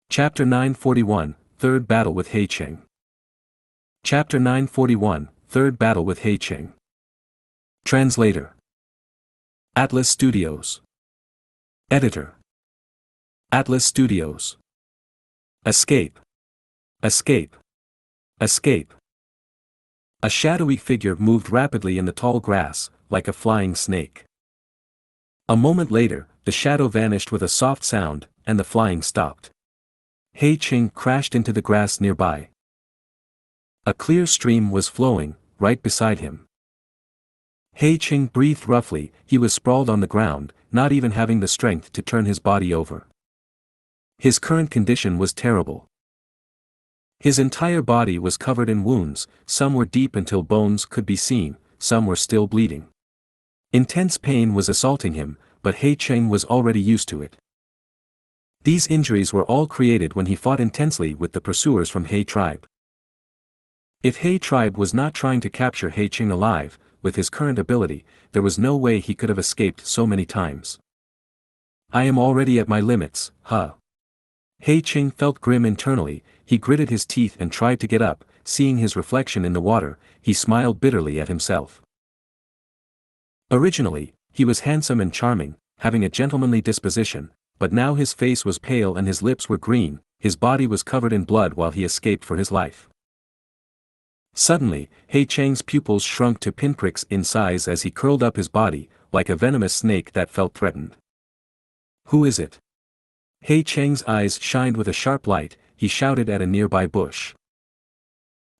Chapter 941, Third Battle with Heicheng. Chapter 941, Third Battle with Heicheng. Translator. Atlas Studios. Editor. Atlas Studios. Escape. Escape. Escape. A shadowy figure moved rapidly in the tall grass, like a flying snake. A moment later, the shadow vanished with a soft sound, and the flying stopped. Heicheng crashed into the grass nearby. A clear stream was flowing, right beside him. Heicheng breathed roughly. He was sprawled on the ground, not even having the strength to turn his body over. His current condition was terrible. His entire body was covered in wounds, some were deep until bones could be seen, some were still bleeding. Intense pain was assaulting him, but Heicheng was already used to it. These injuries were all created when he fought intensely with the pursuers from He tribe. If He tribe was not trying to capture Heicheng alive, with his current ability, there was no way he could have escaped so many times. I am already at my limits, huh? Heicheng felt grim internally. He gritted his teeth and tried to get up. Seeing his reflection in the water, he smiled bitterly at himself. Originally, he was handsome and charming, having a gentlemanly disposition, but now his face was pale and his lips were green, his body was covered in blood while he escaped for his life. Suddenly, Heicheng's pupils shrunk to pinpricks in size as he curled up his body, like a venomous snake that felt threatened. Who is it? Heicheng's eyes shined with a sharp light. He shouted at a nearby bush.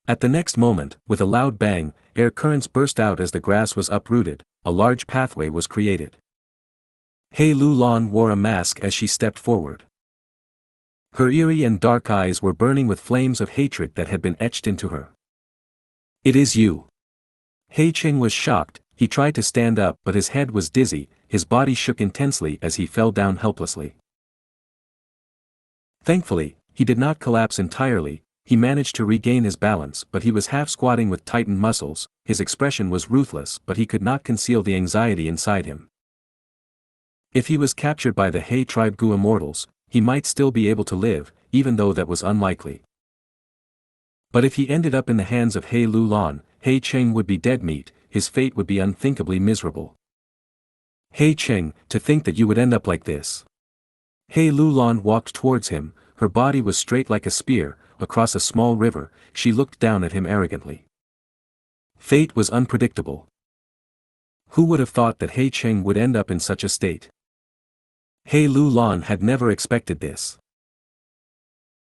At the next moment, with a loud bang, air currents burst out as the grass was uprooted, a large pathway was created. He Lulan wore a mask as she stepped forward. Her eerie and dark eyes were burning with flames of hatred that had been etched into her. It is you. Heicheng was shocked. He tried to stand up but his head was dizzy, his body shook intensely as he fell down helplessly. Thankfully, he did not collapse entirely. He managed to regain his balance but he was half squatting with tightened muscles. His expression was ruthless but he could not conceal the anxiety inside him. If he was captured by the He tribe Gu immortals, he might still be able to live, even though that was unlikely. But if he ended up in the hands of He Lulan, Heicheng would be dead meat, his fate would be unthinkably miserable. Heicheng, to think that you would end up like this. He Lulan walked towards him, her body was straight like a spear, across a small river. She looked down at him arrogantly. Fate was unpredictable. Who would have thought that Heicheng would end up in such a state? He Lulan had never expected this.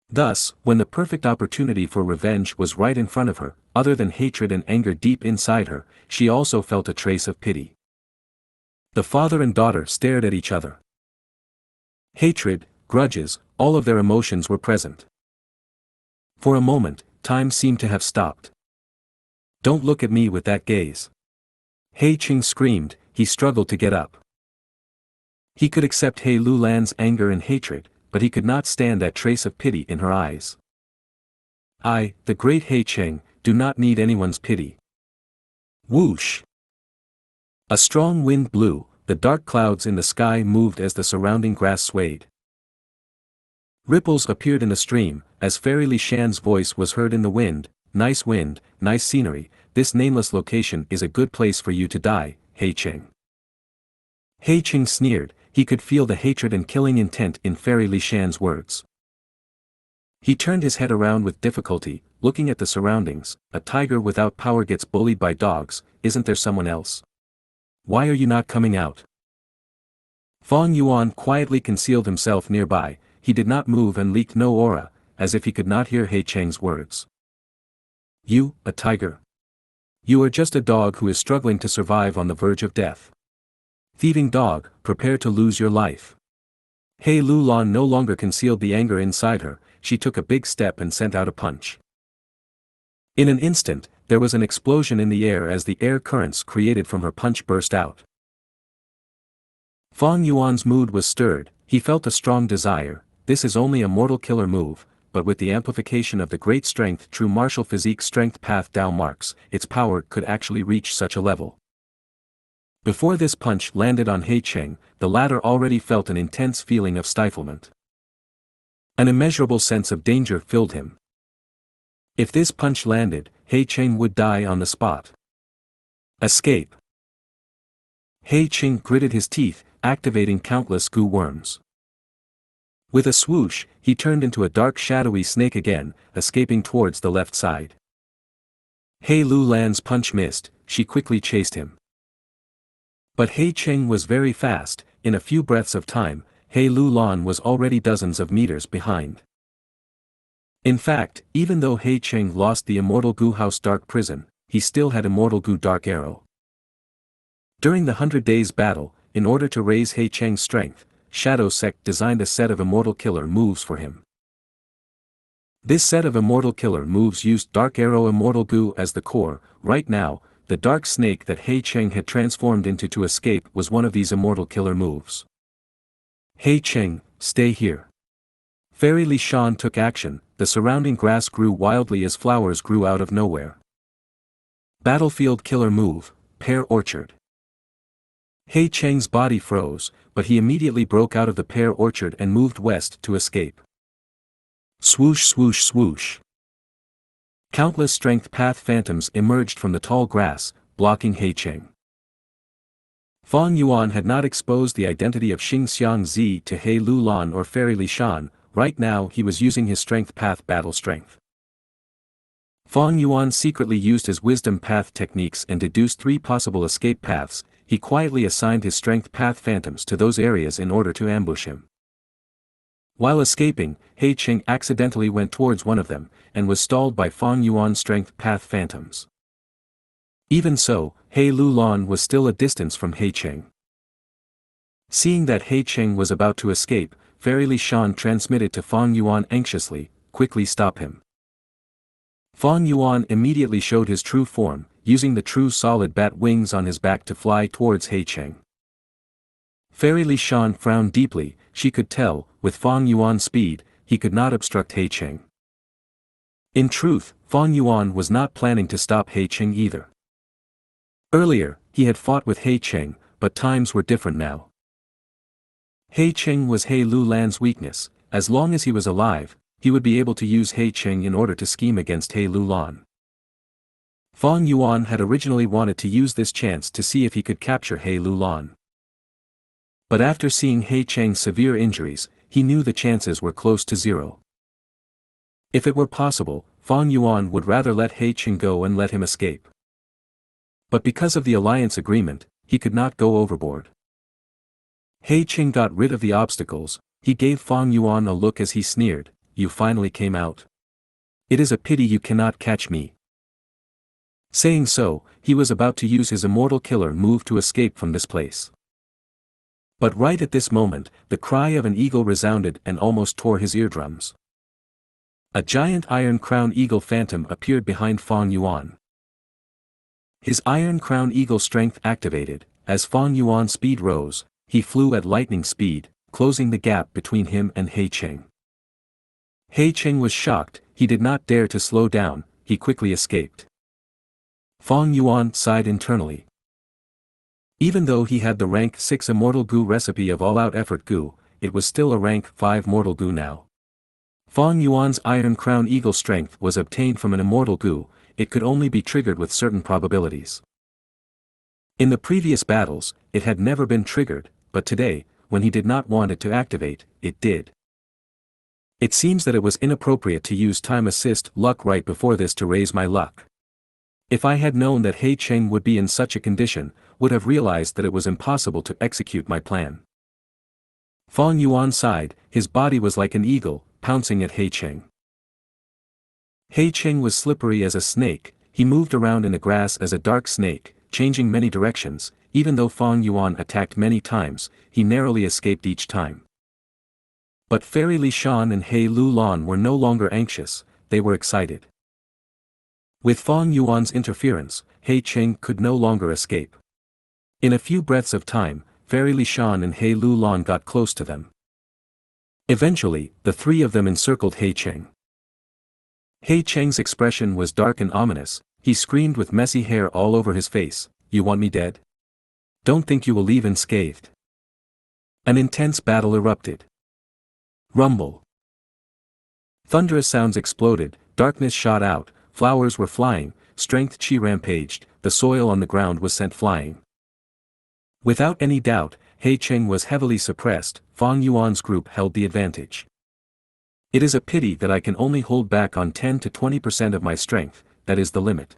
Thus, when the perfect opportunity for revenge was right in front of her, other than hatred and anger deep inside her, she also felt a trace of pity. The father and daughter stared at each other. Hatred, grudges, all of their emotions were present. For a moment, time seemed to have stopped. Don't look at me with that gaze. Heicheng screamed. He struggled to get up. He could accept He Lulan's anger and hatred, but he could not stand that trace of pity in her eyes. I, the great Heicheng, do not need anyone's pity. Whoosh! A strong wind blew, the dark clouds in the sky moved as the surrounding grass swayed. Ripples appeared in the stream, as Fairy Li Shan's voice was heard in the wind. Nice wind, nice scenery, this nameless location is a good place for you to die, Heicheng. Heicheng sneered. He could feel the hatred and killing intent in Fairy Li Shan's words. He turned his head around with difficulty, looking at the surroundings. A tiger without power gets bullied by dogs, isn't there someone else? Why are you not coming out? Fang Yuan quietly concealed himself nearby. He did not move and leaked no aura, as if he could not hear Heicheng's words. You, a tiger? You are just a dog who is struggling to survive on the verge of death. Thieving dog, prepare to lose your life. He Lulan no longer concealed the anger inside her. She took a big step and sent out a punch. In an instant, there was an explosion in the air as the air currents created from her punch burst out. Fang Yuan's mood was stirred. He felt a strong desire. This is only a mortal killer move, but with the amplification of the great strength true martial physique strength path Dao marks, its power could actually reach such a level. Before this punch landed on Heicheng, the latter already felt an intense feeling of stiflement. An immeasurable sense of danger filled him. If this punch landed, He Cheng would die on the spot. Escape. He Cheng gritted his teeth, activating countless goo worms. With a swoosh, he turned into a dark shadowy snake again, escaping towards the left side. He Lu Lan's punch missed, she quickly chased him. But He Cheng was very fast, in a few breaths of time, He Lu Lan was already dozens of meters behind. In fact, even though He Cheng lost the Immortal Gu House Dark Prison, he still had Immortal Gu Dark Arrow. During the 100 Days battle, in order to raise He Cheng's strength, Shadow Sect designed a set of Immortal Killer moves for him. This set of Immortal Killer moves used Dark Arrow Immortal Gu as the core. Right now, the dark snake that He Cheng had transformed into to escape was one of these Immortal Killer moves. He Cheng, stay here. Fairy Li Shan took action, the surrounding grass grew wildly as flowers grew out of nowhere. Battlefield Killer Move, Pear Orchard. He Cheng's body froze, but he immediately broke out of the pear orchard and moved west to escape. Swoosh swoosh swoosh. Countless strength path phantoms emerged from the tall grass, blocking He Cheng. Fang Yuan had not exposed the identity of Xianxia to He Lu Lan or Fairy Li Shan. Right now he was using his strength path battle strength. Fang Yuan secretly used his wisdom path techniques and deduced 3 possible escape paths. He quietly assigned his strength path phantoms to those areas in order to ambush him. While escaping, He Cheng accidentally went towards one of them, and was stalled by Fang Yuan's strength path phantoms. Even so, He Lu Lan was still a distance from He Cheng. Seeing that He Cheng was about to escape, Fairy Li Shan transmitted to Fang Yuan anxiously, quickly stop him. Fang Yuan immediately showed his true form, using the true solid bat wings on his back to fly towards He Cheng. Fairy Li Shan frowned deeply, she could tell, with Fang Yuan's speed, he could not obstruct He Cheng. In truth, Fang Yuan was not planning to stop He Cheng either. Earlier, he had fought with He Cheng, but times were different now. He Cheng was He Lu Lan's weakness. As long as he was alive, he would be able to use He Cheng in order to scheme against He Lu Lan. Fang Yuan had originally wanted to use this chance to see if he could capture He Lu Lan. But after seeing He Cheng's severe injuries, he knew the chances were close to 0. If it were possible, Fang Yuan would rather let He Cheng go and let him escape. But because of the alliance agreement, he could not go overboard. He Cheng got rid of the obstacles. He gave Fang Yuan a look as he sneered, "You finally came out. It is a pity you cannot catch me." Saying so, he was about to use his Immortal Killer move to escape from this place. But right at this moment, the cry of an eagle resounded and almost tore his eardrums. A giant Iron Crown Eagle phantom appeared behind Fang Yuan. His Iron Crown Eagle strength activated. As Fang Yuan's speed rose, he flew at lightning speed, closing the gap between him and He Cheng. He Cheng was shocked, he did not dare to slow down, he quickly escaped. Fang Yuan sighed internally. Even though he had the rank 6 Immortal Gu recipe of all-out effort Gu, it was still a rank 5 Mortal Gu now. Fang Yuan's Iron Crown Eagle strength was obtained from an Immortal Gu, it could only be triggered with certain probabilities. In the previous battles, it had never been triggered, but today, when he did not want it to activate, it did. It seems that it was inappropriate to use time assist luck right before this to raise my luck. If I had known that He Cheng would be in such a condition, would have realized that it was impossible to execute my plan. Fang Yuan sighed, his body was like an eagle, pouncing at He Cheng. He Cheng was slippery as a snake, he moved around in the grass as a dark snake, changing many directions. Even though Fang Yuan attacked many times, he narrowly escaped each time. But Fairy Li Shan and He Lu Lan were no longer anxious, they were excited. With Fang Yuan's interference, He Cheng could no longer escape. In a few breaths of time, Fairy Li Shan and He Lu Lan got close to them. Eventually, the 3 of them encircled He Cheng. He Cheng's expression was dark and ominous, he screamed with messy hair all over his face, "You want me dead? Don't think you will leave unscathed." An intense battle erupted. Rumble. Thunderous sounds exploded, darkness shot out, flowers were flying, strength chi rampaged, the soil on the ground was sent flying. Without any doubt, He Cheng was heavily suppressed, Fang Yuan's group held the advantage. It is a pity that I can only hold back on 10 to 20% of my strength, that is the limit.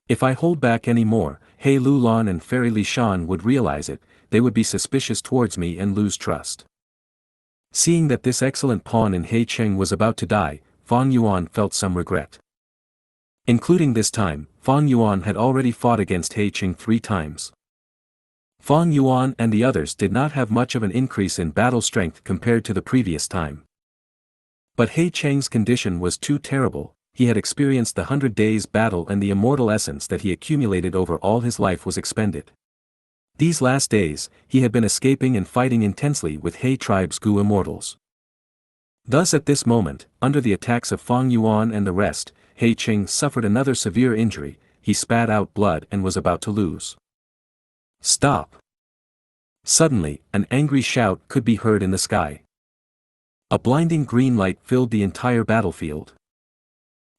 If I hold back any more, He Lulan and Fairy Li Shan would realize it, they would be suspicious towards me and lose trust. Seeing that this excellent pawn in He Cheng was about to die, Fang Yuan felt some regret. Including this time, Fang Yuan had already fought against He Cheng 3 times. Fang Yuan and the others did not have much of an increase in battle strength compared to the previous time. But He Cheng's condition was too terrible, he had experienced the 100 days battle and the immortal essence that he accumulated over all his life was expended. These last days, he had been escaping and fighting intensely with He tribe's Gu immortals. Thus at this moment, under the attacks of Fang Yuan and the rest, He Cheng suffered another severe injury, he spat out blood and was about to lose. Stop! Suddenly, an angry shout could be heard in the sky. A blinding green light filled the entire battlefield.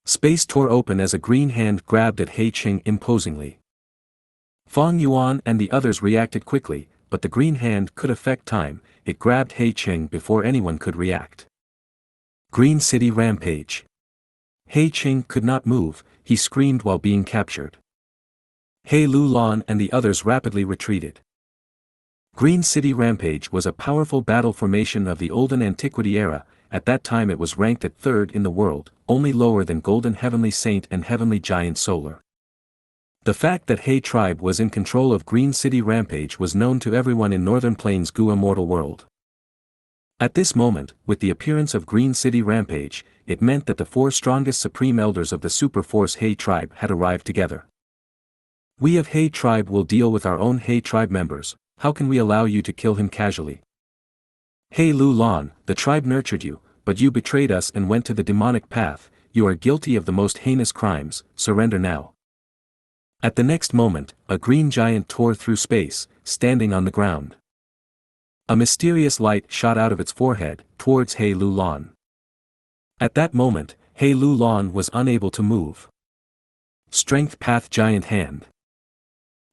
Space tore open as a green hand grabbed at He Cheng imposingly. Fang Yuan and the others reacted quickly, but the green hand could affect time, it grabbed He Cheng before anyone could react. Green City Rampage. He Cheng could not move, he screamed while being captured. He Lulan and the others rapidly retreated. Green City Rampage was a powerful battle formation of the olden antiquity era, at that time it was ranked at 3rd in the world, only lower than Golden Heavenly Saint and Heavenly Giant Solar. The fact that He tribe was in control of Green City Rampage was known to everyone in Northern Plains Gu immortal world. At this moment, with the appearance of Green City Rampage, it meant that the 4 strongest supreme elders of the super force He tribe had arrived together. We of He tribe will deal with our own He tribe members, how can we allow you to kill him casually? He Lulan, the tribe nurtured you, but you betrayed us and went to the demonic path, you are guilty of the most heinous crimes, surrender now. At the next moment, a green giant tore through space, standing on the ground. A mysterious light shot out of its forehead, towards He Lulan. At that moment, He Lulan was unable to move. Strength Path Giant Hand.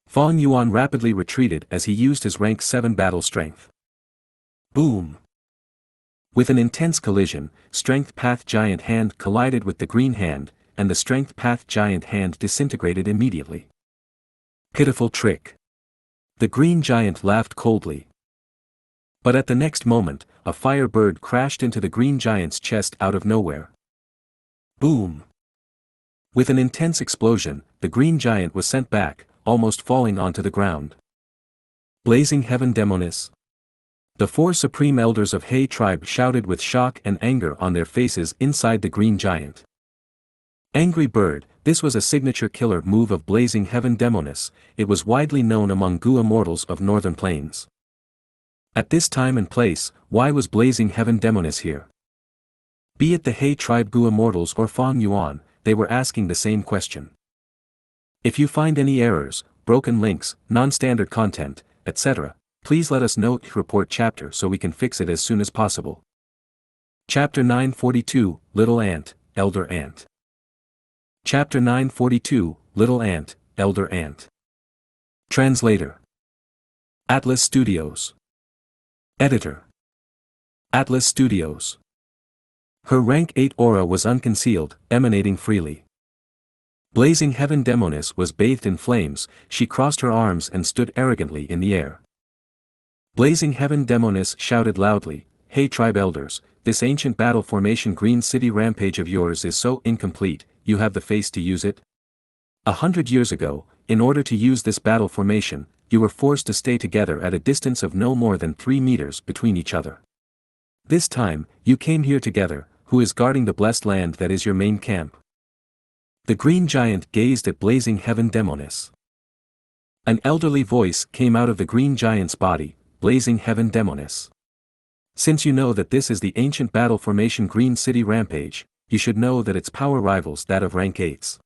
Fang Yuan rapidly retreated as he used his rank 7 battle strength. Boom! With an intense collision, Strength Path Giant Hand collided with the green hand, and the Strength Path Giant Hand disintegrated immediately. Pitiful trick! The green giant laughed coldly. But at the next moment, a fire bird crashed into the green giant's chest out of nowhere. Boom! With an intense explosion, the green giant was sent back, almost falling onto the ground. Blazing Heaven Demonis. The 4 supreme elders of He tribe shouted with shock and anger on their faces inside the green giant. Angry Bird, this was a signature killer move of Blazing Heaven Demonis, it was widely known among Gu immortals of Northern Plains. At this time and place, why was Blazing Heaven Demonis here? Be it the He tribe Gu immortals or Fang Yuan, they were asking the same question. If you find any errors, broken links, non-standard content, etc., please let us know to report chapter so we can fix it as soon as possible. Chapter 942, Little Ant, Elder Ant. Chapter 942, Little Ant, Elder Ant. Translator. Atlas Studios. Editor. Atlas Studios. Her rank 8 aura was unconcealed, emanating freely. Blazing Heaven Demonis was bathed in flames, she crossed her arms and stood arrogantly in the air. Blazing Heaven Demonis shouted loudly, Hey tribe elders, this ancient battle formation Green City Rampage of yours is so incomplete, you have the face to use it? 100 years ago, in order to use this battle formation, you were forced to stay together at a distance of no more than 3 meters between each other. This time, you came here together, who is guarding the blessed land that is your main camp? The green giant gazed at Blazing Heaven Demonis. An elderly voice came out of the green giant's body, Blazing Heaven Demonis. Since you know that this is the ancient battle formation Green City Rampage, you should know that its power rivals that of rank 8s.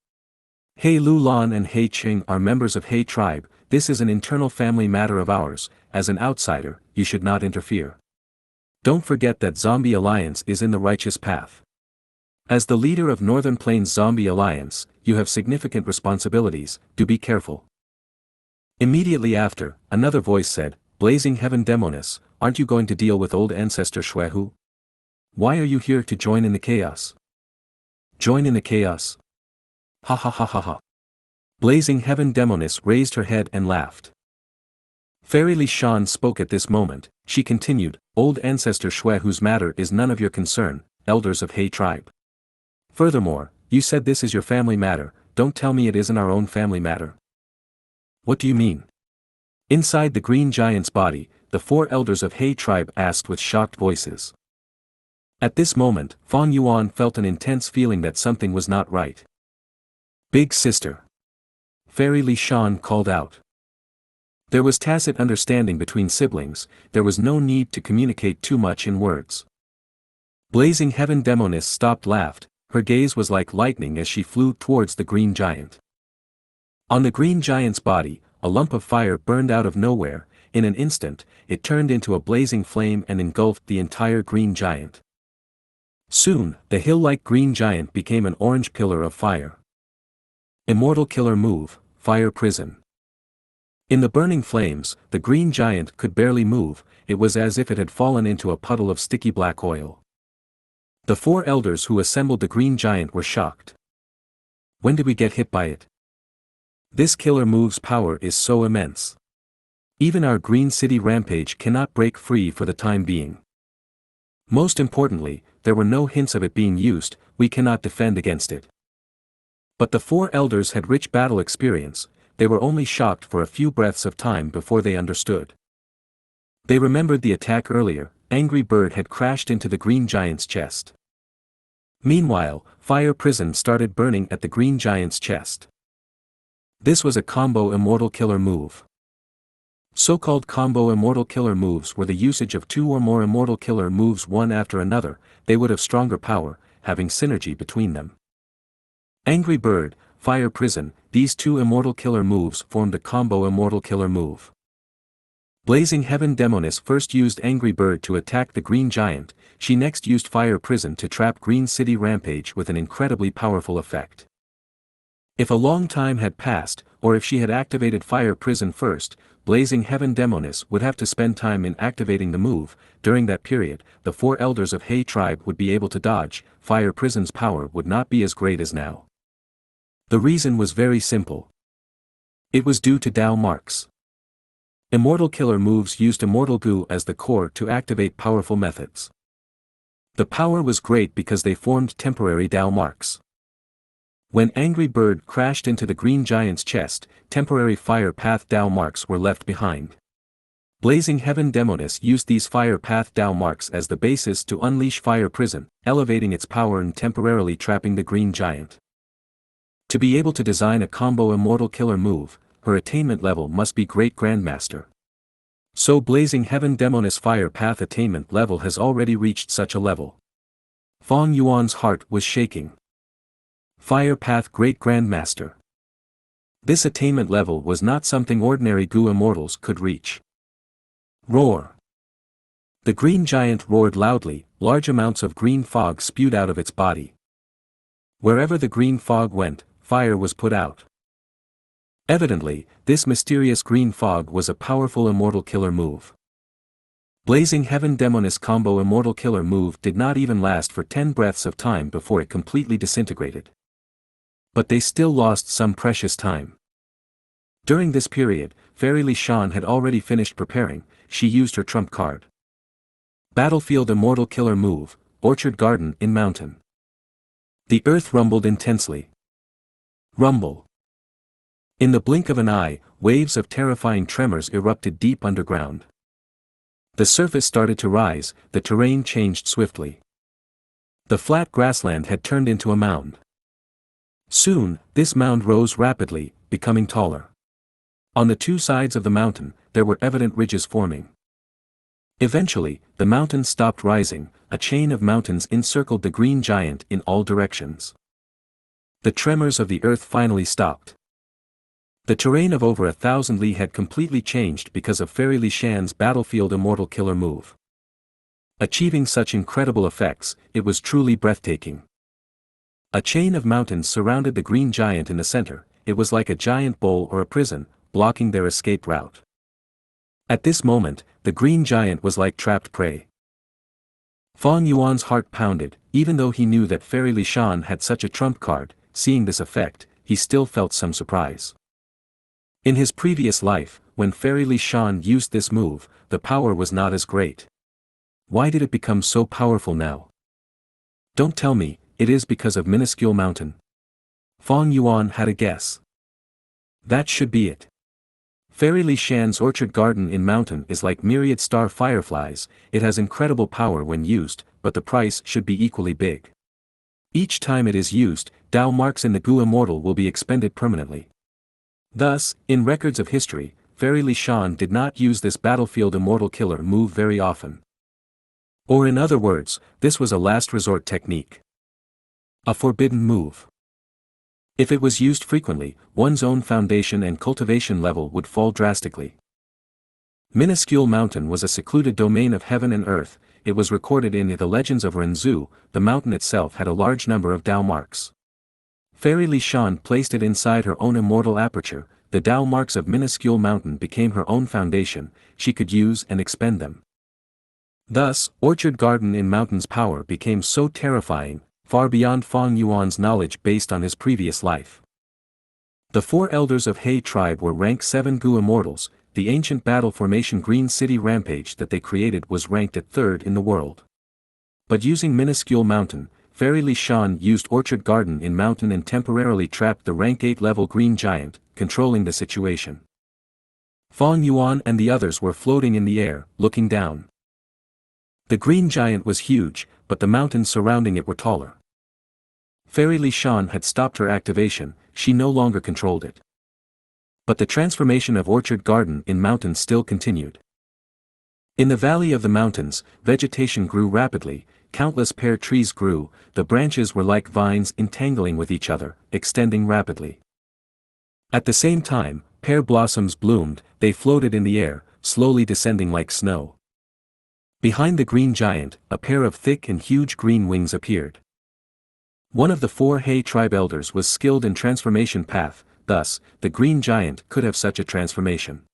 He Lulan and He Cheng are members of He tribe, this is an internal family matter of ours, as an outsider, you should not interfere. Don't forget that Zombie Alliance is in the righteous path. As the leader of Northern Plains Zombie Alliance, you have significant responsibilities, do be careful. Immediately after, another voice said, Blazing Heaven Demonis, aren't you going to deal with old ancestor Shuehu? Why are you here to join in the chaos? Join in the chaos? Ha ha ha ha ha. Blazing Heaven Demonis raised her head and laughed. Fairy Li Shan spoke at this moment. She continued, Old ancestor Shuehu's matter is none of your concern, elders of He tribe. Furthermore, you said this is your family matter, don't tell me it isn't our own family matter. What do you mean? Inside the green giant's body, the 4 elders of He tribe asked with shocked voices. At this moment, Fang Yuan felt an intense feeling that something was not right. Big sister. Fairy Li Shan called out. There was tacit understanding between siblings, there was no need to communicate too much in words. Blazing Heaven Demonis stopped laughed, her gaze was like lightning as she flew towards the green giant. On the green giant's body, a lump of fire burned out of nowhere. In an instant, it turned into a blazing flame and engulfed the entire green giant. Soon, the hill-like green giant became an orange pillar of fire. Immortal killer move, Fire Prison. In the burning flames, the green giant could barely move, it was as if it had fallen into a puddle of sticky black oil. The 4 elders who assembled the green giant were shocked. When did we get hit by it? This killer move's power is so immense. Even our Green City rampage cannot break free for the time being. Most importantly, there were no hints of it being used, we cannot defend against it. But the 4 elders had rich battle experience, they were only shocked for a few breaths of time before they understood. They remembered the attack earlier, Angry Bird had crashed into the green giant's chest. Meanwhile, Fire Prison started burning at the green giant's chest. This was a combo immortal killer move. So-called combo immortal killer moves were the usage of 2 or more immortal killer moves one after another, they would have stronger power, having synergy between them. Angry Bird, Fire Prison, these 2 immortal killer moves formed a combo immortal killer move. Blazing Heaven Demonis first used Angry Bird to attack the green giant, she next used Fire Prison to trap Green City Rampage with an incredibly powerful effect. If a long time had passed, or if she had activated Fire Prison first, Blazing Heaven Demonis would have to spend time in activating the move. During that period, the 4 elders of He tribe would be able to dodge, Fire Prison's power would not be as great as now. The reason was very simple. It was due to Dao marks. Immortal killer moves used Immortal Gu as the core to activate powerful methods. The power was great because they formed temporary Dao marks. When Angry Bird crashed into the green giant's chest, temporary fire path Dao marks were left behind. Blazing Heaven Demonis used these fire path Dao marks as the basis to unleash Fire Prison, elevating its power and temporarily trapping the green giant. To be able to design a combo immortal killer move, her attainment level must be Great Grandmaster. So Blazing Heaven Demonis Fire Path attainment level has already reached such a level. Fang Yuan's heart was shaking. Fire Path Great Grandmaster. This attainment level was not something ordinary Gu immortals could reach. Roar. The green giant roared loudly, large amounts of green fog spewed out of its body. Wherever the green fog went, fire was put out. Evidently, this mysterious green fog was a powerful immortal killer move. Blazing Heaven Demonis combo immortal killer move did not even last for 10 breaths of time before it completely disintegrated. But they still lost some precious time. During this period, Fairy Li Shan had already finished preparing, she used her trump card. Battlefield immortal killer move, Orchard Garden in Mountain. The earth rumbled intensely. Rumble. In the blink of an eye, waves of terrifying tremors erupted deep underground. The surface started to rise, the terrain changed swiftly. The flat grassland had turned into a mound. Soon, this mound rose rapidly, becoming taller. On the 2 sides of the mountain, there were evident ridges forming. Eventually, the mountain stopped rising, a chain of mountains encircled the green giant in all directions. The tremors of the earth finally stopped. The terrain of over 1,000 li had completely changed because of Fairy Li Shan's battlefield immortal killer move. Achieving such incredible effects, it was truly breathtaking. A chain of mountains surrounded the green giant in the center. It was like a giant bowl or a prison, blocking their escape route. At this moment, the green giant was like trapped prey. Fang Yuan's heart pounded. Even though he knew that Fairy Li Shan had such a trump card, seeing this effect, he still felt some surprise. In his previous life, when Fairy Li Shan used this move, the power was not as great. Why did it become so powerful now? Don't tell me, it is because of minuscule mountain. Fang Yuan had a guess. That should be it. Fairy Li Shan's orchard garden in mountain is like myriad star fireflies. It has incredible power when used, but the price should be equally big. Each time it is used, Dao marks in the Gu immortal will be expended permanently. Thus, in records of history, Fairy Li Shan did not use this battlefield immortal killer move very often. Or in other words, this was a last resort technique. A forbidden move. If it was used frequently, one's own foundation and cultivation level would fall drastically. Minuscule Mountain was a secluded domain of heaven and earth. It was recorded in the legends of Renzu. The mountain itself had a large number of Dao marks. Fairy Li Shan placed it inside her own immortal aperture. The Dao marks of minuscule mountain became her own foundation. She could use and expend them. Thus, orchard garden in mountain's power became so terrifying, far beyond Fang Yuan's knowledge based on his previous life. The 4 elders of He tribe were rank 7 Gu immortals. The ancient battle formation Green City Rampage that they created was ranked at 3rd in the world. But using minuscule mountain, Fairy Li Shan used orchard garden in mountain and temporarily trapped the rank 8 level green giant, controlling the situation. Fang Yuan and the others were floating in the air, looking down. The green giant was huge, but the mountains surrounding it were taller. Fairy Li Shan had stopped her activation, she no longer controlled it. But the transformation of orchard garden in mountain still continued. In the valley of the mountains, vegetation grew rapidly, countless pear trees grew, the branches were like vines entangling with each other, extending rapidly. At the same time, pear blossoms bloomed, they floated in the air, slowly descending like snow. Behind the green giant, a pair of thick and huge green wings appeared. One of the 4 He tribe elders was skilled in transformation path, thus, the green giant could have such a transformation.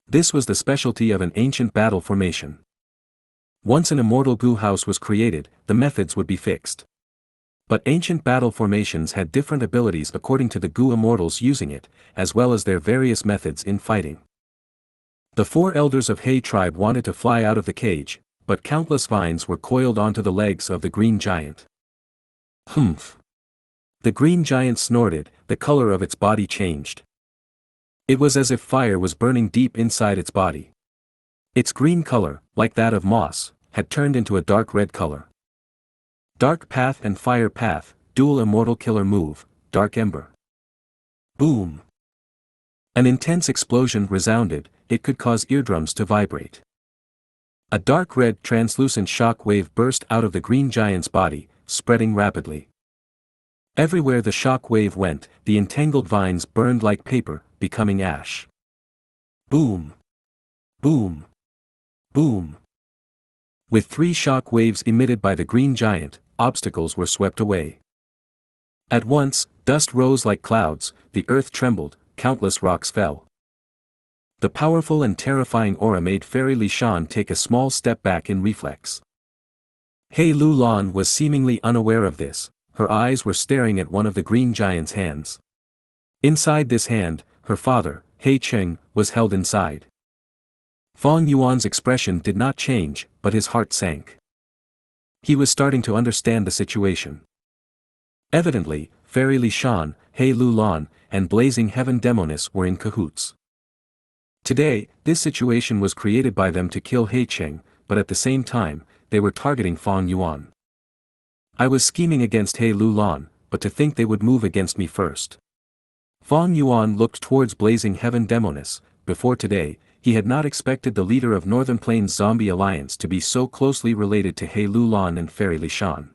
This was the specialty of an ancient battle formation. Once an immortal Gu house was created, the methods would be fixed. But ancient battle formations had different abilities according to the Gu immortals using it, as well as their various methods in fighting. The 4 elders of He tribe wanted to fly out of the cage, but countless vines were coiled onto the legs of the green giant. Humph! The green giant snorted, the color of its body changed. It was as if fire was burning deep inside its body. Its green color, like that of moss, had turned into a dark red color. Dark path and fire path, dual immortal killer move, dark ember. Boom! An intense explosion resounded, it could cause eardrums to vibrate. A dark red translucent shock wave burst out of the green giant's body, spreading rapidly. Everywhere the shock wave went, the entangled vines burned like paper, becoming ash. Boom! Boom! Boom! With 3 shock waves emitted by the green giant, obstacles were swept away. At once, dust rose like clouds, the earth trembled, countless rocks fell. The powerful and terrifying aura made Fairy Li Shan take a small step back in reflex. He Lu Lan was seemingly unaware of this, her eyes were staring at one of the green giant's hands. Inside this hand, her father, He Cheng, was held inside. Fang Yuan's expression did not change, but his heart sank. He was starting to understand the situation. Evidently, Fairy Li Shan, He Lu Lan, and Blazing Heaven Demoness were in cahoots. Today, this situation was created by them to kill He Cheng, but at the same time, they were targeting Fang Yuan. I was scheming against He Lu Lan, but to think they would move against me first. Fang Yuan looked towards Blazing Heaven Demoness. Before today, he had not expected the leader of Northern Plains Zombie Alliance to be so closely related to He Lu Lan and Fairy Li Shan.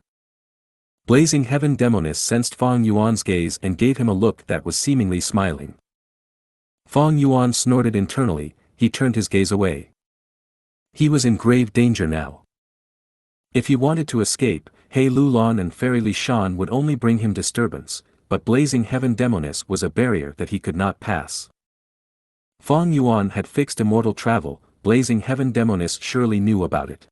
Blazing Heaven Demoness sensed Fang Yuan's gaze and gave him a look that was seemingly smiling. Fang Yuan snorted internally, he turned his gaze away. He was in grave danger now. If he wanted to escape, He Lulan and Fairy Li Shan would only bring him disturbance, but Blazing Heaven Demoness was a barrier that he could not pass. Fang Yuan had fixed immortal travel, Blazing Heaven Demoness surely knew about it.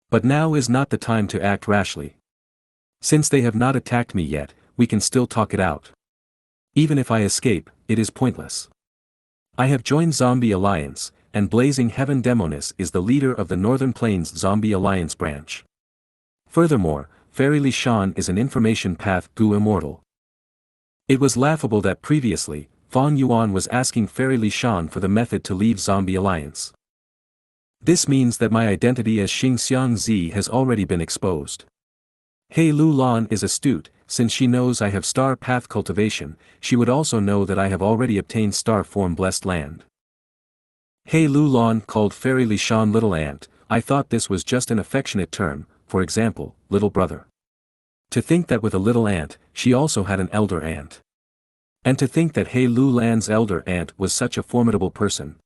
But now is not the time to act rashly. Since they have not attacked me yet, we can still talk it out. Even if I escape, it is pointless. I have joined Zombie Alliance, and Blazing Heaven Demoness is the leader of the Northern Plains Zombie Alliance branch. Furthermore, Fairy Li Shan is an information path Gu immortal. It was laughable that previously, Fang Yuan was asking Fairy Li Shan for the method to leave Zombie Alliance. This means that my identity as Xianxia has already been exposed. He Lulan is astute, since she knows I have star path cultivation, she would also know that I have already obtained star form blessed land. He Lulan called Fairy Li Shan little aunt. I thought this was just an affectionate term, for example, little brother. To think that with a little aunt, she also had an elder aunt. And to think that He Lulan's elder aunt was such a formidable person.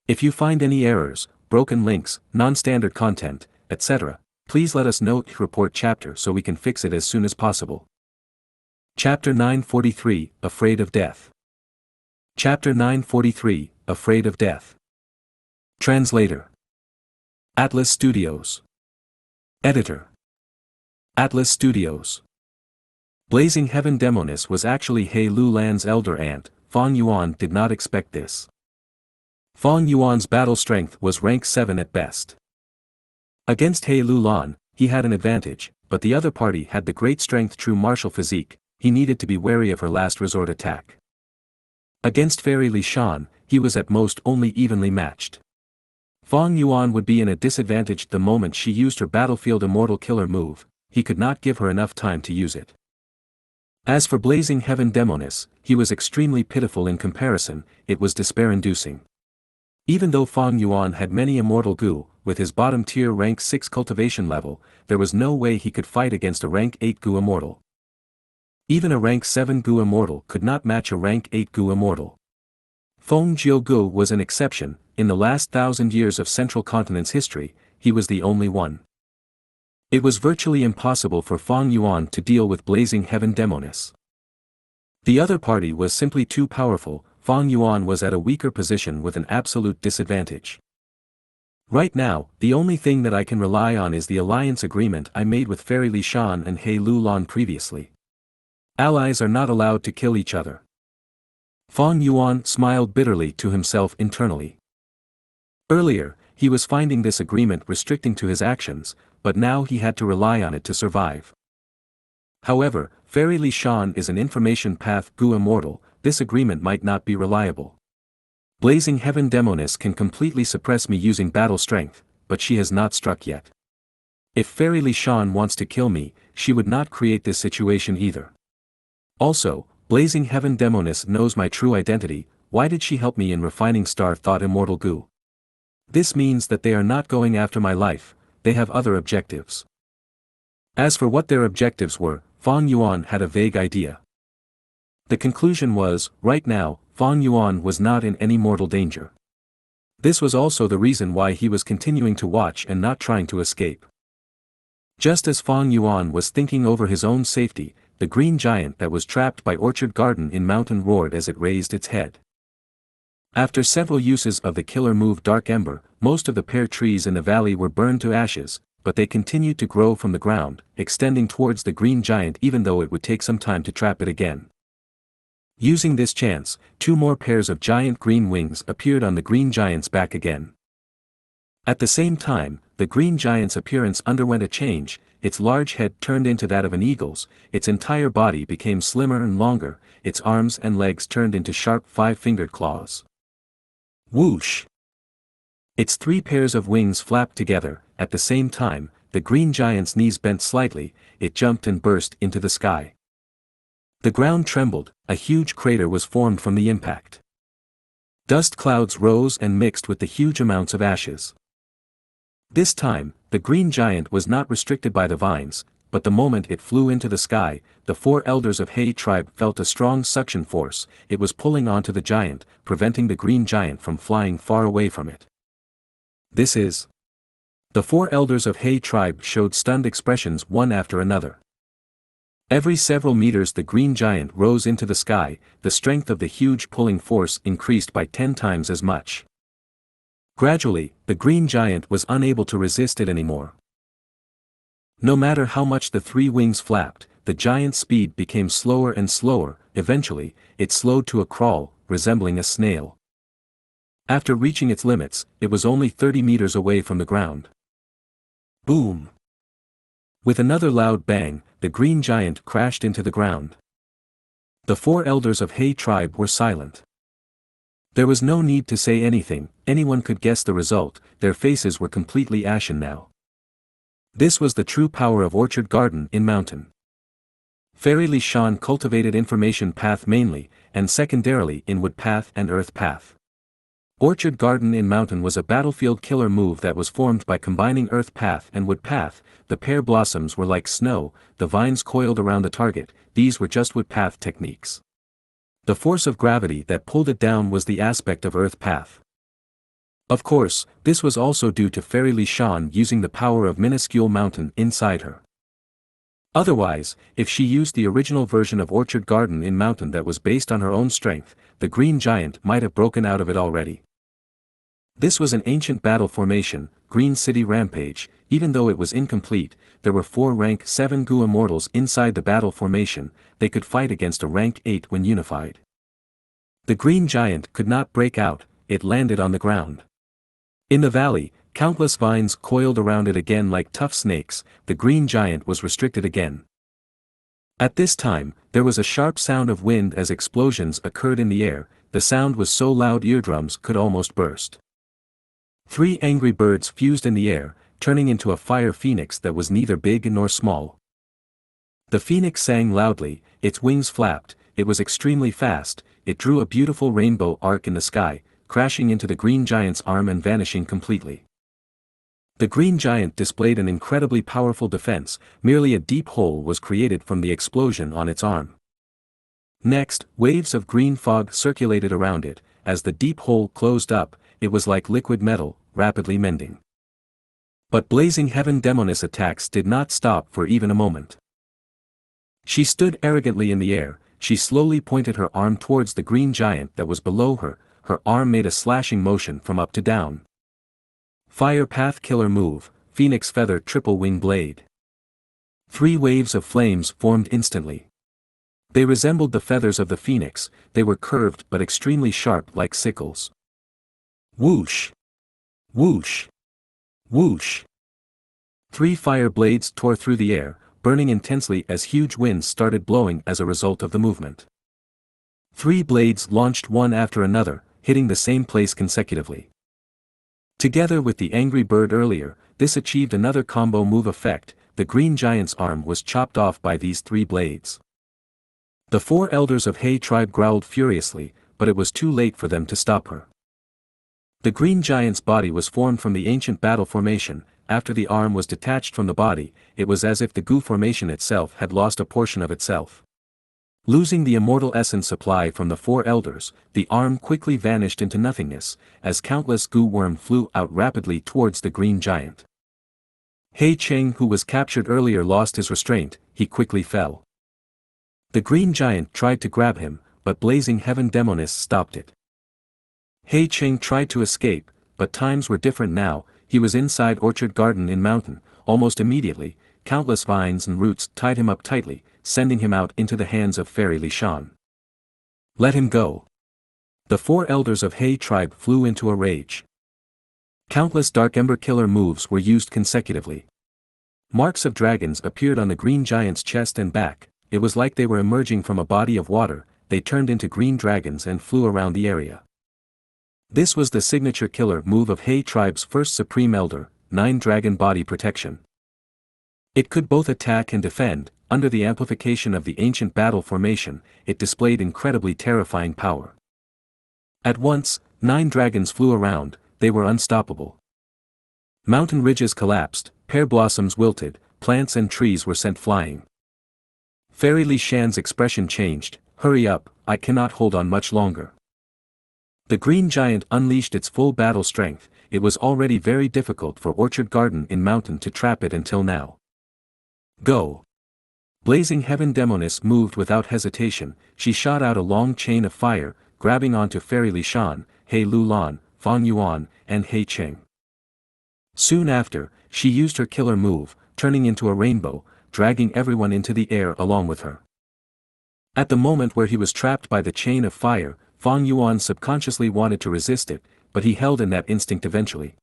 If you find any errors, broken links, non-standard content, etc., please let us know. Report chapter so we can fix it as soon as possible. Chapter 943, Afraid of Death. Chapter 943, Afraid of Death. Translator. Atlas Studios. Editor. Atlas Studios. Blazing Heaven Demoness was actually He Lulan's elder aunt. Fang Yuan did not expect this. Fang Yuan's battle strength was rank 7 at best. Against He Lulan, he had an advantage, but the other party had the great strength true martial physique, he needed to be wary of her last resort attack. Against Fairy Li Shan, he was at most only evenly matched. Fang Yuan would be in a disadvantage the moment she used her battlefield immortal killer move, he could not give her enough time to use it. As for Blazing Heaven Demoness, he was extremely pitiful in comparison, it was despair-inducing. Even though Fang Yuan had many immortal Gu, with his bottom-tier rank 6 cultivation level, there was no way he could fight against a rank 8 Gu immortal. Even a rank 7 Gu immortal could not match a rank 8 Gu immortal. Feng Jiu Gu was an exception, in the last 1,000 years of Central Continent's history, he was the only one. It was virtually impossible for Fang Yuan to deal with Blazing Heaven Demoness. The other party was simply too powerful, Fang Yuan was at a weaker position with an absolute disadvantage. Right now, the only thing that I can rely on is the alliance agreement I made with Fairy Li Shan and He Lulan previously. Allies are not allowed to kill each other. Fang Yuan smiled bitterly to himself internally. Earlier, he was finding this agreement restricting to his actions, but now he had to rely on it to survive. However, Fairy Li Shan is an information path Gu immortal, this agreement might not be reliable. Blazing Heaven Demoness can completely suppress me using battle strength, but she has not struck yet. If Fairy Li Shan wants to kill me, she would not create this situation either. Also, Blazing Heaven Demoness knows my true identity, why did she help me in refining Star Thought Immortal Gu? This means that they are not going after my life, they have other objectives. As for what their objectives were, Fang Yuan had a vague idea. The conclusion was, right now, Fang Yuan was not in any mortal danger. This was also the reason why he was continuing to watch and not trying to escape. Just as Fang Yuan was thinking over his own safety, the green giant that was trapped by Orchard Garden in Mountain roared as it raised its head. After several uses of the killer move Dark Ember, most of the pear trees in the valley were burned to ashes, but they continued to grow from the ground, extending towards the green giant even though it would take some time to trap it again. Using this chance, 2 more pairs of giant green wings appeared on the green giant's back again. At the same time, the green giant's appearance underwent a change, its large head turned into that of an eagle's, its entire body became slimmer and longer, its arms and legs turned into sharp 5-fingered claws. Whoosh! Its 3 pairs of wings flapped together, at the same time, the green giant's knees bent slightly, it jumped and burst into the sky. The ground trembled, a huge crater was formed from the impact. Dust clouds rose and mixed with the huge amounts of ashes. This time, the green giant was not restricted by the vines, but the moment it flew into the sky, the 4 elders of He tribe felt a strong suction force, it was pulling onto the giant, preventing the green giant from flying far away from it. This is The 4 elders of He tribe showed stunned expressions one after another. Every several meters the green giant rose into the sky, the strength of the huge pulling force increased by 10 times as much. Gradually, the green giant was unable to resist it anymore. No matter how much the 3 wings flapped, the giant's speed became slower and slower. Eventually, it slowed to a crawl, resembling a snail. After reaching its limits, it was only 30 meters away from the ground. Boom! With another loud bang, the green giant crashed into the ground. The 4 elders of He tribe were silent. There was no need to say anything, anyone could guess the result. Their faces were completely ashen now. This was the true power of Orchard Garden in Mountain. Fairy Li Shan cultivated Information Path mainly, and secondarily in Wood Path and Earth Path. Orchard Garden in Mountain was a battlefield killer move that was formed by combining Earth Path and Wood Path. The pear blossoms were like snow, the vines coiled around the target. These were just Wood Path techniques. The force of gravity that pulled it down was the aspect of Earth Path. Of course, this was also due to Fairy Li Shan using the power of minuscule mountain inside her. Otherwise, if she used the original version of Orchard Garden in Mountain that was based on her own strength, the green giant might have broken out of it already. This was an ancient battle formation, Green City Rampage. Even though it was incomplete, there were 4 rank 7 Gu immortals inside the battle formation. They could fight against a rank 8 when unified. The green giant could not break out, it landed on the ground. In the valley, countless vines coiled around it again like tough snakes. The green giant was restricted again. At this time, there was a sharp sound of wind as explosions occurred in the air. The sound was so loud eardrums could almost burst. 3 angry birds fused in the air, turning into a fire phoenix that was neither big nor small. The phoenix sang loudly, its wings flapped, it was extremely fast, it drew a beautiful rainbow arc in the sky, crashing into the green giant's arm and vanishing completely. The green giant displayed an incredibly powerful defense. Merely a deep hole was created from the explosion on its arm. Next, waves of green fog circulated around it. As the deep hole closed up, it was like liquid metal, rapidly mending. But blazing heaven demoness attacks did not stop for even a moment. She stood arrogantly in the air. She slowly pointed her arm towards the green giant that was below her. Her arm made a slashing motion from up to down. Fire Path Killer Move, Phoenix Feather Triple Wing Blade. 3 waves of flames formed instantly. They resembled the feathers of the phoenix. They were curved but extremely sharp like sickles. Whoosh! Whoosh! Whoosh! 3 fire blades tore through the air, burning intensely as huge winds started blowing as a result of the movement. 3 blades launched one after another, hitting the same place consecutively. Together with the angry bird earlier, this achieved another combo move effect. The green giant's arm was chopped off by these 3 blades. The 4 elders of He tribe growled furiously, but it was too late for them to stop her. The green giant's body was formed from the ancient battle formation. After the arm was detached from the body, it was as if the Gu formation itself had lost a portion of itself. Losing the immortal essence supply from the 4 elders, the arm quickly vanished into nothingness, as countless Gu worm flew out rapidly towards the green giant. He Cheng, who was captured earlier, lost his restraint. He quickly fell. The green giant tried to grab him, but blazing heaven demoness stopped it. He Cheng tried to escape, but times were different now. He was inside Orchard Garden in Mountain. Almost immediately, countless vines and roots tied him up tightly, sending him out into the hands of Fairy Li Shan. Let him go. The 4 elders of He tribe flew into a rage. Countless Dark Ember killer moves were used consecutively. Marks of dragons appeared on the green giant's chest and back. It was like they were emerging from a body of water. They turned into green dragons and flew around the area. This was the signature killer move of He tribe's first supreme elder, 9 Dragon Body Protection. It could both attack and defend. Under the amplification of the ancient battle formation, it displayed incredibly terrifying power. At once, 9 dragons flew around. They were unstoppable. Mountain ridges collapsed, pear blossoms wilted, plants and trees were sent flying. Fairy Li Shan's expression changed. Hurry up, I cannot hold on much longer. The green giant unleashed its full battle strength. It was already very difficult for Orchard Garden in Mountain to trap it until now. Go! Blazing Heaven Demoness moved without hesitation. She shot out a long chain of fire, grabbing onto Fairy Li Shan, He Lulan, Fang Yuan, and He Qing. Soon after, she used her killer move, turning into a rainbow, dragging everyone into the air along with her. At the moment where he was trapped by the chain of fire, Fang Yuan subconsciously wanted to resist it, but he held in that instinct eventually.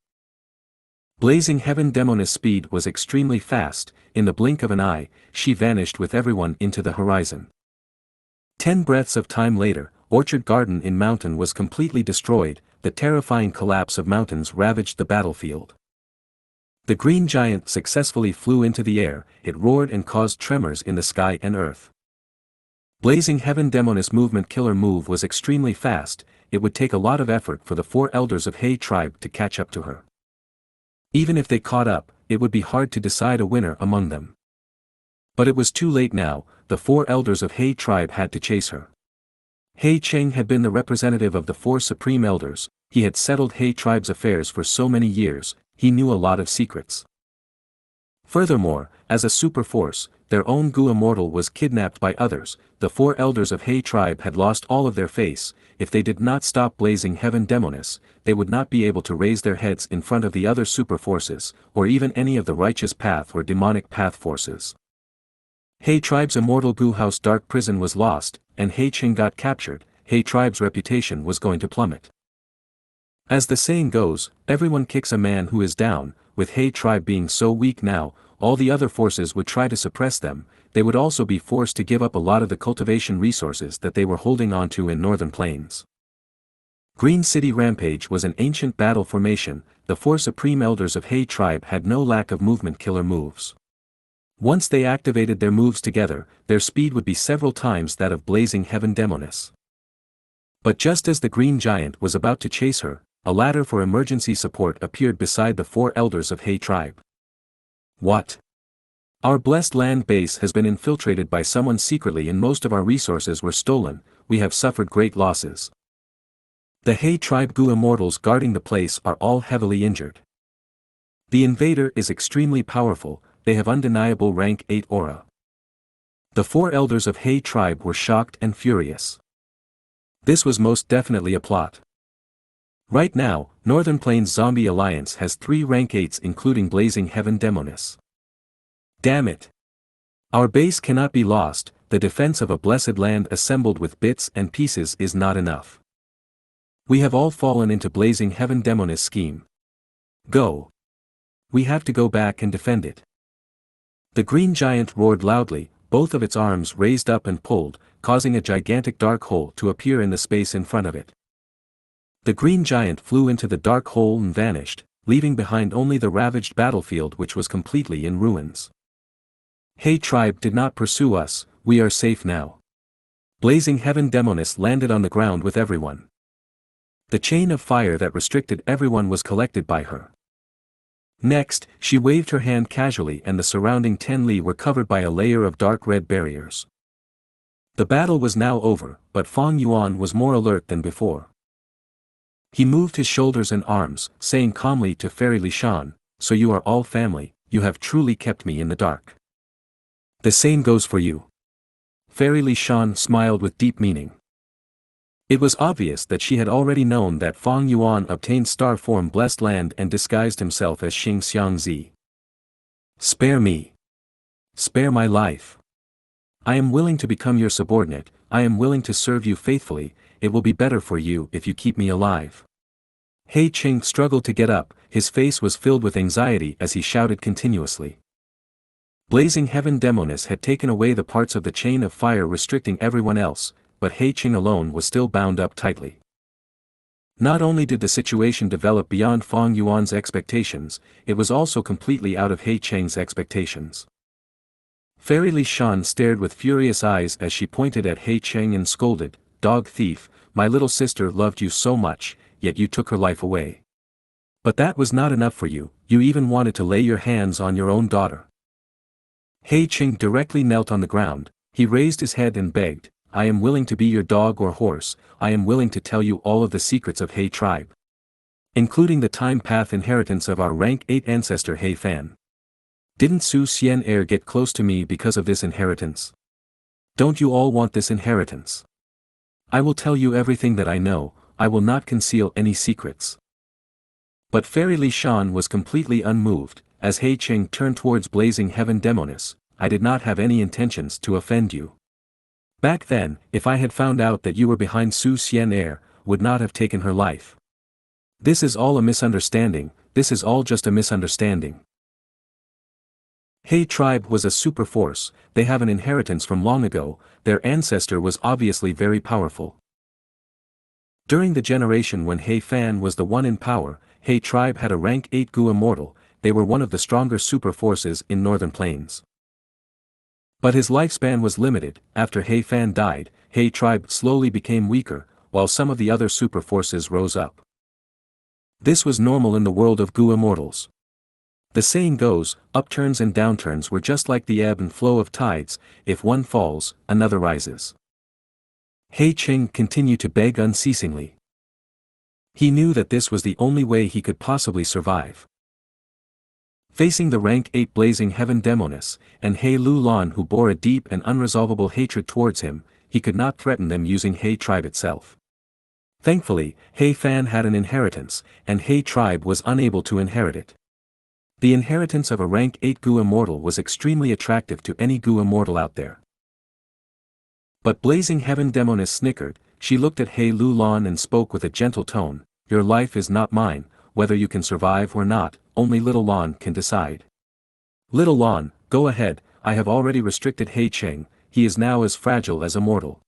Blazing Heaven Demoness' speed was extremely fast. In the blink of an eye, she vanished with everyone into the horizon. 10 breaths of time later, Orchard Garden in Mountain was completely destroyed. The terrifying collapse of mountains ravaged the battlefield. The green giant successfully flew into the air. It roared and caused tremors in the sky and earth. Blazing Heaven Demoness' movement killer move was extremely fast. It would take a lot of effort for the 4 elders of He tribe to catch up to her. Even if they caught up, it would be hard to decide a winner among them. But it was too late now. The 4 elders of He tribe had to chase her. He Qing had been the representative of the 4 supreme elders. He had settled He tribe's affairs for so many years. He knew a lot of secrets. Furthermore, as a super force, their own Gu immortal was kidnapped by others. The 4 elders of He tribe had lost all of their face. If they did not stop Blazing Heaven Demoness, they would not be able to raise their heads in front of the other super forces, or even any of the righteous path or demonic path forces. He tribe's immortal Gu house dark prison was lost, and He Qing got captured. He tribe's reputation was going to plummet. As the saying goes, everyone kicks a man who is down. With He tribe being so weak now, all the other forces would try to suppress them. They would also be forced to give up a lot of the cultivation resources that they were holding onto in Northern Plains. Green City Rampage was an ancient battle formation. The 4 supreme elders of He tribe had no lack of movement killer moves. Once they activated their moves together, their speed would be several times that of Blazing Heaven Demoness. But just as the green giant was about to chase her, a ladder for emergency support appeared beside the 4 elders of He tribe. What? Our blessed land base has been infiltrated by someone secretly and most of our resources were stolen. We have suffered great losses. The He tribe Gu immortals guarding the place are all heavily injured. The invader is extremely powerful. They have undeniable rank 8 aura. The 4 elders of He tribe were shocked and furious. This was most definitely a plot. Right now, Northern Plains Zombie Alliance has 3 rank 8s including Blazing Heaven Demoness. Damn it! Our base cannot be lost. The defense of a blessed land assembled with bits and pieces is not enough. We have all fallen into Blazing Heaven Demoness' scheme. Go! We have to go back and defend it. The green giant roared loudly, both of its arms raised up and pulled, causing a gigantic dark hole to appear in the space in front of it. The green giant flew into the dark hole and vanished, leaving behind only the ravaged battlefield which was completely in ruins. He tribe did not pursue us, we are safe now. Blazing Heaven Demoness landed on the ground with everyone. The chain of fire that restricted everyone was collected by her. Next, she waved her hand casually and the surrounding 10 li were covered by a layer of dark red barriers. The battle was now over, but Fang Yuan was more alert than before. He moved his shoulders and arms, saying calmly to Fairy Li Shan, "So you are all family, you have truly kept me in the dark. The same goes for you." Fairy Li Shan smiled with deep meaning. It was obvious that she had already known that Fang Yuan obtained star form blessed land and disguised himself as Xianxia. "Spare me. Spare my life. I am willing to become your subordinate, I am willing to serve you faithfully, it will be better for you if you keep me alive." He Qing struggled to get up, his face was filled with anxiety as he shouted continuously. Blazing Heaven Demoness had taken away the parts of the chain of fire restricting everyone else, but He Qing alone was still bound up tightly. Not only did the situation develop beyond Fang Yuan's expectations, it was also completely out of He Qing's expectations. Fairy Li Shan stared with furious eyes as she pointed at He Qing and scolded, "Dog thief, my little sister loved you so much, yet you took her life away. But that was not enough for you, you even wanted to lay your hands on your own daughter." He Qing directly knelt on the ground, he raised his head and begged, I am willing to be your dog or horse, I am willing to tell you all of the secrets of He tribe. Including the time path inheritance of our rank 8 ancestor He Fan. Didn't Su Xianxia get close to me because of this inheritance? Don't you all want this inheritance? I will tell you everything that I know, I will not conceal any secrets. But Fairy Li Shan was completely unmoved, as He Qing turned towards Blazing Heaven Demoness. I did not have any intentions to offend you. Back then, if I had found out that you were behind Su Xianxia, would not have taken her life. This is all a misunderstanding, this is all just a misunderstanding. He tribe was a super force, they have an inheritance from long ago, their ancestor was obviously very powerful. During the generation when He Fan was the one in power, He tribe had a rank 8 Gu immortal, they were one of the stronger super forces in Northern Plains. But his lifespan was limited. After He Fan died, He tribe slowly became weaker, while some of the other super forces rose up. This was normal in the world of Gu immortals. The saying goes, upturns and downturns were just like the ebb and flow of tides, if one falls, another rises. He Qing continued to beg unceasingly. He knew that this was the only way he could possibly survive. Facing the rank 8 Blazing Heaven Demoness, and He Lu Lan who bore a deep and unresolvable hatred towards him, he could not threaten them using He tribe itself. Thankfully, He Fan had an inheritance, and He tribe was unable to inherit it. The inheritance of a rank 8 Gu immortal was extremely attractive to any Gu immortal out there. But Blazing Heaven Demoness snickered, she looked at He Lu Lan and spoke with a gentle tone, "Your life is not mine, whether you can survive or not, only Little Lan can decide. Little Lan, go ahead, I have already restricted He Qing, he is now as fragile as a mortal.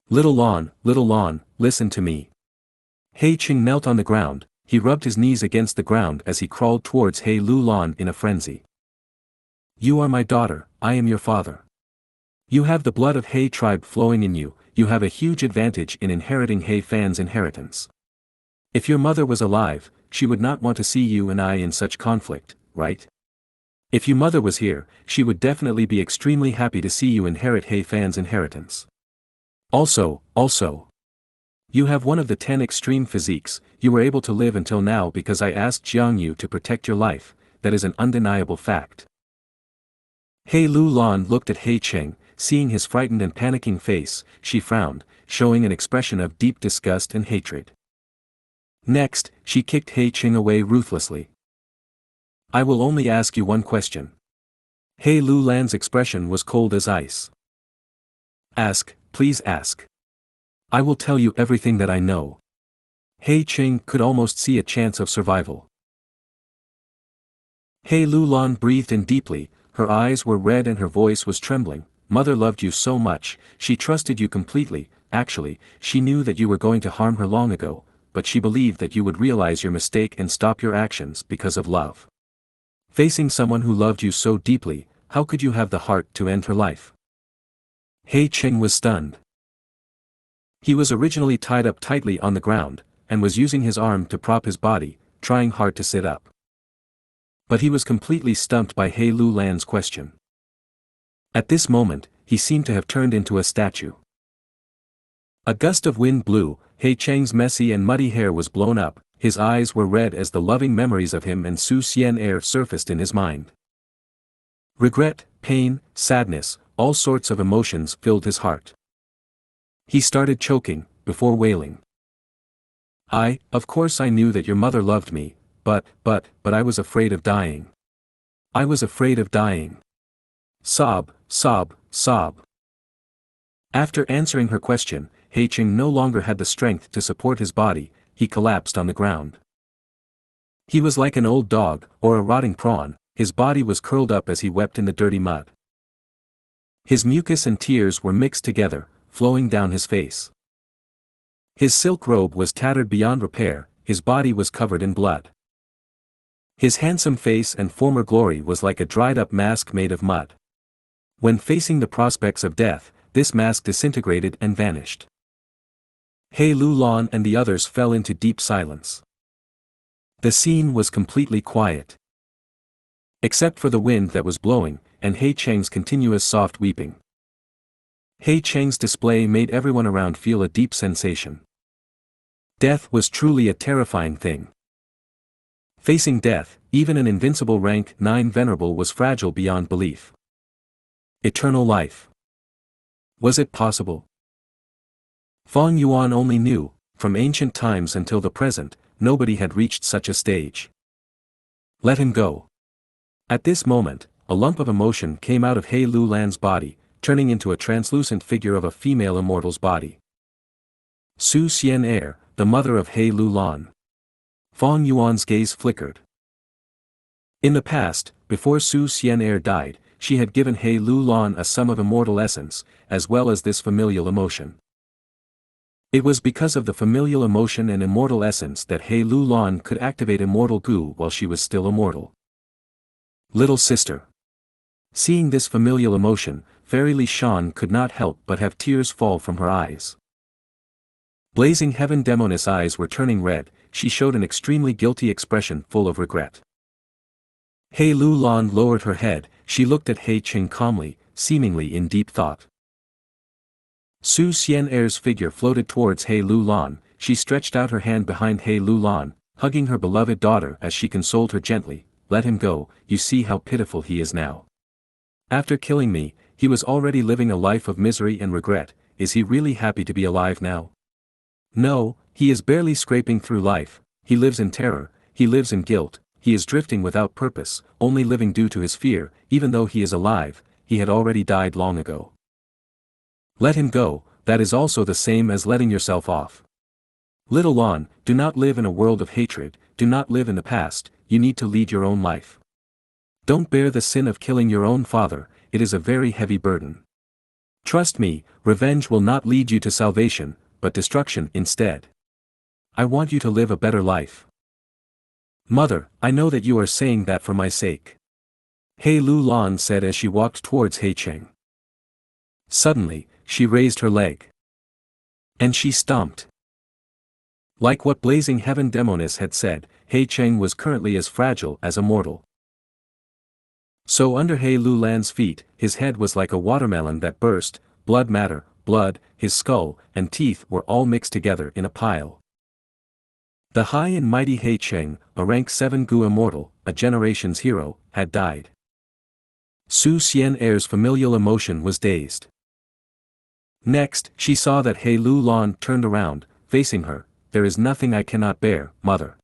Little Lan, listen to me." He Qing knelt on the ground, he rubbed his knees against the ground as he crawled towards He Lu Lan in a frenzy. "You are my daughter, I am your father. You have the blood of He tribe flowing in you, you have a huge advantage in inheriting He Fan's inheritance. If your mother was alive, she would not want to see you and I in such conflict, right? If your mother was here, she would definitely be extremely happy to see you inherit He Fan's inheritance. Also, you have one of the 10 extreme physiques, you were able to live until now because I asked Xianxia to protect your life, that is an undeniable fact." He Lu Lan looked at He Qing, seeing his frightened and panicking face, she frowned, showing an expression of deep disgust and hatred. Next, she kicked He Qing away ruthlessly. "I will only ask you one question." He Lu Lan's expression was cold as ice. "Ask, please ask. I will tell you everything that I know." He Qing could almost see a chance of survival. He Lu Lan breathed in deeply, her eyes were red and her voice was trembling. "Mother loved you so much, she trusted you completely, actually, she knew that you were going to harm her long ago, but she believed that you would realize your mistake and stop your actions because of love. Facing someone who loved you so deeply, how could you have the heart to end her life?" He Qing was stunned. He was originally tied up tightly on the ground, and was using his arm to prop his body, trying hard to sit up. But he was completely stumped by He Lu Lan's question. At this moment, he seemed to have turned into a statue. A gust of wind blew, He Cheng's messy and muddy hair was blown up, his eyes were red as the loving memories of him and Su Xianxia surfaced in his mind. Regret, pain, sadness, all sorts of emotions filled his heart. He started choking, before wailing. Of course I knew that your mother loved me, but I was afraid of dying. I was afraid of dying. Sob, sob, sob. After answering her question, He Qing no longer had the strength to support his body, he collapsed on the ground. He was like an old dog, or a rotting prawn, his body was curled up as he wept in the dirty mud. His mucus and tears were mixed together, flowing down his face. His silk robe was tattered beyond repair, his body was covered in blood. His handsome face and former glory was like a dried-up mask made of mud. When facing the prospects of death, this mask disintegrated and vanished. He Lu Lan and the others fell into deep silence. The scene was completely quiet. Except for the wind that was blowing, and He Cheng's continuous soft weeping. He Cheng's display made everyone around feel a deep sensation. Death was truly a terrifying thing. Facing death, even an invincible rank 9 venerable was fragile beyond belief. Eternal life. Was it possible? Feng Yuan only knew, from ancient times until the present, nobody had reached such a stage. Let him go. At this moment, a lump of emotion came out of He Lulan's body, turning into a translucent figure of a female immortal's body. Su Xian'er, the mother of He Lulan. Feng Yuan's gaze flickered. In the past, before Su Xian'er died, she had given He Lulan a sum of immortal essence, as well as this familial emotion. It was because of the familial emotion and immortal essence that He Lulan could activate immortal Gu while she was still immortal. Little sister. Seeing this familial emotion, Fairy Li Shan could not help but have tears fall from her eyes. Blazing heaven demoness eyes were turning red, she showed an extremely guilty expression full of regret. He Lulan lowered her head, she looked at He Cheng calmly, seemingly in deep thought. Su Xian'er's figure floated towards He Lulan, she stretched out her hand behind He Lulan, hugging her beloved daughter as she consoled her gently. Let him go, you see how pitiful he is now. After killing me, he was already living a life of misery and regret. Is he really happy to be alive now? No, he is barely scraping through life, he lives in terror, he lives in guilt, he is drifting without purpose, only living due to his fear. Even though he is alive, he had already died long ago. Let him go, that is also the same as letting yourself off. Little Lon, do not live in a world of hatred, do not live in the past, you need to lead your own life. Don't bear the sin of killing your own father, it is a very heavy burden. Trust me, revenge will not lead you to salvation, but destruction instead. I want you to live a better life. Mother, I know that you are saying that for my sake. He Lulan said as she walked towards He Cheng. Suddenly, she raised her leg. And she stomped. Like what blazing heaven demoness had said, He Cheng was currently as fragile as a mortal. So under He Lulan's feet, his head was like a watermelon that burst, blood matter, blood, his skull, and teeth were all mixed together in a pile. The high and mighty He Cheng, a rank 7 Gu immortal, a generation's hero, had died. Su Xian'er's familial emotion was dazed. Next, she saw that He Lulan turned around, facing her. There is nothing I cannot bear, mother.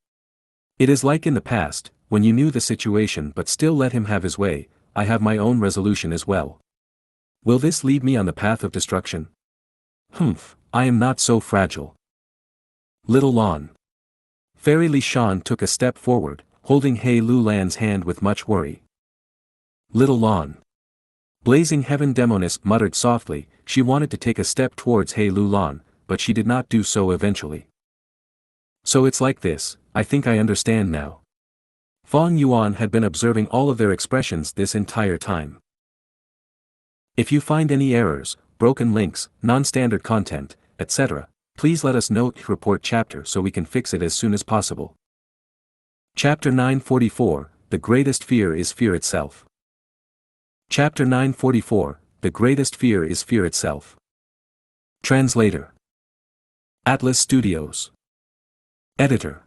It is like in the past, when you knew the situation but still let him have his way. I have my own resolution as well. Will this lead me on the path of destruction? Humph, I am not so fragile. Little Lon. Fairy Li Shan took a step forward, holding He Lulan's hand with much worry. Little Lon. Blazing heaven demoness muttered softly, she wanted to take a step towards He Lulan, but she did not do so eventually. So it's like this, I think I understand now. Feng Yuan had been observing all of their expressions this entire time. If you find any errors, broken links, non-standard content, etc., please let us know. Report chapter so we can fix it as soon as possible. Chapter 944, The Greatest Fear is Fear Itself. Chapter 944, The Greatest Fear is Fear Itself. Translator. Atlas Studios. Editor.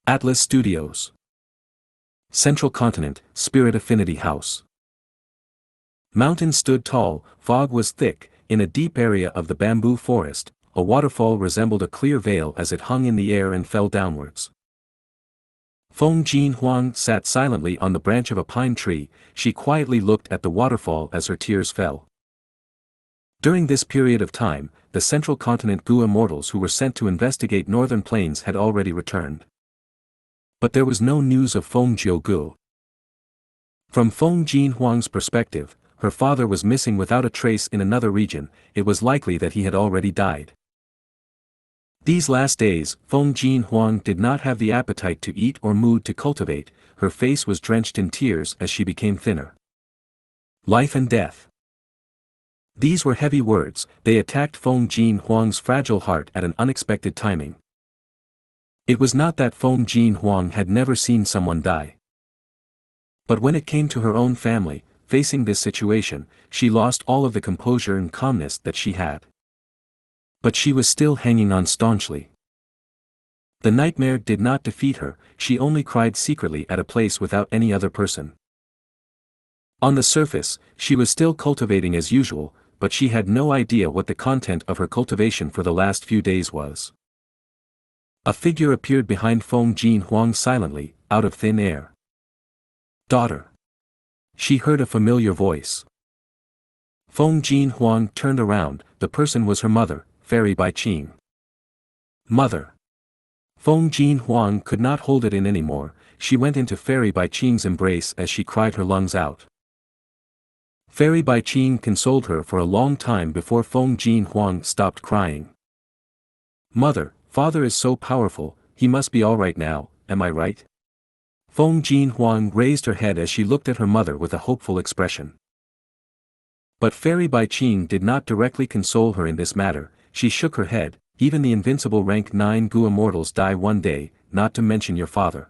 Atlas Studios. Central Continent, Spirit Affinity House. Mountains stood tall, fog was thick, in a deep area of the bamboo forest, a waterfall resembled a clear veil as it hung in the air and fell downwards. Feng Jin Huang sat silently on the branch of a pine tree, she quietly looked at the waterfall as her tears fell. During this period of time, the Central Continent Gu immortals who were sent to investigate northern plains had already returned. But there was no news of Feng Jiu Gu. From Feng Jin Huang's perspective, her father was missing without a trace in another region, it was likely that he had already died. These last days, Feng Jin Huang did not have the appetite to eat or mood to cultivate, her face was drenched in tears as she became thinner. Life and death. These were heavy words, they attacked Feng Jin Huang's fragile heart at an unexpected timing. It was not that Feng Jin Huang had never seen someone die. But when it came to her own family, facing this situation, she lost all of the composure and calmness that she had. But she was still hanging on staunchly. The nightmare did not defeat her, she only cried secretly at a place without any other person. On the surface, she was still cultivating as usual, but she had no idea what the content of her cultivation for the last few days was. A figure appeared behind Feng Jin Huang silently, out of thin air. "Daughter." She heard a familiar voice. Feng Jin Huang turned around, the person was her mother, Fairy Bai Qing. "Mother." Feng Jin Huang could not hold it in anymore, she went into Fairy Bai Qing's embrace as she cried her lungs out. Fairy Bai Qing consoled her for a long time before Feng Jin Huang stopped crying. "Mother, father is so powerful, he must be alright now, am I right?" Feng Jin Huang raised her head as she looked at her mother with a hopeful expression. But Fairy Bai Qing did not directly console her in this matter, she shook her head. "Even the invincible rank 9 Gu immortals die one day, not to mention your father.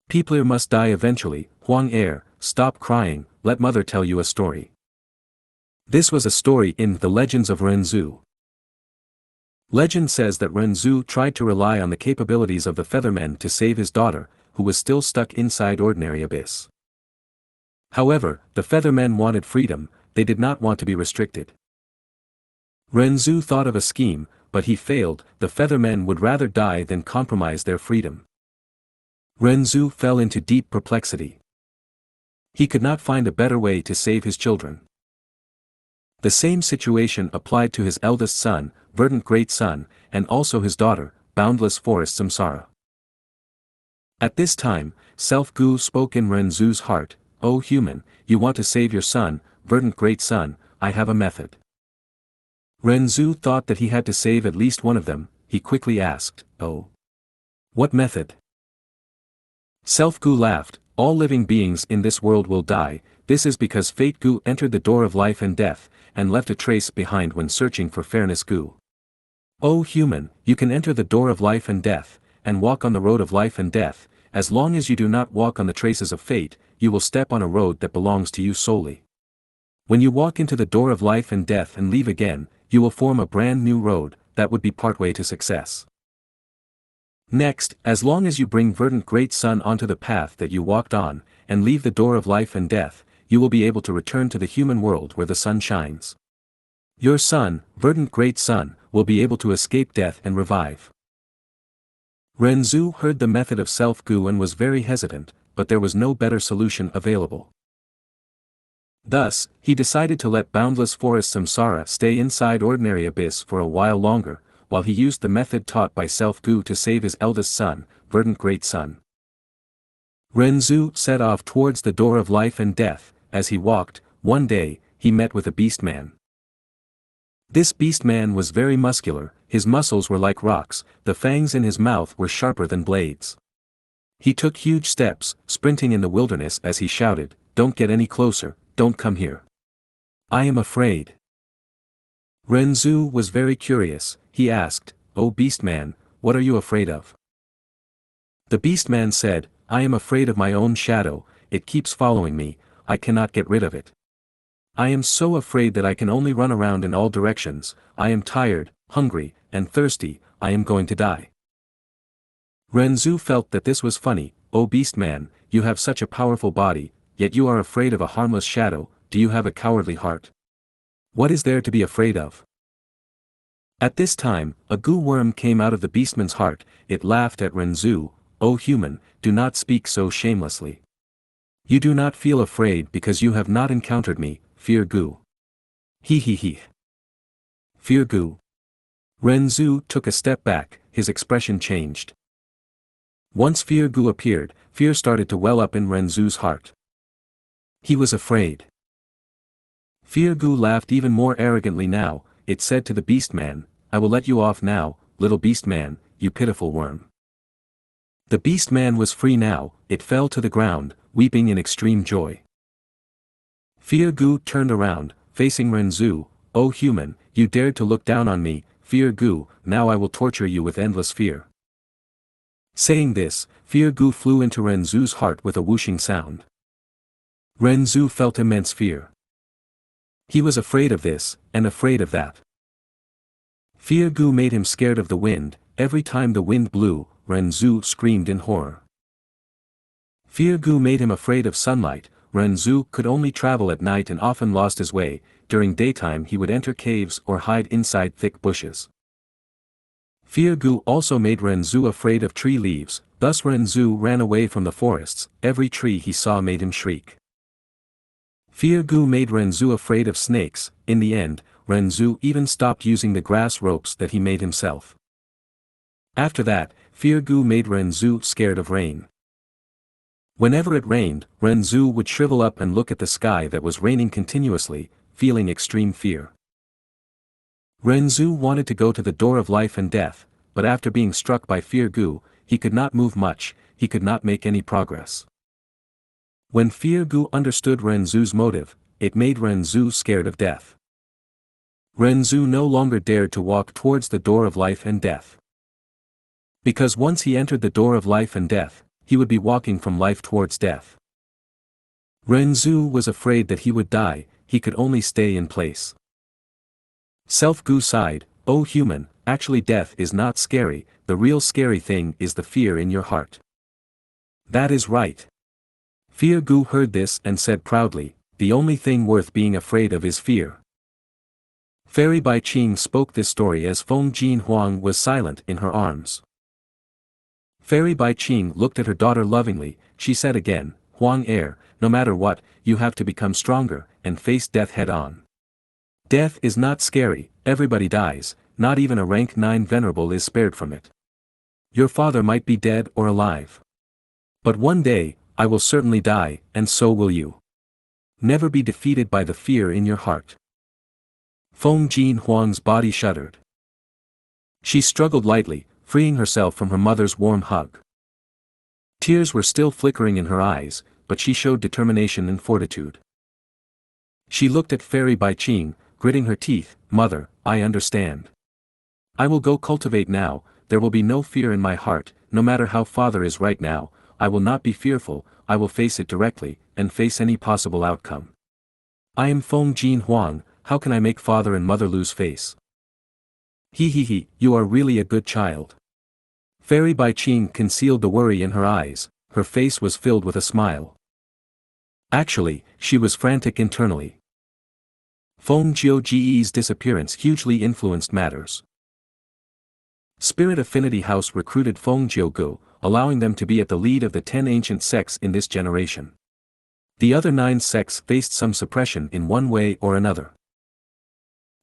People must die eventually. Huang heir, stop crying, let mother tell you a story." This was a story in The Legends of Renzu. Legend says that Renzu tried to rely on the capabilities of the Feathermen to save his daughter, who was still stuck inside ordinary abyss. However, the Feathermen wanted freedom, they did not want to be restricted. Renzu thought of a scheme, but he failed, the Feathermen would rather die than compromise their freedom. Renzu fell into deep perplexity. He could not find a better way to save his children. The same situation applied to his eldest son, verdant great son, and also his daughter, boundless forest Samsara. At this time, Self Gu spoke in Renzu's heart, "O human, you want to save your son, verdant great son, I have a method." Renzu thought that he had to save at least one of them, he quickly asked, "Oh? What method?" Self Gu laughed, "All living beings in this world will die, this is because Fate Gu entered the door of life and death, and left a trace behind when searching for fairness Gu. O human, you can enter the door of life and death, and walk on the road of life and death, as long as you do not walk on the traces of fate, you will step on a road that belongs to you solely. When you walk into the door of life and death and leave again, you will form a brand new road, that would be partway to success. Next, as long as you bring verdant great son onto the path that you walked on, and leave the door of life and death, you will be able to return to the human world where the sun shines. Your son, verdant great son, will be able to escape death and revive." Renzu heard the method of Self Gu and was very hesitant, but there was no better solution available. Thus, he decided to let boundless forest Samsara stay inside ordinary abyss for a while longer, while he used the method taught by Self Gu to save his eldest son, verdant great son. Renzu set off towards the door of life and death. As he walked, one day, he met with a beast man. This beast man was very muscular, his muscles were like rocks, the fangs in his mouth were sharper than blades. He took huge steps, sprinting in the wilderness as he shouted, "Don't get any closer, don't come here. I am afraid." Renzu was very curious, he asked, "O beastman, what are you afraid of?" The beastman said, "I am afraid of my own shadow, it keeps following me, I cannot get rid of it. I am so afraid that I can only run around in all directions, I am tired, hungry, and thirsty, I am going to die." Renzu felt that this was funny. "O beastman, you have such a powerful body, yet you are afraid of a harmless shadow, do you have a cowardly heart? What is there to be afraid of?" At this time, a Gu worm came out of the beastman's heart, it laughed at Renzu, "O human, do not speak so shamelessly. You do not feel afraid because you have not encountered me, Fear Gu. He he he. Fear Gu." Renzu took a step back, his expression changed. Once Fear Gu appeared, fear started to well up in Renzu's heart. He was afraid. Fear Gu laughed even more arrogantly now, it said to the beastman, "I will let you off now, little beastman, you pitiful worm." The beastman was free now, it fell to the ground, weeping in extreme joy. Fear Gu turned around, facing Renzu, "O human, you dared to look down on me, Fear Gu, now I will torture you with endless fear." Saying this, Fear Gu flew into Renzu's heart with a whooshing sound. Renzu felt immense fear. He was afraid of this, and afraid of that. Fear Gu made him scared of the wind. Every time the wind blew, Renzu screamed in horror. Fear Gu made him afraid of sunlight. Renzu could only travel at night and often lost his way. During daytime he would enter caves or hide inside thick bushes. Fear Gu also made Renzu afraid of tree leaves, thus Renzu ran away from the forests. Every tree he saw made him shriek. Fear Gu made Renzu afraid of snakes. In the end, Renzu even stopped using the grass ropes that he made himself. After that, Fear Gu made Renzu scared of rain. Whenever it rained, Renzu would shrivel up and look at the sky that was raining continuously, feeling extreme fear. Renzu wanted to go to the door of life and death, but after being struck by Fear Gu, he could not move much, he could not make any progress. When Fear Gu understood Renzu's motive, it made Renzu scared of death. Renzu no longer dared to walk towards the door of life and death. Because once he entered the door of life and death, he would be walking from life towards death. Renzu was afraid that he would die, he could only stay in place. Self Gu sighed, "Oh human, actually death is not scary, the real scary thing is the fear in your heart." That is right. Fear Gu heard this and said proudly, "The only thing worth being afraid of is fear." Fairy Bai Qing spoke this story as Feng Jin Huang was silent in her arms. Fairy Bai Qing looked at her daughter lovingly. She said again, "Huang heir, no matter what, you have to become stronger, and face death head-on. Death is not scary, everybody dies, not even a rank 9 venerable is spared from it. Your father might be dead or alive. But one day, I will certainly die, and so will you. Never be defeated by the fear in your heart." Feng Jin Huang's body shuddered. She struggled lightly, freeing herself from her mother's warm hug. Tears were still flickering in her eyes, but she showed determination and fortitude. She looked at Fairy Bai Qing, gritting her teeth, "Mother, I understand. I will go cultivate now, there will be no fear in my heart, no matter how father is right now, I will not be fearful, I will face it directly, and face any possible outcome. I am Feng Jin Huang, how can I make father and mother lose face?" He, you are really a good child." Fairy Bai Qing concealed the worry in her eyes, her face was filled with a smile. Actually, she was frantic internally. Feng Jiuji's disappearance hugely influenced matters. Spirit Affinity House recruited Feng Jiugu, allowing them to be at the lead of the 10 ancient sects in this generation. The other 9 sects faced some suppression in one way or another.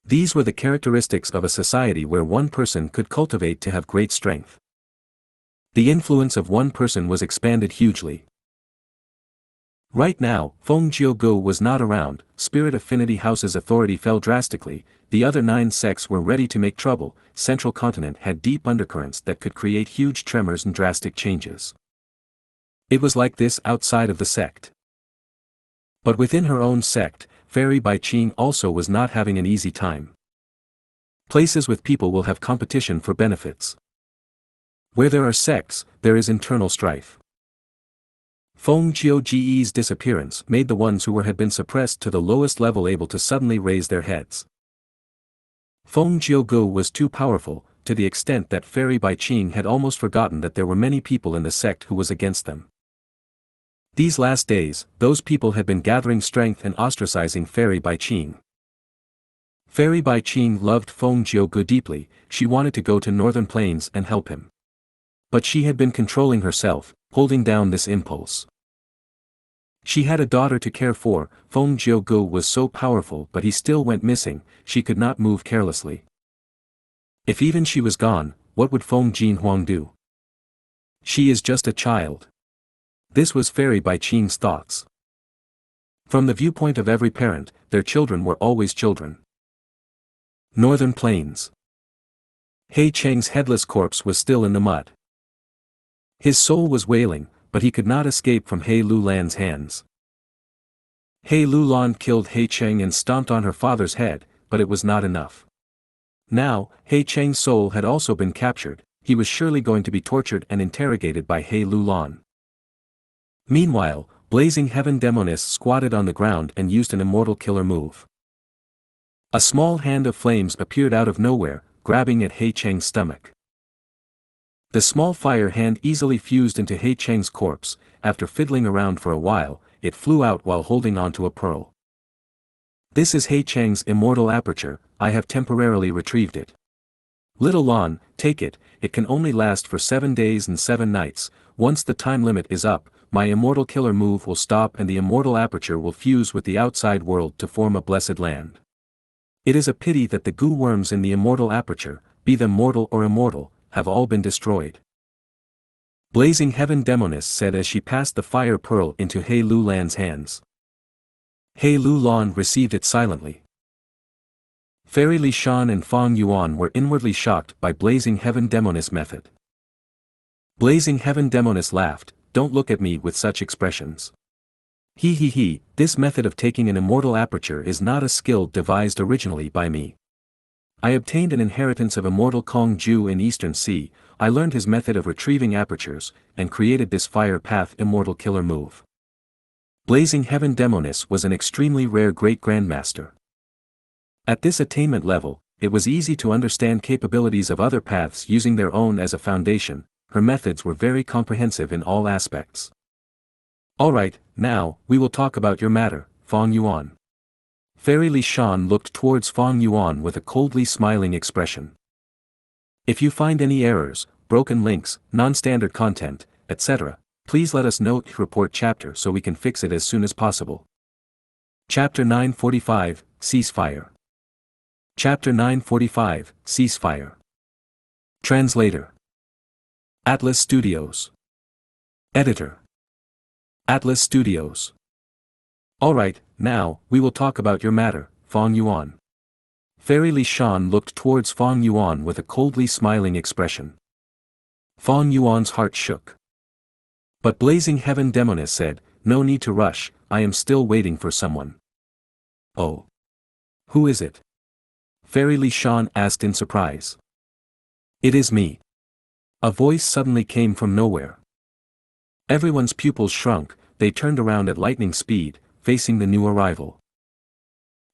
These were the characteristics of a society where one person could cultivate to have great strength. The influence of one person was expanded hugely. Right now, Feng Jiugu was not around, Spirit Affinity House's authority fell drastically, the other 9 sects were ready to make trouble, Central Continent had deep undercurrents that could create huge tremors and drastic changes. It was like this outside of the sect. But within her own sect, Fairy Bai Qing also was not having an easy time. Places with people will have competition for benefits. Where there are sects, there is internal strife. Feng Jiuji's disappearance made the ones who had been suppressed to the lowest level able to suddenly raise their heads. Feng Jiugu was too powerful, to the extent that Fairy Bai Qing had almost forgotten that there were many people in the sect who was against them. These last days, those people had been gathering strength and ostracizing Fairy Bai Qing. Fairy Bai Qing loved Feng Jiugu deeply, she wanted to go to Northern Plains and help him. But she had been controlling herself, holding down this impulse. She had a daughter to care for, Feng Jiugu was so powerful but he still went missing, she could not move carelessly. If even she was gone, what would Feng Jin Huang do? She is just a child. This was Fairy Bai Qing's thoughts. From the viewpoint of every parent, their children were always children. Northern Plains. He Cheng's headless corpse was still in the mud. His soul was wailing, but he could not escape from He Lulan's hands. He Lulan killed He Cheng and stomped on her father's head, but it was not enough. Now, He Cheng's soul had also been captured, he was surely going to be tortured and interrogated by He Lulan. Meanwhile, Blazing Heaven Demoness squatted on the ground and used an immortal killer move. A small hand of flames appeared out of nowhere, grabbing at He Cheng's stomach. The small fire hand easily fused into He Cheng's corpse. After fiddling around for a while, it flew out while holding onto a pearl. This is He Cheng's immortal aperture, I have temporarily retrieved it. Little Lon, take it, it can only last for 7 days and 7 nights, once the time limit is up, my immortal killer move will stop and the immortal aperture will fuse with the outside world to form a blessed land. It is a pity that the goo worms in the immortal aperture, be them mortal or immortal, have all been destroyed. Blazing Heaven Demoness said as she passed the fire pearl into He Lu Lan's hands. He Lu Lan received it silently. Fairy Li Shan and Fong Yuan were inwardly shocked by Blazing Heaven Demoness' method. Blazing Heaven Demoness laughed, don't look at me with such expressions. He, this method of taking an immortal aperture is not a skill devised originally by me. I obtained an inheritance of immortal Kong Ju in Eastern Sea, I learned his method of retrieving apertures, and created this fire path immortal killer move. Blazing Heaven Demoness was an extremely rare great grandmaster. At this attainment level, it was easy to understand capabilities of other paths using their own as a foundation, her methods were very comprehensive in all aspects. Alright, now, we will talk about your matter, Fong Yuan. Fairy Li Shan looked towards Fong Yuan with a coldly smiling expression. If you find any errors, broken links, non-standard content, etc., please let us know. Report chapter so we can fix it as soon as possible. Chapter 945, Ceasefire. Chapter 945, Ceasefire. Translator. Atlas Studios. Editor. Atlas Studios. Alright, now, we will talk about your matter, Fong Yuan. Fairy Li Shan looked towards Fong Yuan with a coldly smiling expression. Fong Yuan's heart shook. But Blazing Heaven Demoness said, no need to rush, I am still waiting for someone. Oh. Who is it? Fairy Li Shan asked in surprise. It is me. A voice suddenly came from nowhere. Everyone's pupils shrunk, they turned around at lightning speed, facing the new arrival.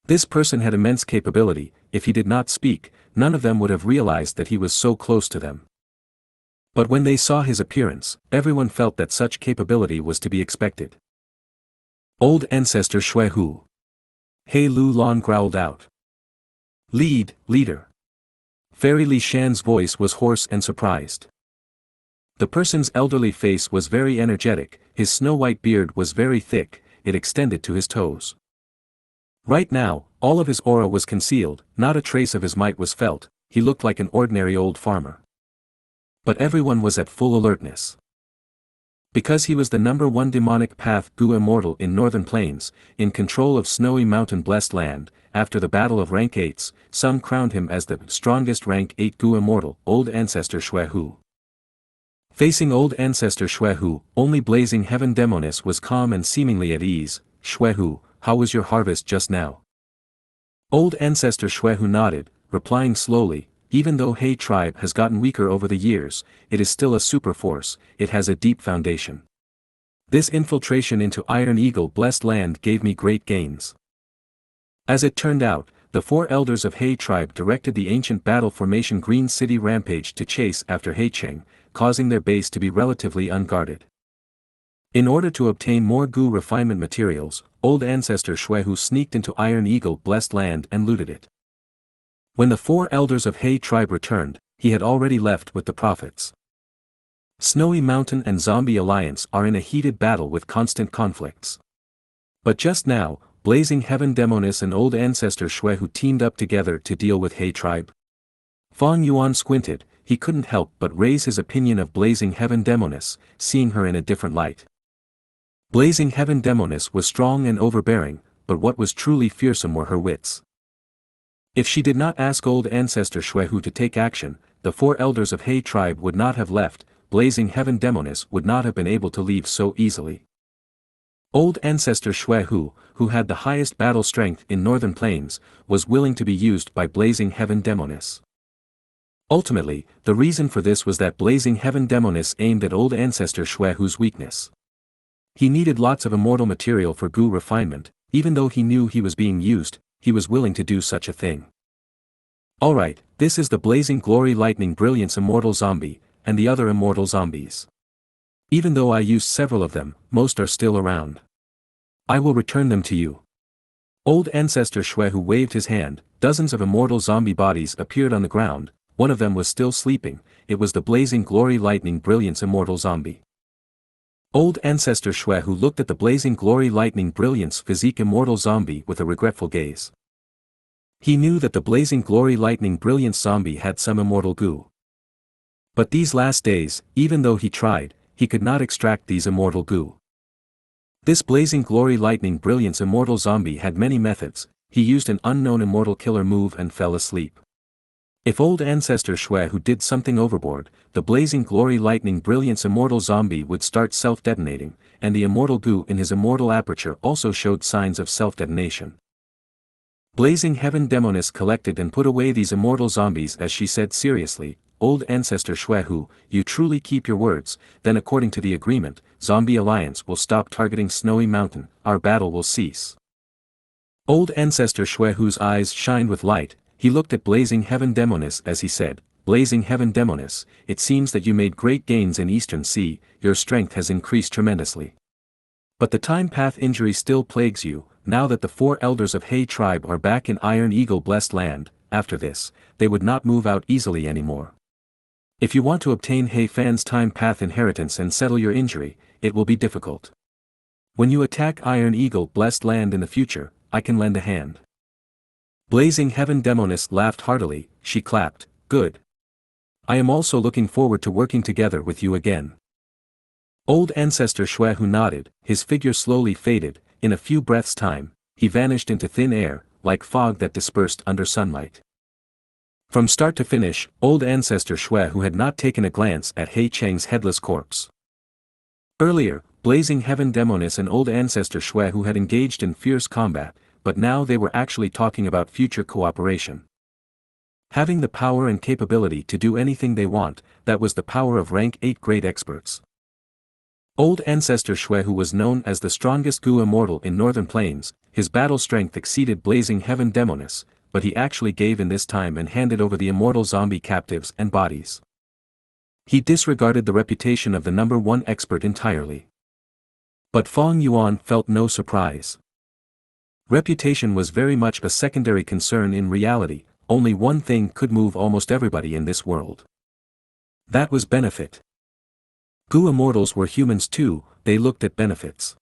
This person had immense capability, if he did not speak, none of them would have realized that he was so close to them. But when they saw his appearance, everyone felt that such capability was to be expected. Old Ancestor Shui Hu. He Lu Lan growled out. Leader. Fairy Li Shan's voice was hoarse and surprised. The person's elderly face was very energetic, his snow-white beard was very thick, it extended to his toes. Right now, all of his aura was concealed, not a trace of his might was felt, he looked like an ordinary old farmer. But everyone was at full alertness. Because he was the #1 demonic path Gu immortal in Northern Plains, in control of Snowy Mountain Blessed Land, after the battle of rank 8s, some crowned him as the strongest rank 8 Gu immortal, Old Ancestor Shui Hu. Facing Old Ancestor Shui Hu, only Blazing Heaven Demoness was calm and seemingly at ease. Shui Hu, how was your harvest just now? Old Ancestor Shui Hu nodded, replying slowly, even though He tribe has gotten weaker over the years, it is still a super force, it has a deep foundation. This infiltration into Iron Eagle Blessed Land gave me great gains. As it turned out, the 4 elders of He tribe directed the ancient battle formation Green City Rampage to chase after He Cheng, causing their base to be relatively unguarded. In order to obtain more Gu refinement materials, Old Ancestor Shui Hu sneaked into Iron Eagle Blessed Land and looted it. When the 4 elders of He tribe returned, he had already left with the prophets. Snowy Mountain and Zombie Alliance are in a heated battle with constant conflicts. But just now, Blazing Heaven Demoness and Old Ancestor Shui Hu teamed up together to deal with He tribe. Fong Yuan squinted, he couldn't help but raise his opinion of Blazing Heaven Demoness, seeing her in a different light. Blazing Heaven Demoness was strong and overbearing, but what was truly fearsome were her wits. If she did not ask Old Ancestor Shui Hu to take action, the 4 elders of He tribe would not have left, Blazing Heaven Demoness would not have been able to leave so easily. Old Ancestor Shui Hu, who had the highest battle strength in Northern Plains, was willing to be used by Blazing Heaven Demoness. Ultimately, the reason for this was that Blazing Heaven Demoness aimed at Old Ancestor Shui Hu's weakness. He needed lots of immortal material for Gu refinement. Even though he knew he was being used, he was willing to do such a thing. Alright, this is the Blazing Glory Lightning Brilliance Immortal Zombie, and the other immortal zombies. Even though I used several of them, most are still around. I will return them to you. Old Ancestor Shwehu waved his hand. Dozens of immortal zombie bodies appeared on the ground. One of them was still sleeping. It was the Blazing Glory Lightning Brilliance Immortal Zombie. Old Ancestor Shwehu looked at the Blazing Glory Lightning Brilliance Physique Immortal Zombie with a regretful gaze. He knew that the Blazing Glory Lightning Brilliance Zombie had some immortal goo. But these last days, even though he tried, he could not extract these immortal goo. This Blazing Glory Lightning Brilliance Immortal Zombie had many methods. He used an unknown immortal killer move and fell asleep. If Old Ancestor Shwehu did something overboard, the Blazing Glory Lightning Brilliance Immortal Zombie would start self-detonating, and the immortal goo in his immortal aperture also showed signs of self-detonation. Blazing Heaven Demoness collected and put away these immortal zombies as she said seriously, Old Ancestor Shwehu, you truly keep your words, then according to the agreement, Zombie Alliance will stop targeting Snowy Mountain, our battle will cease. Old Ancestor Shwehu's eyes shined with light. He looked at Blazing Heaven Demoness as he said, Blazing Heaven Demoness, it seems that you made great gains in Eastern Sea, your strength has increased tremendously. But the time path injury still plagues you. Now that the 4 elders of Hay tribe are back in Iron Eagle blessed land, after this, they would not move out easily anymore. If you want to obtain Hay Fan's time path inheritance and settle your injury, it will be difficult. When you attack Iron Eagle blessed land in the future, I can lend a hand. Blazing Heaven Demoness laughed heartily. She clapped, good. I am also looking forward to working together with you again. Old Ancestor Shwehu nodded. His figure slowly faded. In a few breaths' time, he vanished into thin air, like fog that dispersed under sunlight. From start to finish, Old Ancestor Shwehu had not taken a glance at He Cheng's headless corpse. Earlier, Blazing Heaven Demoness and Old Ancestor Shwehu had engaged in fierce combat, but now they were actually talking about future cooperation. Having the power and capability to do anything they want, that was the power of rank 8 great experts. Old Ancestor Shwehu was known as the strongest Gu immortal in Northern Plains. His battle strength exceeded Blazing Heaven Demoness, but he actually gave in this time and handed over the immortal zombie captives and bodies. He disregarded the reputation of the number 1 expert entirely. But Fong Yuan felt no surprise. Reputation was very much a secondary concern in reality. Only one thing could move almost everybody in this world. That was benefit. Gu immortals were humans too, they looked at benefits.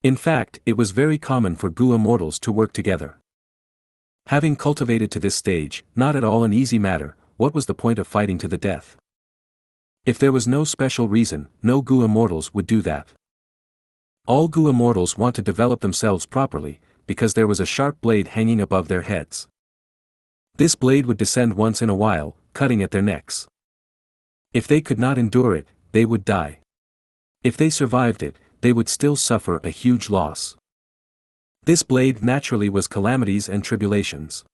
In fact, it was very common for Gu immortals to work together. Having cultivated to this stage, not at all an easy matter, what was the point of fighting to the death? If there was no special reason, no Gu immortals would do that. All Gu immortals want to develop themselves properly, because there was a sharp blade hanging above their heads. This blade would descend once in a while, cutting at their necks. If they could not endure it, they would die. If they survived it, they would still suffer a huge loss. This blade naturally was calamities and tribulations.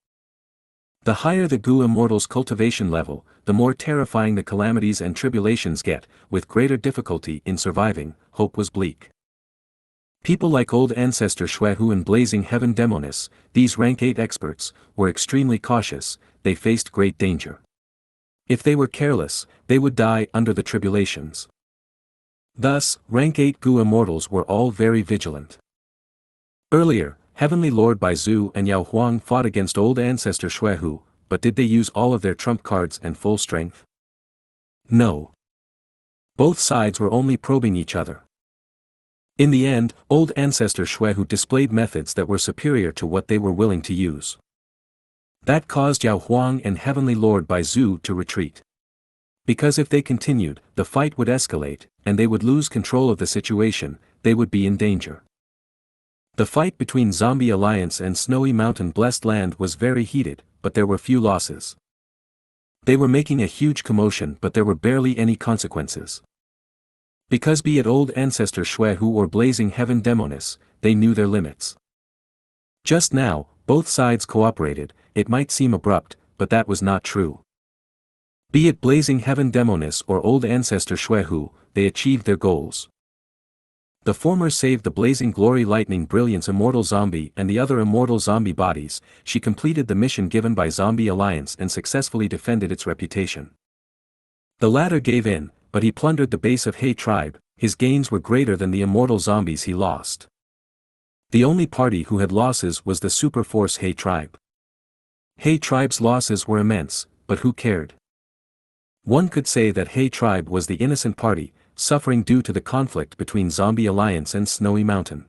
The higher the Gu immortal's cultivation level, the more terrifying the calamities and tribulations get, with greater difficulty in surviving. Hope was bleak. People like Old Ancestor Shwehu and Blazing Heaven Demoness, these rank 8 experts, were extremely cautious. They faced great danger. If they were careless, they would die under the tribulations. Thus, rank 8 Gu immortals were all very vigilant. Earlier, Heavenly Lord Baizu and Yao Huang fought against Old Ancestor Shwehu, but did they use all of their trump cards and full strength? No. Both sides were only probing each other. In the end, Old Ancestor Shwehu displayed methods that were superior to what they were willing to use. That caused Yao Huang and Heavenly Lord Baizu to retreat. Because if they continued, the fight would escalate, and they would lose control of the situation. They would be in danger. The fight between Zombie Alliance and Snowy Mountain Blessed Land was very heated, but there were few losses. They were making a huge commotion, but there were barely any consequences. Because be it Old Ancestor Shwehu or Blazing Heaven Demoness, they knew their limits. Just now, both sides cooperated. It might seem abrupt, but that was not true. Be it Blazing Heaven Demoness or Old Ancestor Shwehu, they achieved their goals. The former saved the blazing glory lightning brilliance immortal zombie and the other immortal zombie bodies. She completed the mission given by Zombie Alliance and successfully defended its reputation. The latter gave in, but he plundered the base of Hay tribe. His gains were greater than the immortal zombies he lost. The only party who had losses was the super force Hay tribe. Hay tribe's losses were immense, but who cared? One could say that Hay tribe was the innocent party, suffering due to the conflict between Zombie Alliance and Snowy Mountain.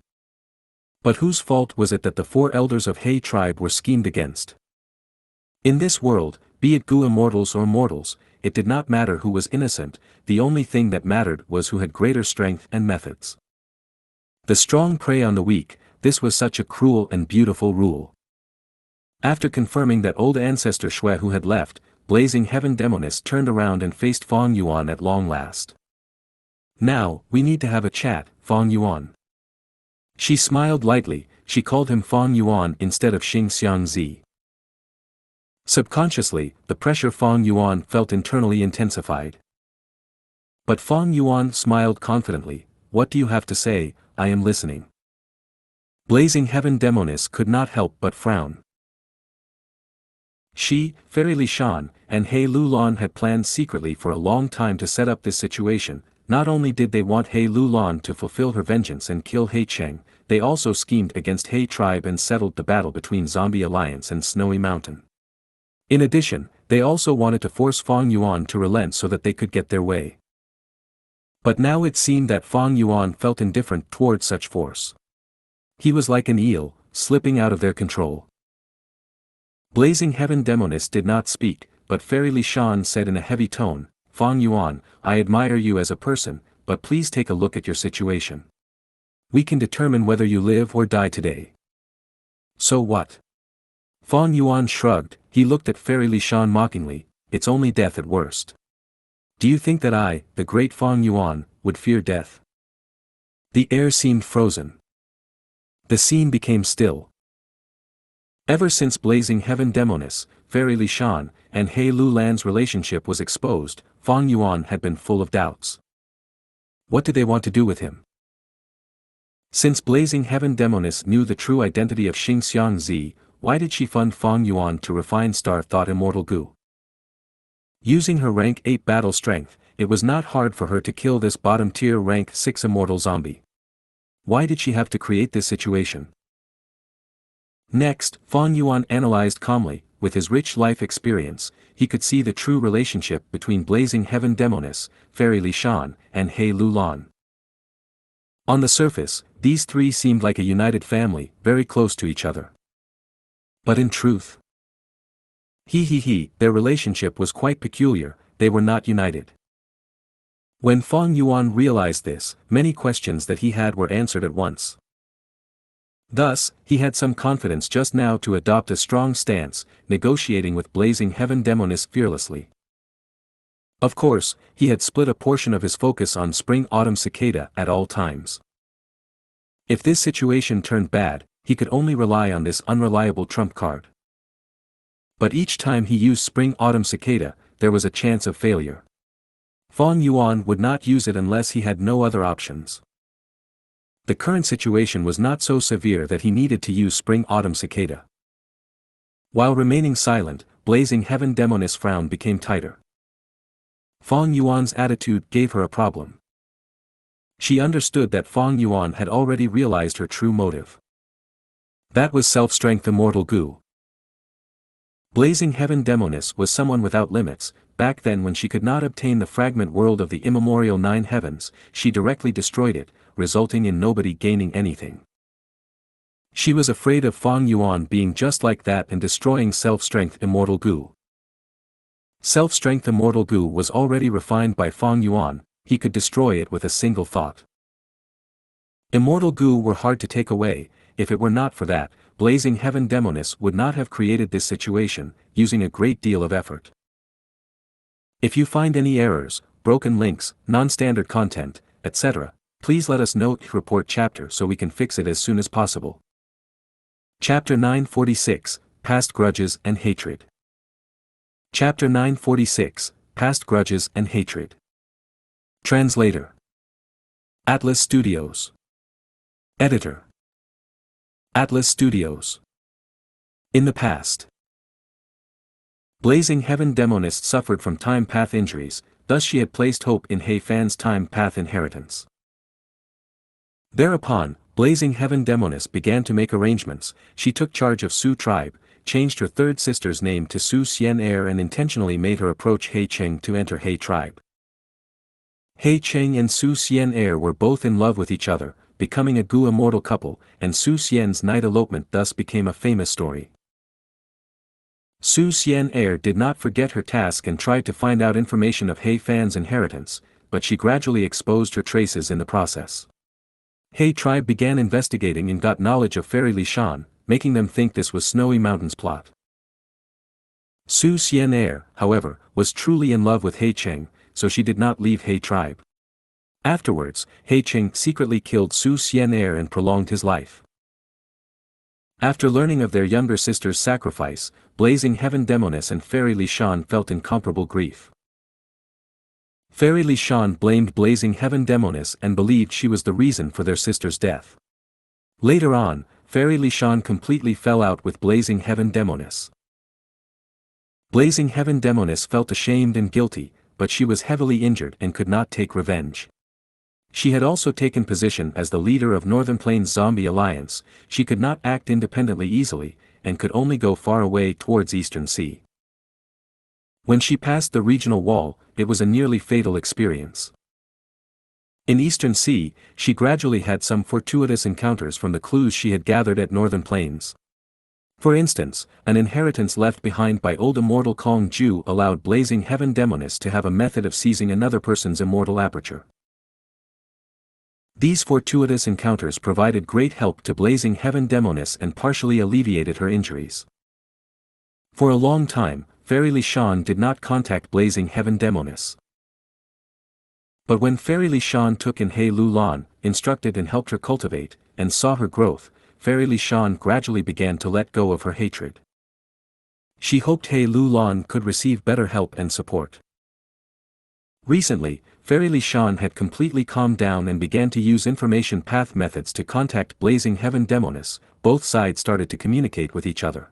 But whose fault was it that the 4 elders of Hay tribe were schemed against? In this world, be it Gu immortals or mortals, it did not matter who was innocent, the only thing that mattered was who had greater strength and methods. The strong prey on the weak, this was such a cruel and beautiful rule. After confirming that old ancestor Shui who had left, Blazing Heaven Demoness turned around and faced Fong Yuan at long last. Now, we need to have a chat, Fong Yuan. She smiled lightly, she called him Fong Yuan instead of Xianxia. Subconsciously, the pressure Fong Yuan felt internally intensified. But Fong Yuan smiled confidently, what do you have to say? I am listening. Blazing Heaven Demoness could not help but frown. She, Fairy Li Shan, and He Lulan had planned secretly for a long time to set up this situation. Not only did they want He Lulan to fulfill her vengeance and kill He Cheng, they also schemed against He tribe and settled the battle between Zombie Alliance and Snowy Mountain. In addition, they also wanted to force Fong Yuan to relent so that they could get their way. But now it seemed that Fong Yuan felt indifferent towards such force. He was like an eel, slipping out of their control. Blazing Heaven Demoness did not speak, but Fairy Li Shan said in a heavy tone, Fong Yuan, I admire you as a person, but please take a look at your situation. We can determine whether you live or die today. So what? Fong Yuan shrugged, he looked at Fairy Li Shan mockingly, it's only death at worst. Do you think that I, the great Fong Yuan, would fear death? The air seemed frozen. The scene became still. Ever since Blazing Heaven Demoness, Fairy Li Shan, and He Lulan's relationship was exposed, Fong Yuan had been full of doubts. What did they want to do with him? Since Blazing Heaven Demoness knew the true identity of Xianxia, why did she fund Fong Yuan to refine Star Thought Immortal Gu? Using her rank 8 battle strength, it was not hard for her to kill this bottom-tier rank 6 immortal zombie. Why did she have to create this situation? Next, Fong Yuan analyzed calmly, with his rich life experience, he could see the true relationship between Blazing Heaven Demoness, Fairy Li Shan, and He Lulan. On the surface, these 3 seemed like a united family, very close to each other. But in truth, their relationship was quite peculiar, they were not united. When Fong Yuan realized this, many questions that he had were answered at once. Thus, he had some confidence just now to adopt a strong stance, negotiating with Blazing Heaven Demoness fearlessly. Of course, he had split a portion of his focus on Spring-Autumn Cicada at all times. If this situation turned bad, he could only rely on this unreliable trump card. But each time he used Spring-Autumn Cicada, there was a chance of failure. Fong Yuan would not use it unless he had no other options. The current situation was not so severe that he needed to use Spring-Autumn Cicada. While remaining silent, Blazing Heaven Demoness' frown became tighter. Fong Yuan's attitude gave her a problem. She understood that Fong Yuan had already realized her true motive. That was self-strength immortal Gu. Blazing Heaven Demoness was someone without limits. Back then when she could not obtain the fragment world of the immemorial 9 heavens, she directly destroyed it, resulting in nobody gaining anything. She was afraid of Fong Yuan being just like that and destroying self-strength immortal Gu. Self-strength immortal Gu was already refined by Fong Yuan, he could destroy it with a single thought. Immortal Gu were hard to take away, if it were not for that, Blazing Heaven Demoness would not have created this situation, using a great deal of effort. If you find any errors, broken links, non-standard content, etc., please let us know report chapter so we can fix it as soon as possible. Chapter 946, Past Grudges and Hatred. Chapter 946, Past Grudges and Hatred. Translator. Atlas Studios. Editor. Atlas Studios. In the past, Blazing Heaven Demonist suffered from time path injuries, thus she had placed hope in He Fan's time path inheritance. Thereupon, Blazing Heaven Demonist began to make arrangements. She took charge of Su tribe, changed her third sister's name to Su Xianxia and intentionally made her approach He Cheng to enter He tribe. He Cheng and Su Xianxia were both in love with each other, becoming a Gu immortal couple, and Su Xian's night elopement thus became a famous story. Su Xianxia did not forget her task and tried to find out information of He Fan's inheritance, but she gradually exposed her traces in the process. He tribe began investigating and got knowledge of Fairy Li Shan, making them think this was Snowy Mountain's plot. Su Xianxia, however, was truly in love with He Cheng, so she did not leave He tribe. Afterwards, He Cheng secretly killed Su Xianxia and prolonged his life. After learning of their younger sister's sacrifice, Blazing Heaven Demoness and Fairy Li Shan felt incomparable grief. Fairy Li Shan blamed Blazing Heaven Demoness and believed she was the reason for their sister's death. Later on, Fairy Li Shan completely fell out with Blazing Heaven Demoness. Blazing Heaven Demoness felt ashamed and guilty, but she was heavily injured and could not take revenge. She had also taken position as the leader of Northern Plains Zombie Alliance. She could not act independently easily, and could only go far away towards Eastern Sea. When she passed the regional wall, it was a nearly fatal experience. In Eastern Sea, she gradually had some fortuitous encounters from the clues she had gathered at Northern Plains. For instance, an inheritance left behind by old immortal Kong Ju allowed Blazing Heaven Demoness to have a method of seizing another person's immortal aperture. These fortuitous encounters provided great help to Blazing Heaven Demoness and partially alleviated her injuries. For a long time, Fairy Li Shan did not contact Blazing Heaven Demoness. But when Fairy Li Shan took in He Lu Lan, instructed and helped her cultivate, and saw her growth, Fairy Li Shan gradually began to let go of her hatred. She hoped He Lu Lan could receive better help and support. Recently, Fairy Li Shan had completely calmed down and began to use information path methods to contact Blazing Heaven Demoness. Both sides started to communicate with each other.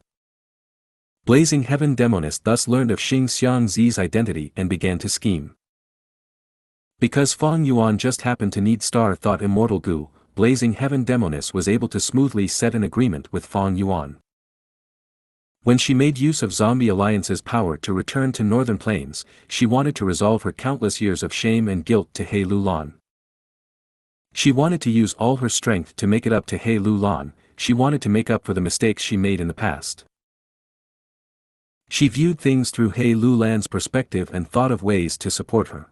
Blazing Heaven Demoness thus learned of Xianxia's identity and began to scheme. Because Fang Yuan just happened to need Star Thought Immortal Gu, Blazing Heaven Demoness was able to smoothly set an agreement with Fang Yuan. When she made use of Zombie Alliance's power to return to Northern Plains, she wanted to resolve her countless years of shame and guilt to He Lu Lan. She wanted to use all her strength to make it up to He Lu Lan. She wanted to make up for the mistakes she made in the past. She viewed things through He Lu Lan's perspective and thought of ways to support her.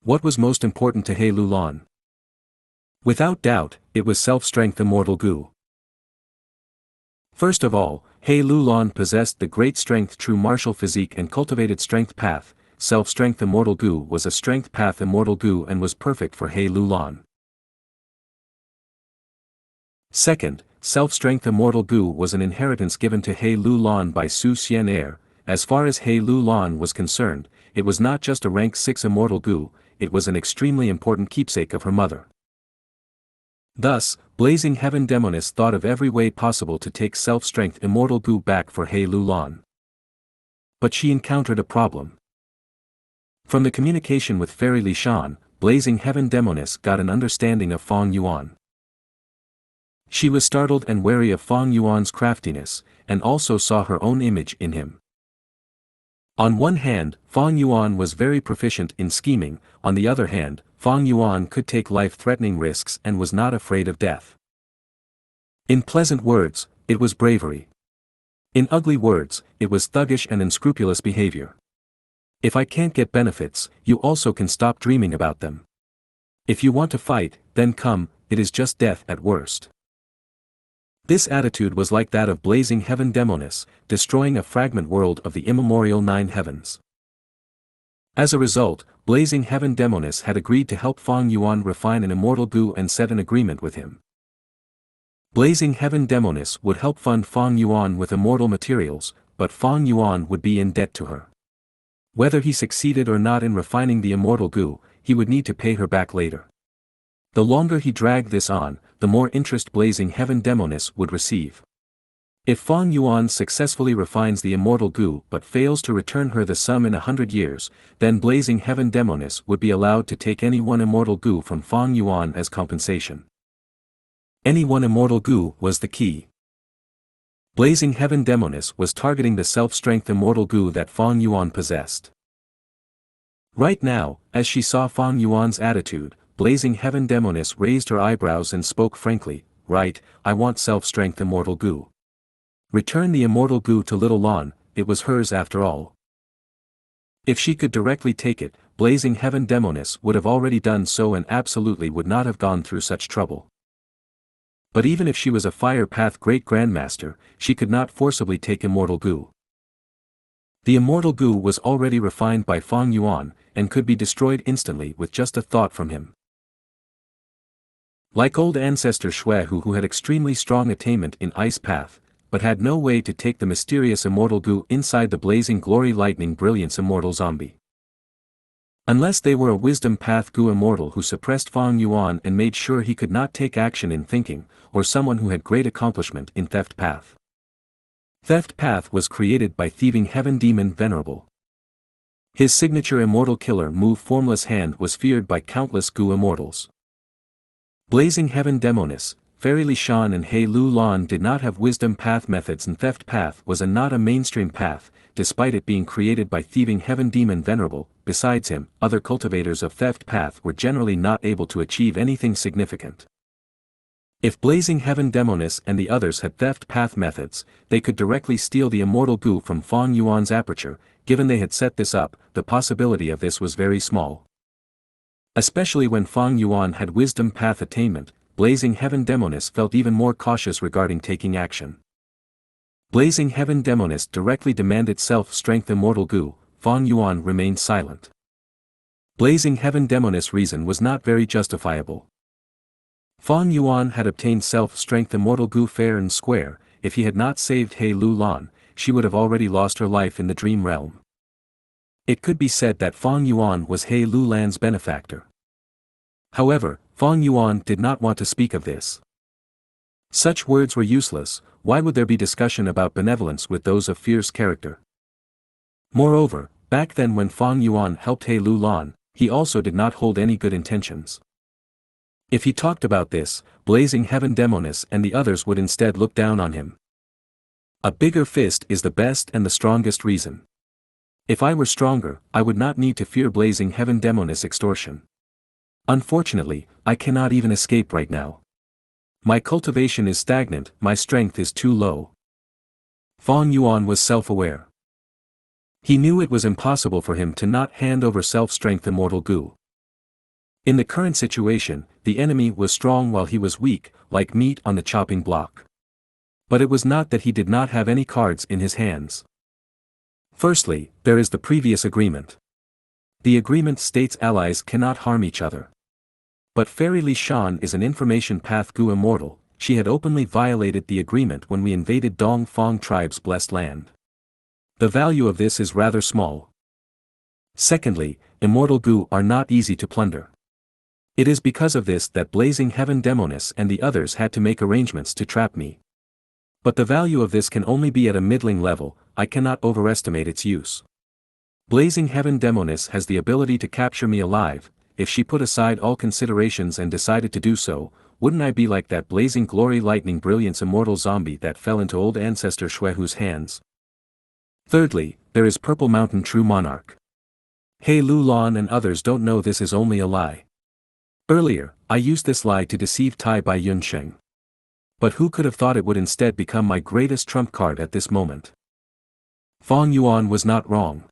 What was most important to He Lu Lan? Without doubt, it was self-strength immortal Gu. First of all, He Lu Lan possessed the great strength true martial physique and cultivated strength path. Self-strength immortal Gu was a strength path immortal Gu and was perfect for He Lu Lan. Second, self-strength immortal Gu was an inheritance given to He Lu Lan by Su Xianxia. As far as He Lu Lan was concerned, it was not just a rank 6 immortal Gu, it was an extremely important keepsake of her mother. Thus, Blazing Heaven Demoness thought of every way possible to take self-strength immortal Gu back for He Lu Lan. But she encountered a problem. From the communication with Fairy Li Shan, Blazing Heaven Demoness got an understanding of Fang Yuan. She was startled and wary of Fang Yuan's craftiness, and also saw her own image in him. On one hand, Fang Yuan was very proficient in scheming, on the other hand, Fang Yuan could take life-threatening risks and was not afraid of death. In pleasant words, it was bravery. In ugly words, it was thuggish and unscrupulous behavior. If I can't get benefits, you also can stop dreaming about them. If you want to fight, then come, it is just death at worst. This attitude was like that of Blazing Heaven Demoness, destroying a fragment world of the immemorial 9 heavens. As a result, Blazing Heaven Demoness had agreed to help Fang Yuan refine an immortal Gu and set an agreement with him. Blazing Heaven Demoness would help fund Fang Yuan with immortal materials, but Fang Yuan would be in debt to her. Whether he succeeded or not in refining the immortal Gu, he would need to pay her back later. The longer he dragged this on, the more interest Blazing Heaven Demoness would receive. If Fang Yuan successfully refines the immortal Gu but fails to return her the sum in 100 years, then Blazing Heaven Demoness would be allowed to take any one immortal Gu from Fang Yuan as compensation. Any one immortal Gu was the key. Blazing Heaven Demoness was targeting the self-strength immortal Gu that Fang Yuan possessed. Right now, as she saw Fang Yuan's attitude, Blazing Heaven Demoness raised her eyebrows and spoke frankly, "Right, I want self-strength immortal Gu. Return the immortal Gu to Little Lan, it was hers after all." If she could directly take it, Blazing Heaven Demoness would have already done so and absolutely would not have gone through such trouble. But even if she was a Fire Path Great Grandmaster, she could not forcibly take immortal Gu. The immortal Gu was already refined by Fang Yuan, and could be destroyed instantly with just a thought from him. Like old ancestor Xuehu, who had extremely strong attainment in Ice Path, but had no way to take the mysterious immortal Gu inside the blazing glory lightning brilliance immortal zombie. Unless they were a wisdom path Gu immortal who suppressed Fang Yuan and made sure he could not take action in thinking, or someone who had great accomplishment in Theft Path. Theft Path was created by Thieving Heaven Demon Venerable. His signature immortal killer move Formless Hand was feared by countless Gu immortals. Blazing Heaven Demoness, Fairy Li Shan and He Lu Lan did not have wisdom path methods, and Theft Path was not a mainstream path, despite it being created by Thieving Heaven Demon Venerable. Besides him, other cultivators of Theft Path were generally not able to achieve anything significant. If Blazing Heaven Demoness and the others had Theft Path methods, they could directly steal the immortal Gu from Fang Yuan's aperture. Given they had set this up, the possibility of this was very small. Especially when Fang Yuan had wisdom path attainment, Blazing Heaven Demoness felt even more cautious regarding taking action. Blazing Heaven Demoness directly demanded self-strength immortal Gu. Fang Yuan remained silent. Blazing Heaven Demoness' reason was not very justifiable. Fang Yuan had obtained self-strength immortal Gu fair and square. If he had not saved He Lu Lan, she would have already lost her life in the dream realm. It could be said that Fang Yuan was He Lu Lan's benefactor. However, Fang Yuan did not want to speak of this. Such words were useless. Why would there be discussion about benevolence with those of fierce character? Moreover, back then when Fang Yuan helped He Lu Lan, he also did not hold any good intentions. If he talked about this, Blazing Heaven Demoness and the others would instead look down on him. A bigger fist is the best and the strongest reason. If I were stronger, I would not need to fear Blazing Heaven Demoness extortion. Unfortunately, I cannot even escape right now. My cultivation is stagnant, my strength is too low. Fang Yuan was self-aware. He knew it was impossible for him to not hand over self-strength immortal Gu. In the current situation, the enemy was strong while he was weak, like meat on the chopping block. But it was not that he did not have any cards in his hands. Firstly, there is the previous agreement. The agreement states allies cannot harm each other. But Fairy Li Shan is an information path Gu immortal. She had openly violated the agreement when we invaded Dong Fang tribe's blessed land. The value of this is rather small. Secondly, immortal Gu are not easy to plunder. It is because of this that Blazing Heaven Demoness and the others had to make arrangements to trap me. But the value of this can only be at a middling level. I cannot overestimate its use. Blazing Heaven Demoness has the ability to capture me alive. If she put aside all considerations and decided to do so, wouldn't I be like that blazing glory lightning brilliance immortal zombie that fell into old ancestor Xuehu's hands? Thirdly, there is Purple Mountain True Monarch. He Lu Lan and others don't know this is only a lie. Earlier, I used this lie to deceive Tai Bai Yunsheng. But who could have thought it would instead become my greatest trump card at this moment? Fang Yuan was not wrong.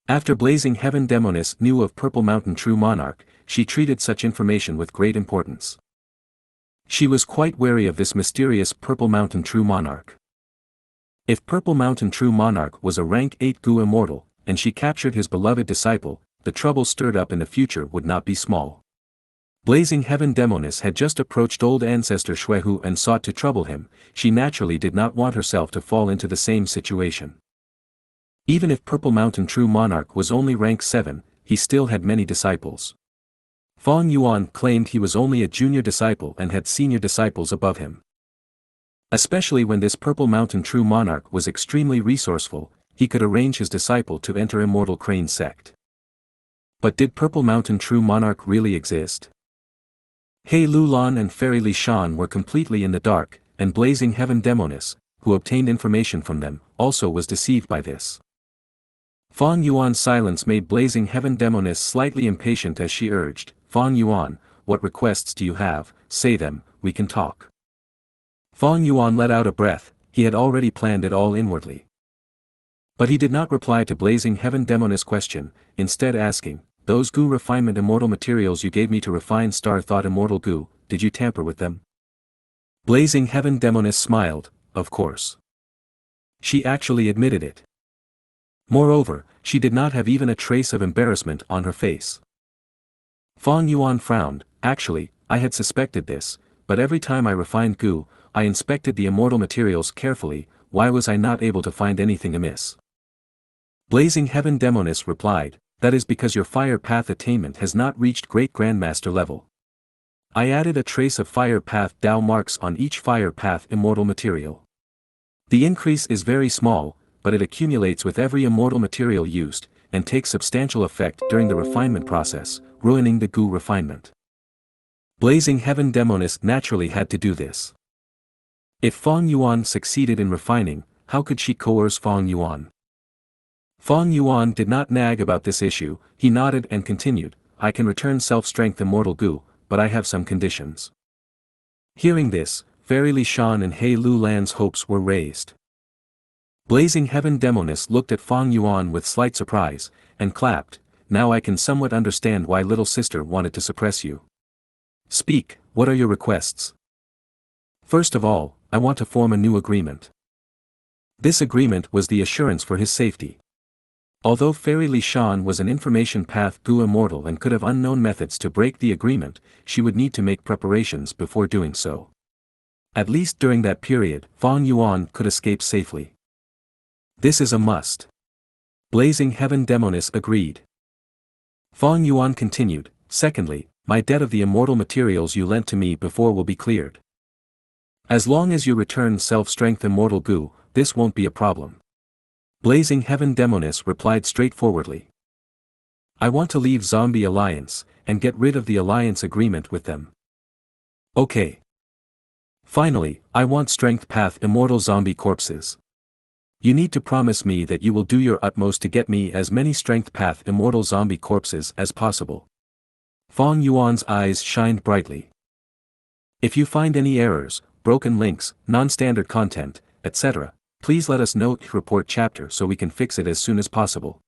After Blazing Heaven Demoness knew of Purple Mountain True Monarch, she treated such information with great importance. She was quite wary of this mysterious Purple Mountain True Monarch. If Purple Mountain True Monarch was a rank 8 Gu immortal, and she captured his beloved disciple, the trouble stirred up in the future would not be small. Blazing Heaven Demoness had just approached old ancestor Xuehu and sought to trouble him. She naturally did not want herself to fall into the same situation. Even if Purple Mountain True Monarch was only rank 7, he still had many disciples. Fang Yuan claimed he was only a junior disciple and had senior disciples above him. Especially when this Purple Mountain True Monarch was extremely resourceful, he could arrange his disciple to enter Immortal Crane sect. But did Purple Mountain True Monarch really exist? He Lulan and Fairy Li Shan were completely in the dark, and Blazing Heaven Demoness, who obtained information from them, also was deceived by this. Fang Yuan's silence made Blazing Heaven Demoness slightly impatient as she urged, "Fang Yuan, what requests do you have? Say them, we can talk." Fang Yuan let out a breath, he had already planned it all inwardly. But he did not reply to Blazing Heaven Demoness' question, instead asking, "Those Gu refinement immortal materials you gave me to refine Star Thought Immortal Gu, did you tamper with them?" Blazing Heaven Demoness smiled, of course. She actually admitted it. Moreover, she did not have even a trace of embarrassment on her face. Fang Yuan frowned, "Actually, I had suspected this, but every time I refined Gu, I inspected the immortal materials carefully, why was I not able to find anything amiss?" Blazing Heaven Demoness replied, "That is because your fire path attainment has not reached Great Grandmaster level. I added a trace of fire path Dao marks on each fire path immortal material. The increase is very small, but it accumulates with every immortal material used, and takes substantial effect during the refinement process, ruining the Gu refinement." Blazing Heaven Demoness naturally had to do this. If Fang Yuan succeeded in refining, how could she coerce Fang Yuan? Fang Yuan did not nag about this issue, he nodded and continued, "I can return self-strength immortal Gu, but I have some conditions." Hearing this, Fairy Li Shan and He Lu Lan's hopes were raised. Blazing Heaven Demoness looked at Fang Yuan with slight surprise, and clapped, "Now I can somewhat understand why little sister wanted to suppress you. Speak, what are your requests?" "First of all, I want to form a new agreement." This agreement was the assurance for his safety. Although Fairy Li Shan was an information path Gu immortal and could have unknown methods to break the agreement, she would need to make preparations before doing so. At least during that period, Fang Yuan could escape safely. "This is a must." Blazing Heaven Demoness agreed. Fang Yuan continued, "Secondly, my debt of the immortal materials you lent to me before will be cleared. As long as you return self-strength immortal Gu, this won't be a problem." Blazing Heaven Demoness replied straightforwardly. "I want to leave Zombie Alliance, and get rid of the alliance agreement with them." "Okay. Finally, I want Strength Path Immortal Zombie Corpses. You need to promise me that you will do your utmost to get me as many Strength Path Immortal Zombie Corpses as possible." Fang Yuan's eyes shined brightly. "If you find any errors, broken links, non-standard content, etc., please let us know. Report chapter so we can fix it as soon as possible."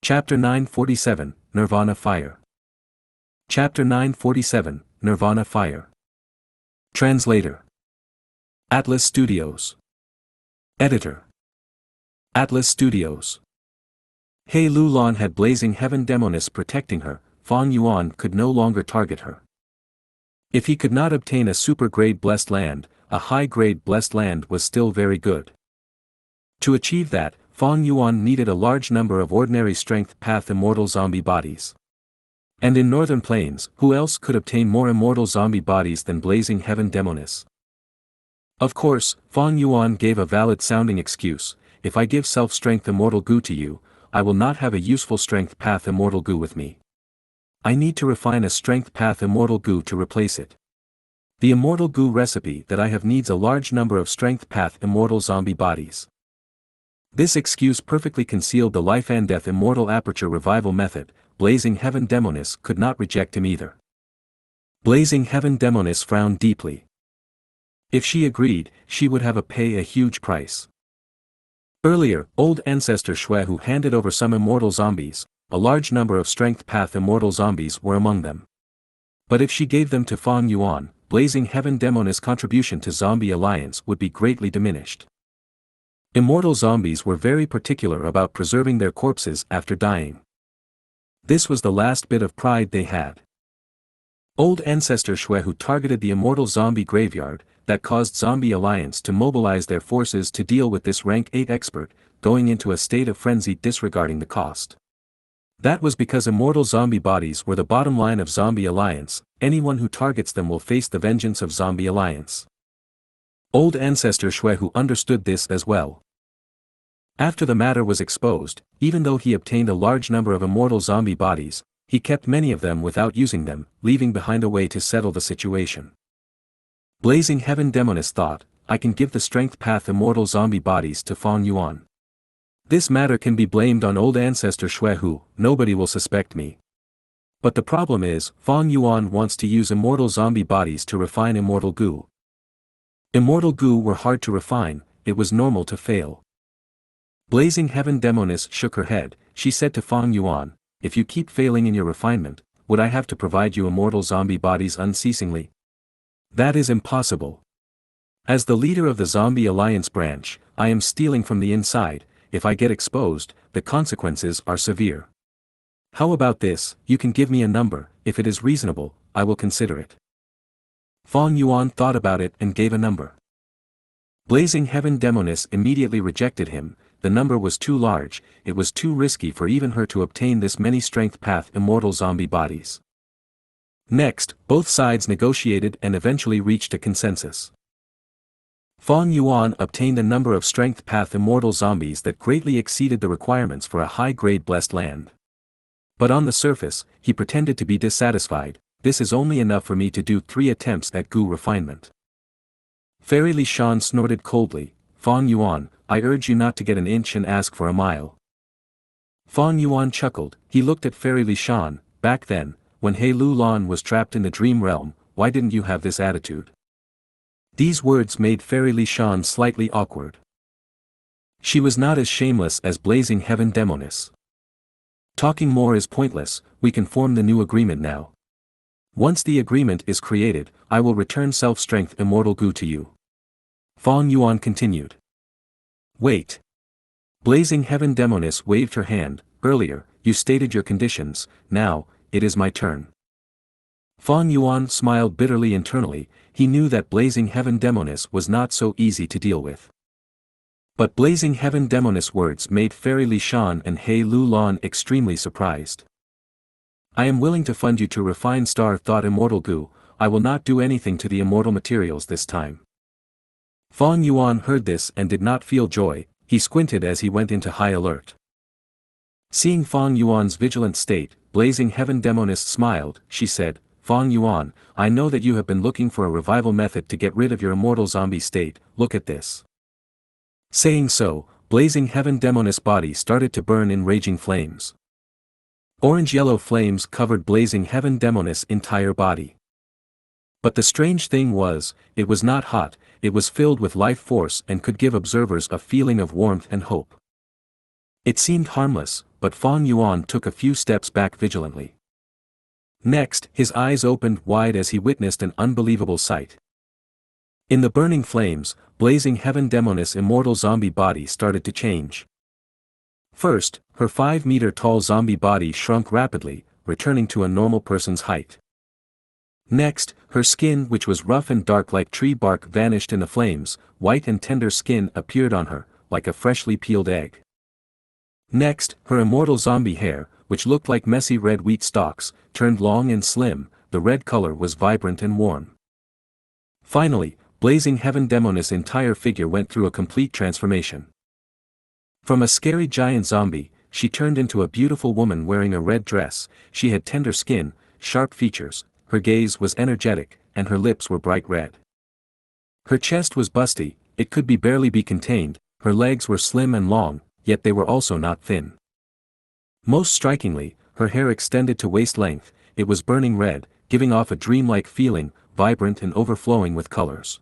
Chapter 947, Nirvana Fire. Chapter 947, Nirvana Fire. Translator. Atlas Studios. Editor. Atlas Studios. He Lulan had Blazing Heaven Demoness protecting her, Fang Yuan could no longer target her. If he could not obtain a super-grade blessed land, a high-grade blessed land was still very good. To achieve that, Fang Yuan needed a large number of ordinary strength path immortal zombie bodies. And in Northern Plains, who else could obtain more immortal zombie bodies than Blazing Heaven Demoness? Of course, Fang Yuan gave a valid-sounding excuse, "If I give self-strength immortal Gu to you, I will not have a useful strength path immortal Gu with me. I need to refine a strength path immortal Gu to replace it. The immortal Gu recipe that I have needs a large number of strength path immortal zombie bodies." This excuse perfectly concealed the life and death immortal aperture revival method. Blazing Heaven Demoness could not reject him either. Blazing Heaven Demoness frowned deeply. If she agreed, she would have to pay a huge price. Earlier, old ancestor Shui Hu handed over some immortal zombies, a large number of strength path immortal zombies were among them. But if she gave them to Fang Yuan, Blazing Heaven Demoness' contribution to Zombie Alliance would be greatly diminished. Immortal zombies were very particular about preserving their corpses after dying. This was the last bit of pride they had. Old ancestor Shui Hu targeted the immortal zombie graveyard, that caused Zombie Alliance to mobilize their forces to deal with this rank 8 expert, going into a state of frenzy disregarding the cost. That was because immortal zombie bodies were the bottom line of Zombie Alliance. Anyone who targets them will face the vengeance of Zombie Alliance. Old ancestor Xuehu understood this as well. After the matter was exposed, even though he obtained a large number of immortal zombie bodies, he kept many of them without using them, leaving behind a way to settle the situation. Blazing Heaven Demoness thought, I can give the strength path immortal zombie bodies to Fang Yuan. This matter can be blamed on old ancestor Xuehu, nobody will suspect me. But the problem is, Fang Yuan wants to use immortal zombie bodies to refine immortal Gu. Immortal Gu were hard to refine, it was normal to fail. Blazing Heaven Demoness shook her head, she said to Fang Yuan, if you keep failing in your refinement, would I have to provide you immortal zombie bodies unceasingly? That is impossible. As the leader of the Zombie Alliance branch, I am stealing from the inside. If I get exposed, the consequences are severe. How about this, you can give me a number, if it is reasonable, I will consider it. Fang Yuan thought about it and gave a number. Blazing Heaven Demoness immediately rejected him, the number was too large, it was too risky for even her to obtain this many strength path immortal zombie bodies. Next, both sides negotiated and eventually reached a consensus. Fang Yuan obtained a number of strength path immortal zombies that greatly exceeded the requirements for a high-grade blessed land. But on the surface, he pretended to be dissatisfied, this is only enough for me to do 3 attempts at Gu refinement. Fairy Li Shan snorted coldly, Fang Yuan, I urge you not to get an inch and ask for a mile. Fang Yuan chuckled, he looked at Fairy Li Shan, back then, when He Lu Lan was trapped in the dream realm, why didn't you have this attitude? These words made Fairy Li Shan slightly awkward. She was not as shameless as Blazing Heaven Demoness. Talking more is pointless, we can form the new agreement now. Once the agreement is created, I will return self-strength immortal Gu to you. Fang Yuan continued. Wait. Blazing Heaven Demoness waved her hand, earlier, you stated your conditions, now, it is my turn. Fang Yuan smiled bitterly internally, he knew that Blazing Heaven Demoness was not so easy to deal with. But Blazing Heaven Demoness words made Fairy Li Shan and He Lu Lan extremely surprised. I am willing to fund you to refine Star Thought Immortal Gu, I will not do anything to the immortal materials this time. Fang Yuan heard this and did not feel joy, he squinted as he went into high alert. Seeing Fang Yuan's vigilant state, Blazing Heaven Demoness smiled, she said, Fang Yuan, I know that you have been looking for a revival method to get rid of your immortal zombie state, look at this. Saying so, Blazing Heaven Demoness' body started to burn in raging flames. Orange-yellow flames covered Blazing Heaven Demoness' entire body. But the strange thing was, it was not hot, it was filled with life force and could give observers a feeling of warmth and hope. It seemed harmless, but Fang Yuan took a few steps back vigilantly. Next, his eyes opened wide as he witnessed an unbelievable sight. In the burning flames, Blazing Heaven Demoness' immortal zombie body started to change. First, her 5-meter-tall zombie body shrunk rapidly, returning to a normal person's height. Next, her skin which was rough and dark like tree bark vanished in the flames, white and tender skin appeared on her, like a freshly peeled egg. Next, her immortal zombie hair, which looked like messy red wheat stalks, turned long and slim, the red color was vibrant and warm. Finally, Blazing Heaven Demoness' entire figure went through a complete transformation. From a scary giant zombie, she turned into a beautiful woman wearing a red dress, she had tender skin, sharp features, her gaze was energetic, and her lips were bright red. Her chest was busty, it could barely be contained, her legs were slim and long, yet they were also not thin. Most strikingly, her hair extended to waist length, it was burning red, giving off a dreamlike feeling, vibrant and overflowing with colors.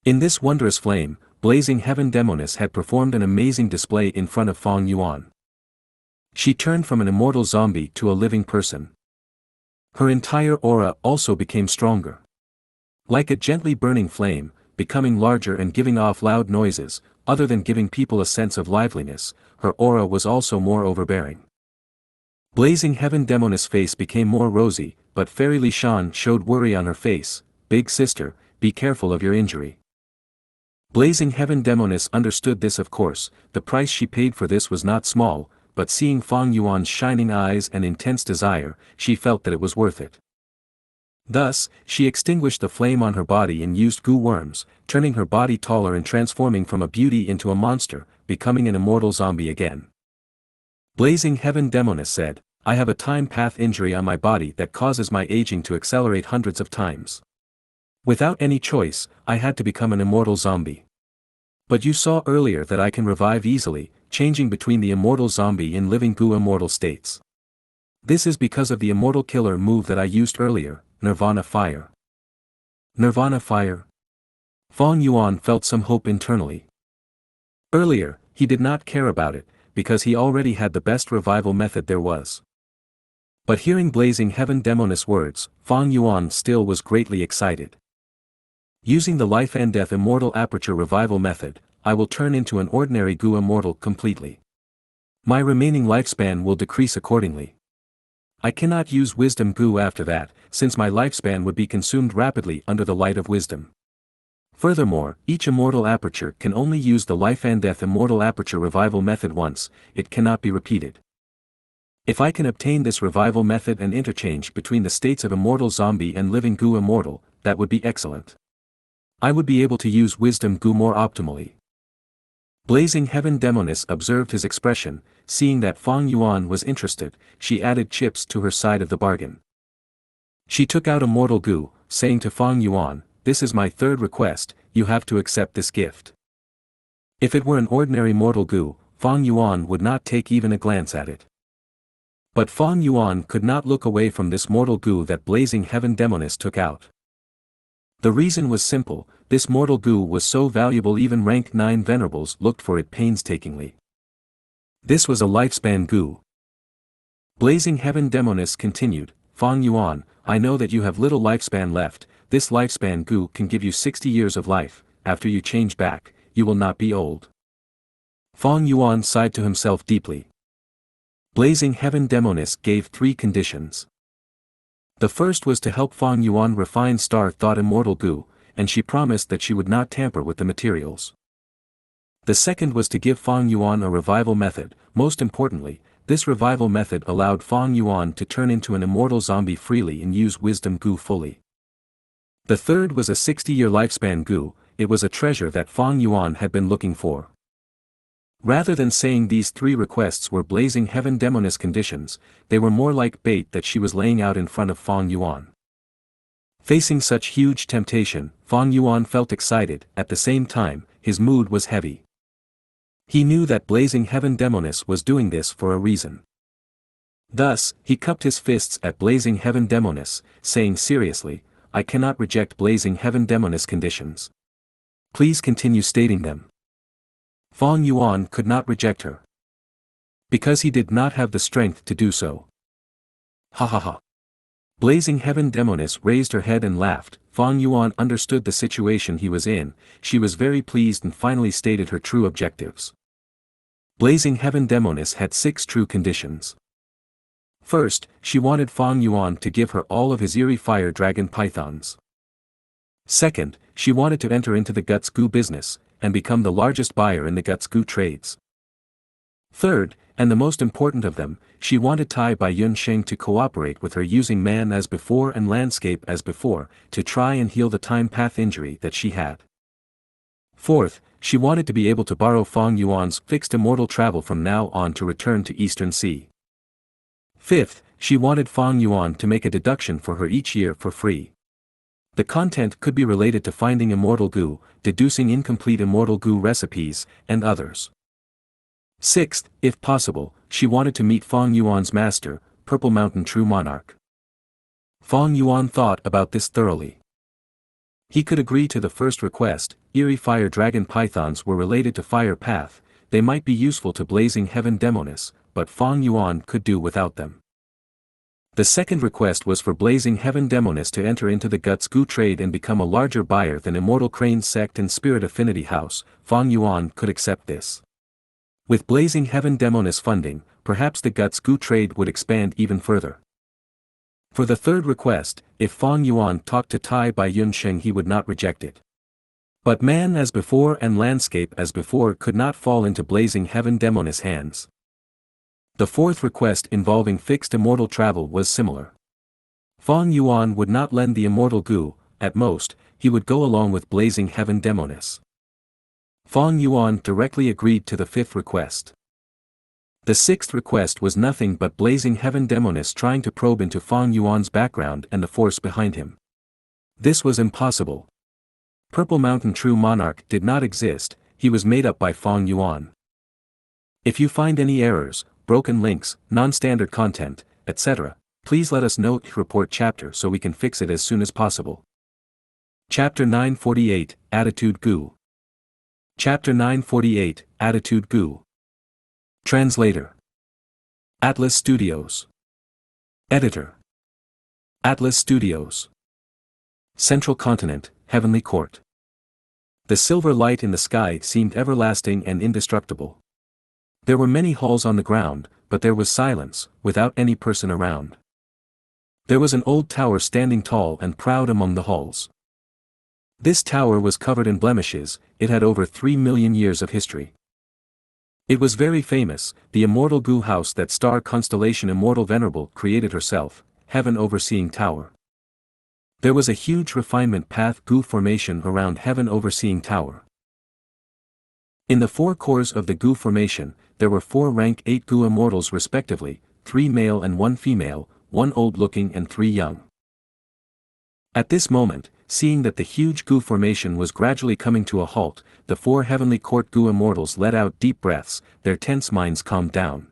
In this wondrous flame, Blazing Heaven Demoness had performed an amazing display in front of Fang Yuan. She turned from an immortal zombie to a living person. Her entire aura also became stronger. Like a gently burning flame, becoming larger and giving off loud noises, other than giving people a sense of liveliness, her aura was also more overbearing. Blazing Heaven Demoness' face became more rosy, but Fairy Li Shan showed worry on her face, big sister, be careful of your injury. Blazing Heaven Demoness understood this of course, the price she paid for this was not small, but seeing Fang Yuan's shining eyes and intense desire, she felt that it was worth it. Thus, she extinguished the flame on her body and used Gu worms, turning her body taller and transforming from a beauty into a monster, becoming an immortal zombie again. Blazing Heaven Demoness said, I have a time path injury on my body that causes my aging to accelerate hundreds of times. Without any choice, I had to become an immortal zombie. But you saw earlier that I can revive easily, changing between the immortal zombie and living Gu immortal states. This is because of the immortal killer move that I used earlier, Nirvana Fire. Nirvana Fire? Fang Yuan felt some hope internally. Earlier, he did not care about it, because he already had the best revival method there was. But hearing Blazing Heaven Demoness words, Fang Yuan still was greatly excited. Using the Life and Death Immortal Aperture Revival method, I will turn into an ordinary Gu immortal completely. My remaining lifespan will decrease accordingly. I cannot use Wisdom Gu after that, since my lifespan would be consumed rapidly under the light of wisdom. Furthermore, each immortal aperture can only use the Life and Death Immortal Aperture Revival method once, it cannot be repeated. If I can obtain this revival method and interchange between the states of immortal zombie and living Gu immortal, that would be excellent. I would be able to use Wisdom Gu more optimally. Blazing Heaven Demoness observed his expression, seeing that Fang Yuan was interested, she added chips to her side of the bargain. She took out Immortal Gu, saying to Fang Yuan, this is my third request, you have to accept this gift. If it were an ordinary mortal Gu, Fang Yuan would not take even a glance at it. But Fang Yuan could not look away from this mortal Gu that Blazing Heaven Demoness took out. The reason was simple, this mortal Gu was so valuable even rank 9 venerables looked for it painstakingly. This was a lifespan Gu. Blazing Heaven Demoness continued, Fang Yuan, I know that you have little lifespan left, this lifespan Gu can give you 60 years of life, after you change back, you will not be old. Fang Yuan sighed to himself deeply. Blazing Heaven Demoness gave 3 conditions. The first was to help Fang Yuan refine Star Thought Immortal Gu, and she promised that she would not tamper with the materials. The second was to give Fang Yuan a revival method, most importantly, this revival method allowed Fang Yuan to turn into an immortal zombie freely and use Wisdom Gu fully. The third was a 60-year lifespan Gu, it was a treasure that Fang Yuan had been looking for. Rather than saying these 3 requests were Blazing Heaven Demoness conditions, they were more like bait that she was laying out in front of Fang Yuan. Facing such huge temptation, Fang Yuan felt excited, at the same time, his mood was heavy. He knew that Blazing Heaven Demoness was doing this for a reason. Thus, he cupped his fists at Blazing Heaven Demoness, saying seriously, I cannot reject Blazing Heaven Demoness conditions. Please continue stating them. Fang Yuan could not reject her. Because he did not have the strength to do so. Ha ha ha. Blazing Heaven Demoness raised her head and laughed. Fang Yuan understood the situation he was in, she was very pleased and finally stated her true objectives. Blazing Heaven Demoness had 6 true conditions. First, she wanted Fang Yuan to give her all of his eerie fire dragon pythons. Second, she wanted to enter into the Guts Gu business, and become the largest buyer in the Guts Gu trades. Third, and the most important of them, she wanted Tai Bai Yunsheng to cooperate with her using man as before and landscape as before, to try and heal the time path injury that she had. Fourth, she wanted to be able to borrow Fang Yuan's fixed immortal travel from now on to return to Eastern Sea. Fifth, she wanted Fang Yuan to make a deduction for her each year for free. The content could be related to finding Immortal Gu, deducing incomplete Immortal Gu recipes, and others. Sixth, if possible, she wanted to meet Fang Yuan's master, Purple Mountain True Monarch. Fang Yuan thought about this thoroughly. He could agree to the first request, eerie fire dragon pythons were related to fire path, they might be useful to Blazing Heaven Demoness, but Fang Yuan could do without them. The second request was for Blazing Heaven Demoness to enter into the Guts Gu trade and become a larger buyer than Immortal Crane Sect and Spirit Affinity House. Fang Yuan could accept this. With Blazing Heaven Demoness funding, perhaps the Guts Gu trade would expand even further. For the third request, if Fang Yuan talked to Tai Bai Yunsheng he would not reject it. But man as before and landscape as before could not fall into Blazing Heaven Demoness hands. The fourth request involving fixed immortal travel was similar. Fang Yuan would not lend the immortal Gu, at most, he would go along with blazing heaven demoness. Fang Yuan directly agreed to the fifth request. The sixth request was nothing but blazing heaven demoness trying to probe into Fang Yuan's background and the force behind him. This was impossible. Purple Mountain True Monarch did not exist, he was made up by Fang Yuan. If you find any errors, broken links, non-standard content, etc., please let us know in report chapter so we can fix it as soon as possible. Chapter 948, Attitude Gu. Chapter 948, Attitude Gu. Translator. Atlas Studios. Editor. Atlas Studios. Central Continent, Heavenly Court. The silver light in the sky seemed everlasting and indestructible. There were many halls on the ground, but there was silence, without any person around. There was an old tower standing tall and proud among the halls. This tower was covered in blemishes, it had over 3 million years of history. It was very famous, the immortal Gu house that star constellation Immortal Venerable created herself, Heaven Overseeing Tower. There was a huge refinement path Gu formation around Heaven Overseeing Tower. In the four cores of the Gu formation, there were 4 rank 8 Gu immortals respectively, 3 male and 1 female, 1 old-looking and 3 young. At this moment, seeing that the huge Gu formation was gradually coming to a halt, the 4 heavenly court Gu immortals let out deep breaths, their tense minds calmed down.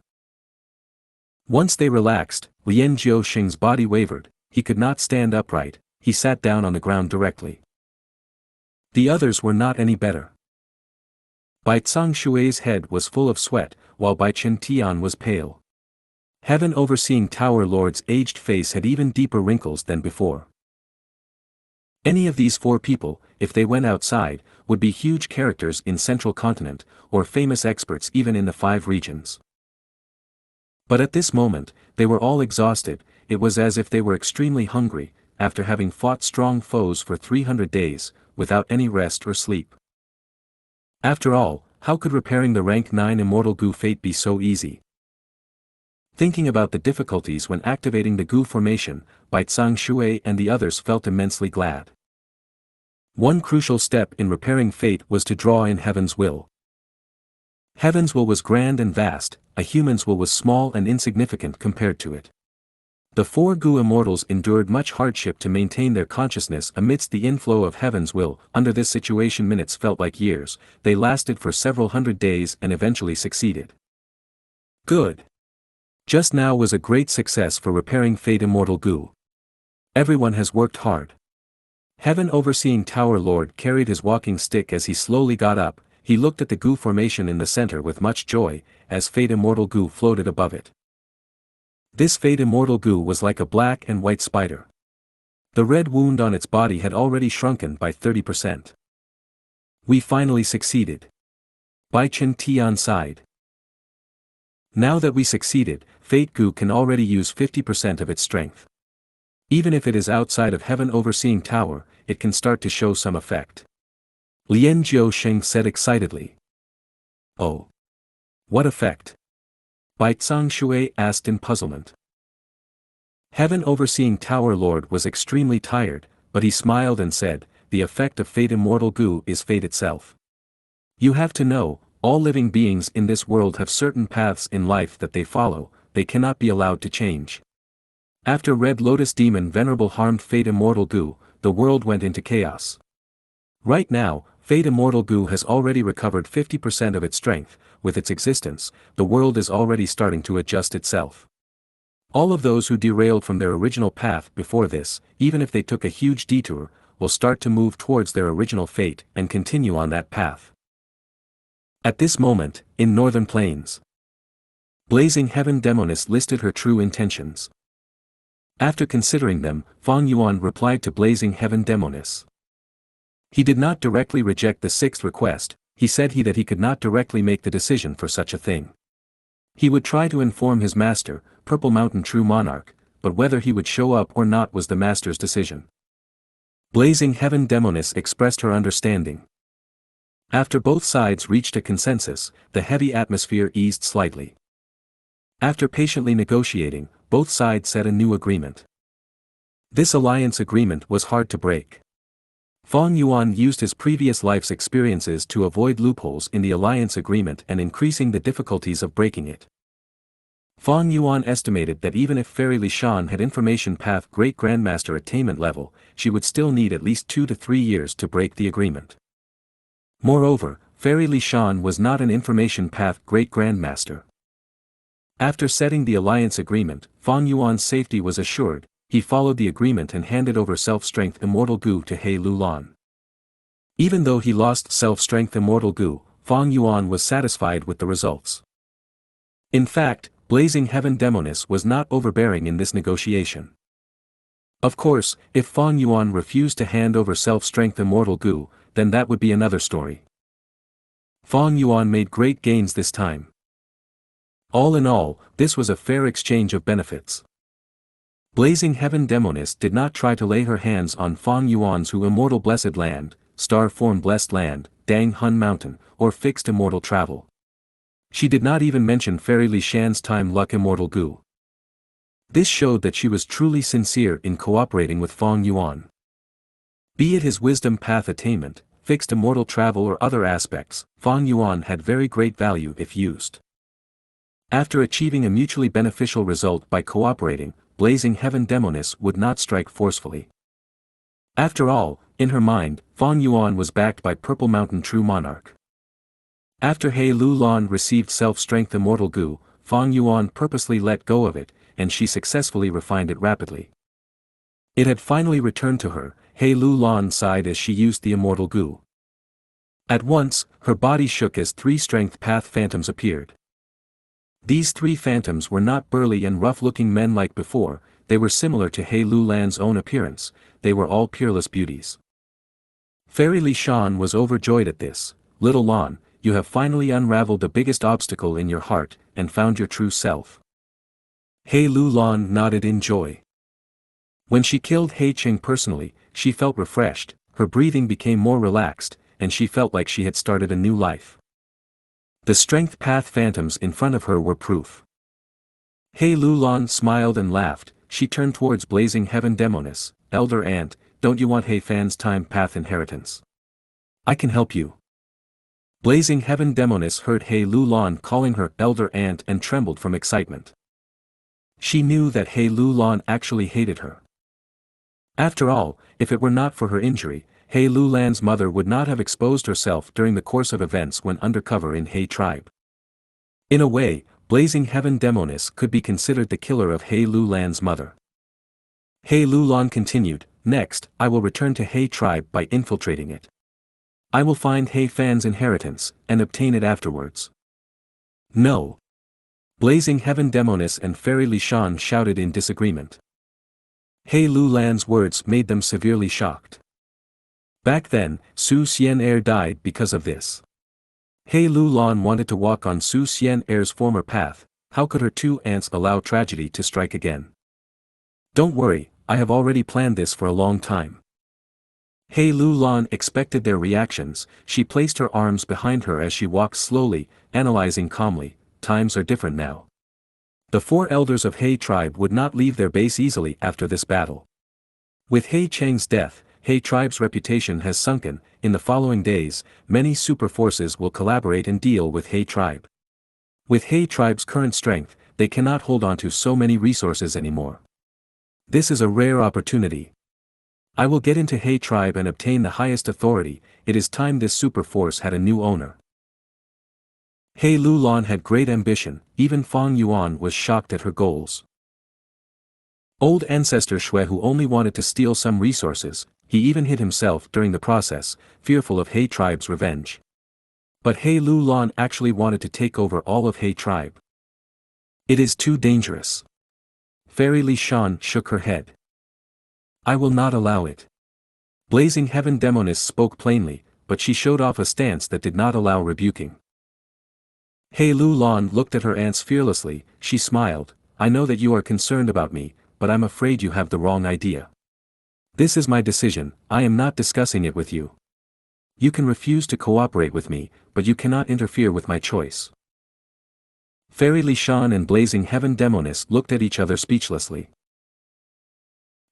Once they relaxed, Lian Jiuxing's body wavered, he could not stand upright, he sat down on the ground directly. The others were not any better. Bai Tsang Shui's head was full of sweat, while Bai Chen Tian was pale. Heaven Overseeing Tower Lord's aged face had even deeper wrinkles than before. Any of these 4 people, if they went outside, would be huge characters in Central Continent, or famous experts even in the 5 regions. But at this moment, they were all exhausted, it was as if they were extremely hungry, after having fought strong foes for 300 days, without any rest or sleep. After all, how could repairing the rank 9 Immortal Gu fate be so easy? Thinking about the difficulties when activating the Gu formation, Bai Tsang Shui and the others felt immensely glad. One crucial step in repairing fate was to draw in Heaven's will. Heaven's will was grand and vast, a human's will was small and insignificant compared to it. The 4 Gu immortals endured much hardship to maintain their consciousness amidst the inflow of Heaven's will. Under this situation minutes felt like years, they lasted for several hundred days and eventually succeeded. Good. Just now was a great success for repairing fate Immortal Gu. Everyone has worked hard. Heaven Overseeing Tower Lord carried his walking stick as he slowly got up, he looked at the Gu formation in the center with much joy, as Fate Immortal Gu floated above it. This Fate Immortal Gu was like a black and white spider. The red wound on its body had already shrunken by 30%. We finally succeeded. Bai Chen Tian sighed. Now that we succeeded, Fate Gu can already use 50% of its strength. Even if it is outside of Heaven Overseeing Tower, it can start to show some effect. Lian Jiuxing said excitedly. Oh. What effect? Bai Tsang Shui asked in puzzlement. Heaven Overseeing Tower Lord was extremely tired, but he smiled and said, the effect of Fate Immortal Gu is fate itself. You have to know, all living beings in this world have certain paths in life that they follow, they cannot be allowed to change. After Red Lotus Demon Venerable harmed Fate Immortal Gu, the world went into chaos. Right now, Fate Immortal Gu has already recovered 50% of its strength, with its existence, the world is already starting to adjust itself. All of those who derailed from their original path before this, even if they took a huge detour, will start to move towards their original fate and continue on that path. At this moment, in Northern Plains, Blazing Heaven Demoness listed her true intentions. After considering them, Fang Yuan replied to Blazing Heaven Demoness. He did not directly reject the 6th request, he said that he could not directly make the decision for such a thing. He would try to inform his master, Purple Mountain True Monarch, but whether he would show up or not was the master's decision. Blazing Heaven Demoness expressed her understanding. After both sides reached a consensus, the heavy atmosphere eased slightly. After patiently negotiating, both sides set a new agreement. This alliance agreement was hard to break. Fang Yuan used his previous life's experiences to avoid loopholes in the alliance agreement and increasing the difficulties of breaking it. Fang Yuan estimated that even if Fairy Li Shan had Information Path Great Grandmaster attainment level, she would still need at least 2 to 3 years to break the agreement. Moreover, Fairy Li Shan was not an Information Path Great Grandmaster. After setting the alliance agreement, Fang Yuan's safety was assured. He followed the agreement and handed over Self-Strength Immortal Gu to He Lulan. Even though he lost Self-Strength Immortal Gu, Fang Yuan was satisfied with the results. In fact, Blazing Heaven Demoness was not overbearing in this negotiation. Of course, if Fang Yuan refused to hand over Self-Strength Immortal Gu, then that would be another story. Fang Yuan made great gains this time. All in all, this was a fair exchange of benefits. Blazing Heaven Demoness did not try to lay her hands on Fang Yuan's Immortal Blessed Land, Star Form Blessed Land, Dang Hun Mountain, or Fixed Immortal Travel. She did not even mention Fairy Li Shan's Time Luck Immortal Gu. This showed that she was truly sincere in cooperating with Fang Yuan. Be it his Wisdom Path attainment, Fixed Immortal Travel or other aspects, Fang Yuan had very great value if used. After achieving a mutually beneficial result by cooperating, Blazing Heaven Demoness would not strike forcefully. After all, in her mind, Fang Yuan was backed by Purple Mountain True Monarch. After He Lulan received Self-Strength Immortal Gu, Fang Yuan purposely let go of it, and she successfully refined it rapidly. It had finally returned to her. He Lulan sighed as she used the Immortal Gu. At once, her body shook as 3 Strength Path Phantoms appeared. These 3 phantoms were not burly and rough-looking men like before, they were similar to He Lulan's own appearance, they were all peerless beauties. Fairy Li Shan was overjoyed at this. Little Lan, you have finally unraveled the biggest obstacle in your heart, and found your true self. He Lulan nodded in joy. When she killed He Cheng personally, she felt refreshed, her breathing became more relaxed, and she felt like she had started a new life. The Strength Path Phantoms in front of her were proof. He Lulan smiled and laughed. She turned towards Blazing Heaven Demoness. Elder Aunt, don't you want He Fan's Time Path inheritance? I can help you. Blazing Heaven Demoness heard He Lulan calling her Elder Aunt and trembled from excitement. She knew that He Lulan actually hated her. After all, if it were not for her injury, He Lulan's mother would not have exposed herself during the course of events when undercover in He tribe. In a way, Blazing Heaven Demoness could be considered the killer of He Lulan's mother. He Lulan continued, next, I will return to He tribe by infiltrating it. I will find He Fan's inheritance, and obtain it afterwards. No. Blazing Heaven Demoness and Fairy Li Shan shouted in disagreement. He Lulan's words made them severely shocked. Back then, Su Xian died because of this. He Lulan wanted to walk on Su Xian's former path. How could her 2 aunts allow tragedy to strike again? Don't worry, I have already planned this for a long time. He Lulan expected their reactions. She placed her arms behind her as she walked slowly, analyzing calmly. Times are different now. The 4 elders of He tribe would not leave their base easily after this battle. With He Cheng's death, He tribe's reputation has sunken. In the following days, many super forces will collaborate and deal with He tribe. With He tribe's current strength, they cannot hold on to so many resources anymore. This is a rare opportunity. I will get into He tribe and obtain the highest authority. It is time this super force had a new owner. He Lulan had great ambition. Even Fang Yuan was shocked at her goals. Old ancestor Shui who only wanted to steal some resources, he even hid himself during the process, fearful of He tribe's revenge. But He Lulan actually wanted to take over all of He tribe. It is too dangerous. Fairy Li Shan shook her head. I will not allow it. Blazing Heaven Demoness spoke plainly, but she showed off a stance that did not allow rebuking. He Lulan looked at her aunts fearlessly. She smiled. I know that you are concerned about me, but I'm afraid you have the wrong idea. This is my decision, I am not discussing it with you. You can refuse to cooperate with me, but you cannot interfere with my choice. Fairy Li Shan and Blazing Heaven Demoness looked at each other speechlessly.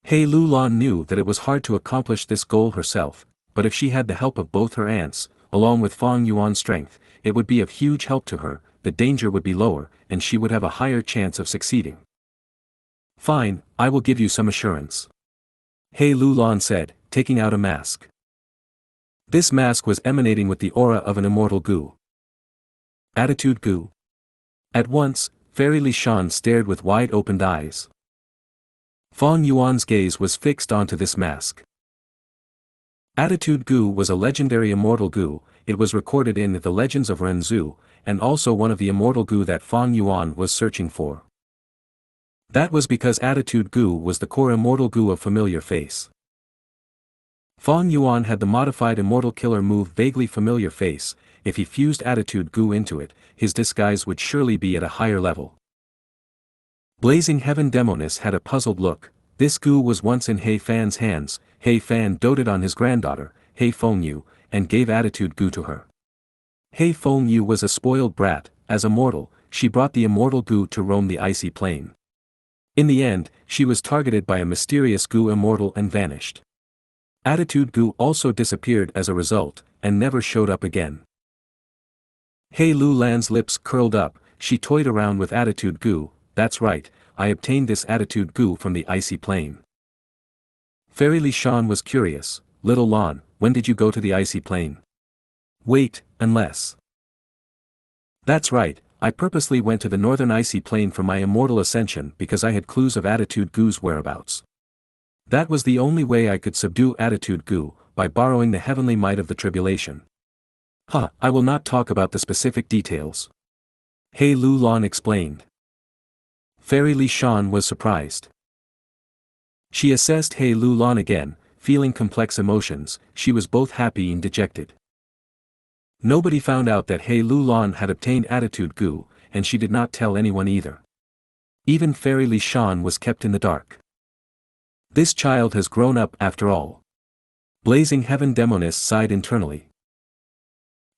He Lu Lan knew that it was hard to accomplish this goal herself, but if she had the help of both her aunts, along with Fang Yuan's strength, it would be of huge help to her, the danger would be lower, and she would have a higher chance of succeeding. Fine, I will give you some assurance. He Lu Lan said, taking out a mask. This mask was emanating with the aura of an immortal Gu. Attitude Gu. At once, Fairy Li Shan stared with wide-opened eyes. Fang Yuan's gaze was fixed onto this mask. Attitude Gu was a legendary immortal Gu. It was recorded in the Legends of Renzu, and also one of the immortal Gu that Fang Yuan was searching for. That was because Attitude Gu was the core immortal Gu of Familiar Face. Fang Yuan had the modified immortal killer move Vaguely Familiar Face. If he fused Attitude Gu into it, his disguise would surely be at a higher level. Blazing Heaven Demoness had a puzzled look. This Gu was once in He Fan's hands. He Fan doted on his granddaughter, He Fengyu, and gave Attitude Gu to her. He Fengyu was a spoiled brat. As a mortal, she brought the immortal Gu to roam the icy plane. In the end, she was targeted by a mysterious Gu immortal and vanished. Attitude Gu also disappeared as a result, and never showed up again. He Lu Lan's lips curled up. She toyed around with Attitude Gu. That's right, I obtained this Attitude Gu from the icy plane. Fairy Li Shan was curious. Little Lan, when did you go to the icy plane? Wait, unless. That's right, I purposely went to the northern icy plane for my immortal ascension because I had clues of Attitude Gu's whereabouts. That was the only way I could subdue Attitude Gu, by borrowing the heavenly might of the tribulation. I will not talk about the specific details. He Lu Lan explained. Fairy Li Shan was surprised. She assessed He Lu Lan again, feeling complex emotions. She was both happy and dejected. Nobody found out that He Lu Lan had obtained Attitude Gu, and she did not tell anyone either. Even Fairy Li Shan was kept in the dark. This child has grown up after all. Blazing Heaven Demoness sighed internally.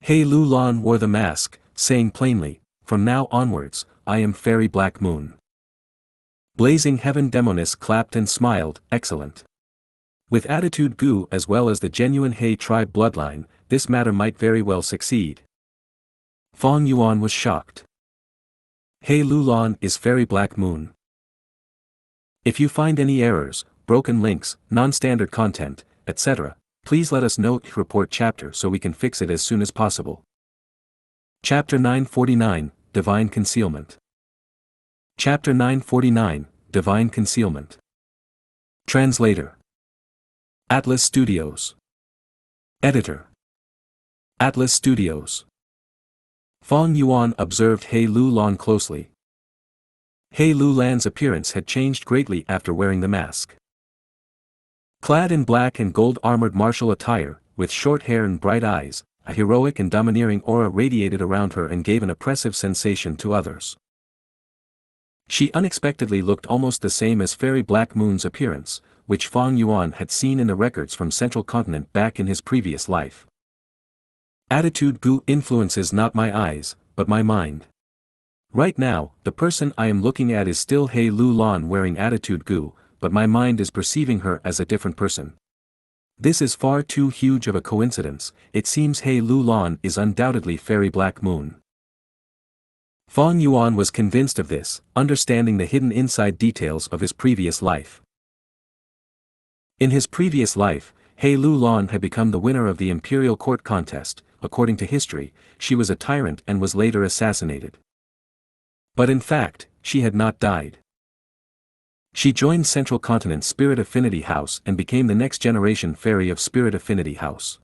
He Lu Lan wore the mask, saying plainly, from now onwards, I am Fairy Black Moon. Blazing Heaven Demoness clapped and smiled, excellent. With Attitude Gu as well as the genuine He tribe bloodline, this matter might very well succeed. Fang Yuan was shocked. He Lu Lan is Fairy Black Moon. If you find any errors, broken links, non-standard content, etc., please let us know. Report chapter so we can fix it as soon as possible. Chapter 949, Divine Concealment. Chapter 949, Divine Concealment. Translator. Atlas Studios. Editor. Atlas Studios. Fang Yuan observed He Lu Lan closely. He Lu Lan's appearance had changed greatly after wearing the mask. Clad in black and gold-armored martial attire, with short hair and bright eyes, a heroic and domineering aura radiated around her and gave an oppressive sensation to others. She unexpectedly looked almost the same as Fairy Black Moon's appearance, which Fang Yuan had seen in the records from Central Continent back in his previous life. Attitude Gu influences not my eyes, but my mind. Right now, the person I am looking at is still He Lu Lan wearing Attitude Gu, but my mind is perceiving her as a different person. This is far too huge of a coincidence. It seems He Lu Lan is undoubtedly Fairy Black Moon. Fang Yuan was convinced of this, understanding the hidden inside details of his previous life. In his previous life, He Lu Lan had become the winner of the Imperial Court contest. According to history, she was a tyrant and was later assassinated. But in fact, she had not died. She joined Central Continent's Spirit Affinity House and became the next generation fairy of Spirit Affinity House.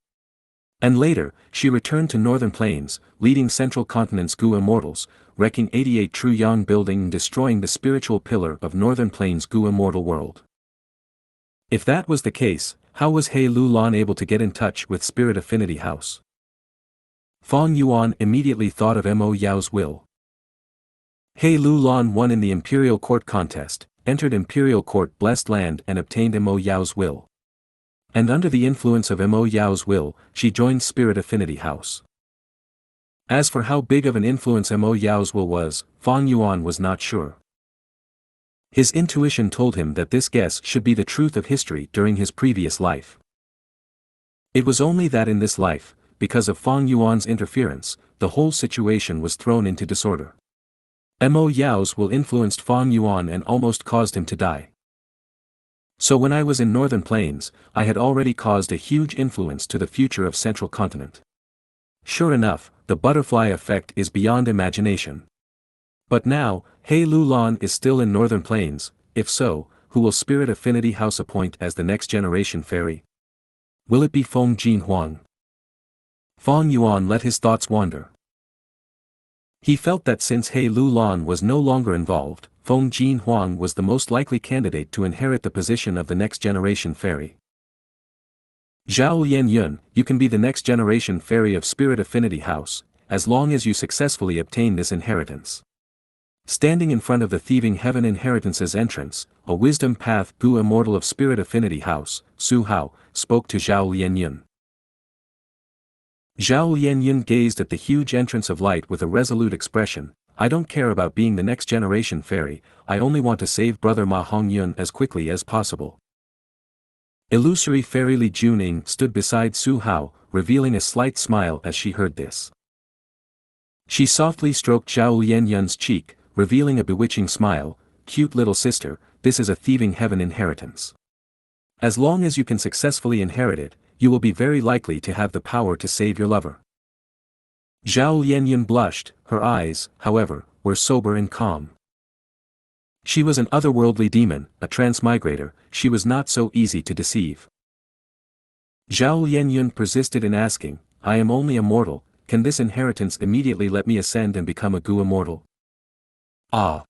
And later, she returned to Northern Plains, leading Central Continent's Gu Immortals, wrecking 88 True Yang building and destroying the spiritual pillar of Northern Plains' Gu Immortal world. If that was the case, how was He Lu Lan able to get in touch with Spirit Affinity House? Fang Yuan immediately thought of Mo Yao's will. He Lu Lan won in the Imperial Court contest, entered Imperial Court Blessed Land and obtained Mo Yao's will. And under the influence of Mo Yao's will, she joined Spirit Affinity House. As for how big of an influence Mo Yao's will was, Fang Yuan was not sure. His intuition told him that this guess should be the truth of history during his previous life. It was only that in this life, because of Fang Yuan's interference, the whole situation was thrown into disorder. Mo Yao's will influenced Fang Yuan and almost caused him to die. So when I was in Northern Plains, I had already caused a huge influence to the future of Central Continent. Sure enough, the butterfly effect is beyond imagination. But now, He Lulan is still in Northern Plains. If so, who will Spirit Affinity House appoint as the next generation fairy? Will it be Feng Jin Huang? Fang Yuan let his thoughts wander. He felt that since He Lulan was no longer involved, Feng Jin Huang was the most likely candidate to inherit the position of the next generation fairy. Zhao Lianyun, you can be the next generation fairy of Spirit Affinity House, as long as you successfully obtain this inheritance. Standing in front of the Thieving Heaven Inheritance's entrance, a wisdom path Gu immortal of Spirit Affinity House, Su Hao, spoke to Zhao Lianyun. Zhao Lianyun gazed at the huge entrance of light with a resolute expression. I don't care about being the next generation fairy, I only want to save brother Ma Hongyun as quickly as possible. Illusory fairy Li Juning stood beside Su Hao, revealing a slight smile as she heard this. She softly stroked Zhao Lianyun's cheek, revealing a bewitching smile. Cute little sister, this is a Thieving Heaven inheritance. As long as you can successfully inherit it, you will be very likely to have the power to save your lover. Zhao Lianyun blushed, her eyes, however, were sober and calm. She was an otherworldly demon, a transmigrator, she was not so easy to deceive. Zhao Lianyun persisted in asking, I am only a mortal, can this inheritance immediately let me ascend and become a Gu immortal? Ah!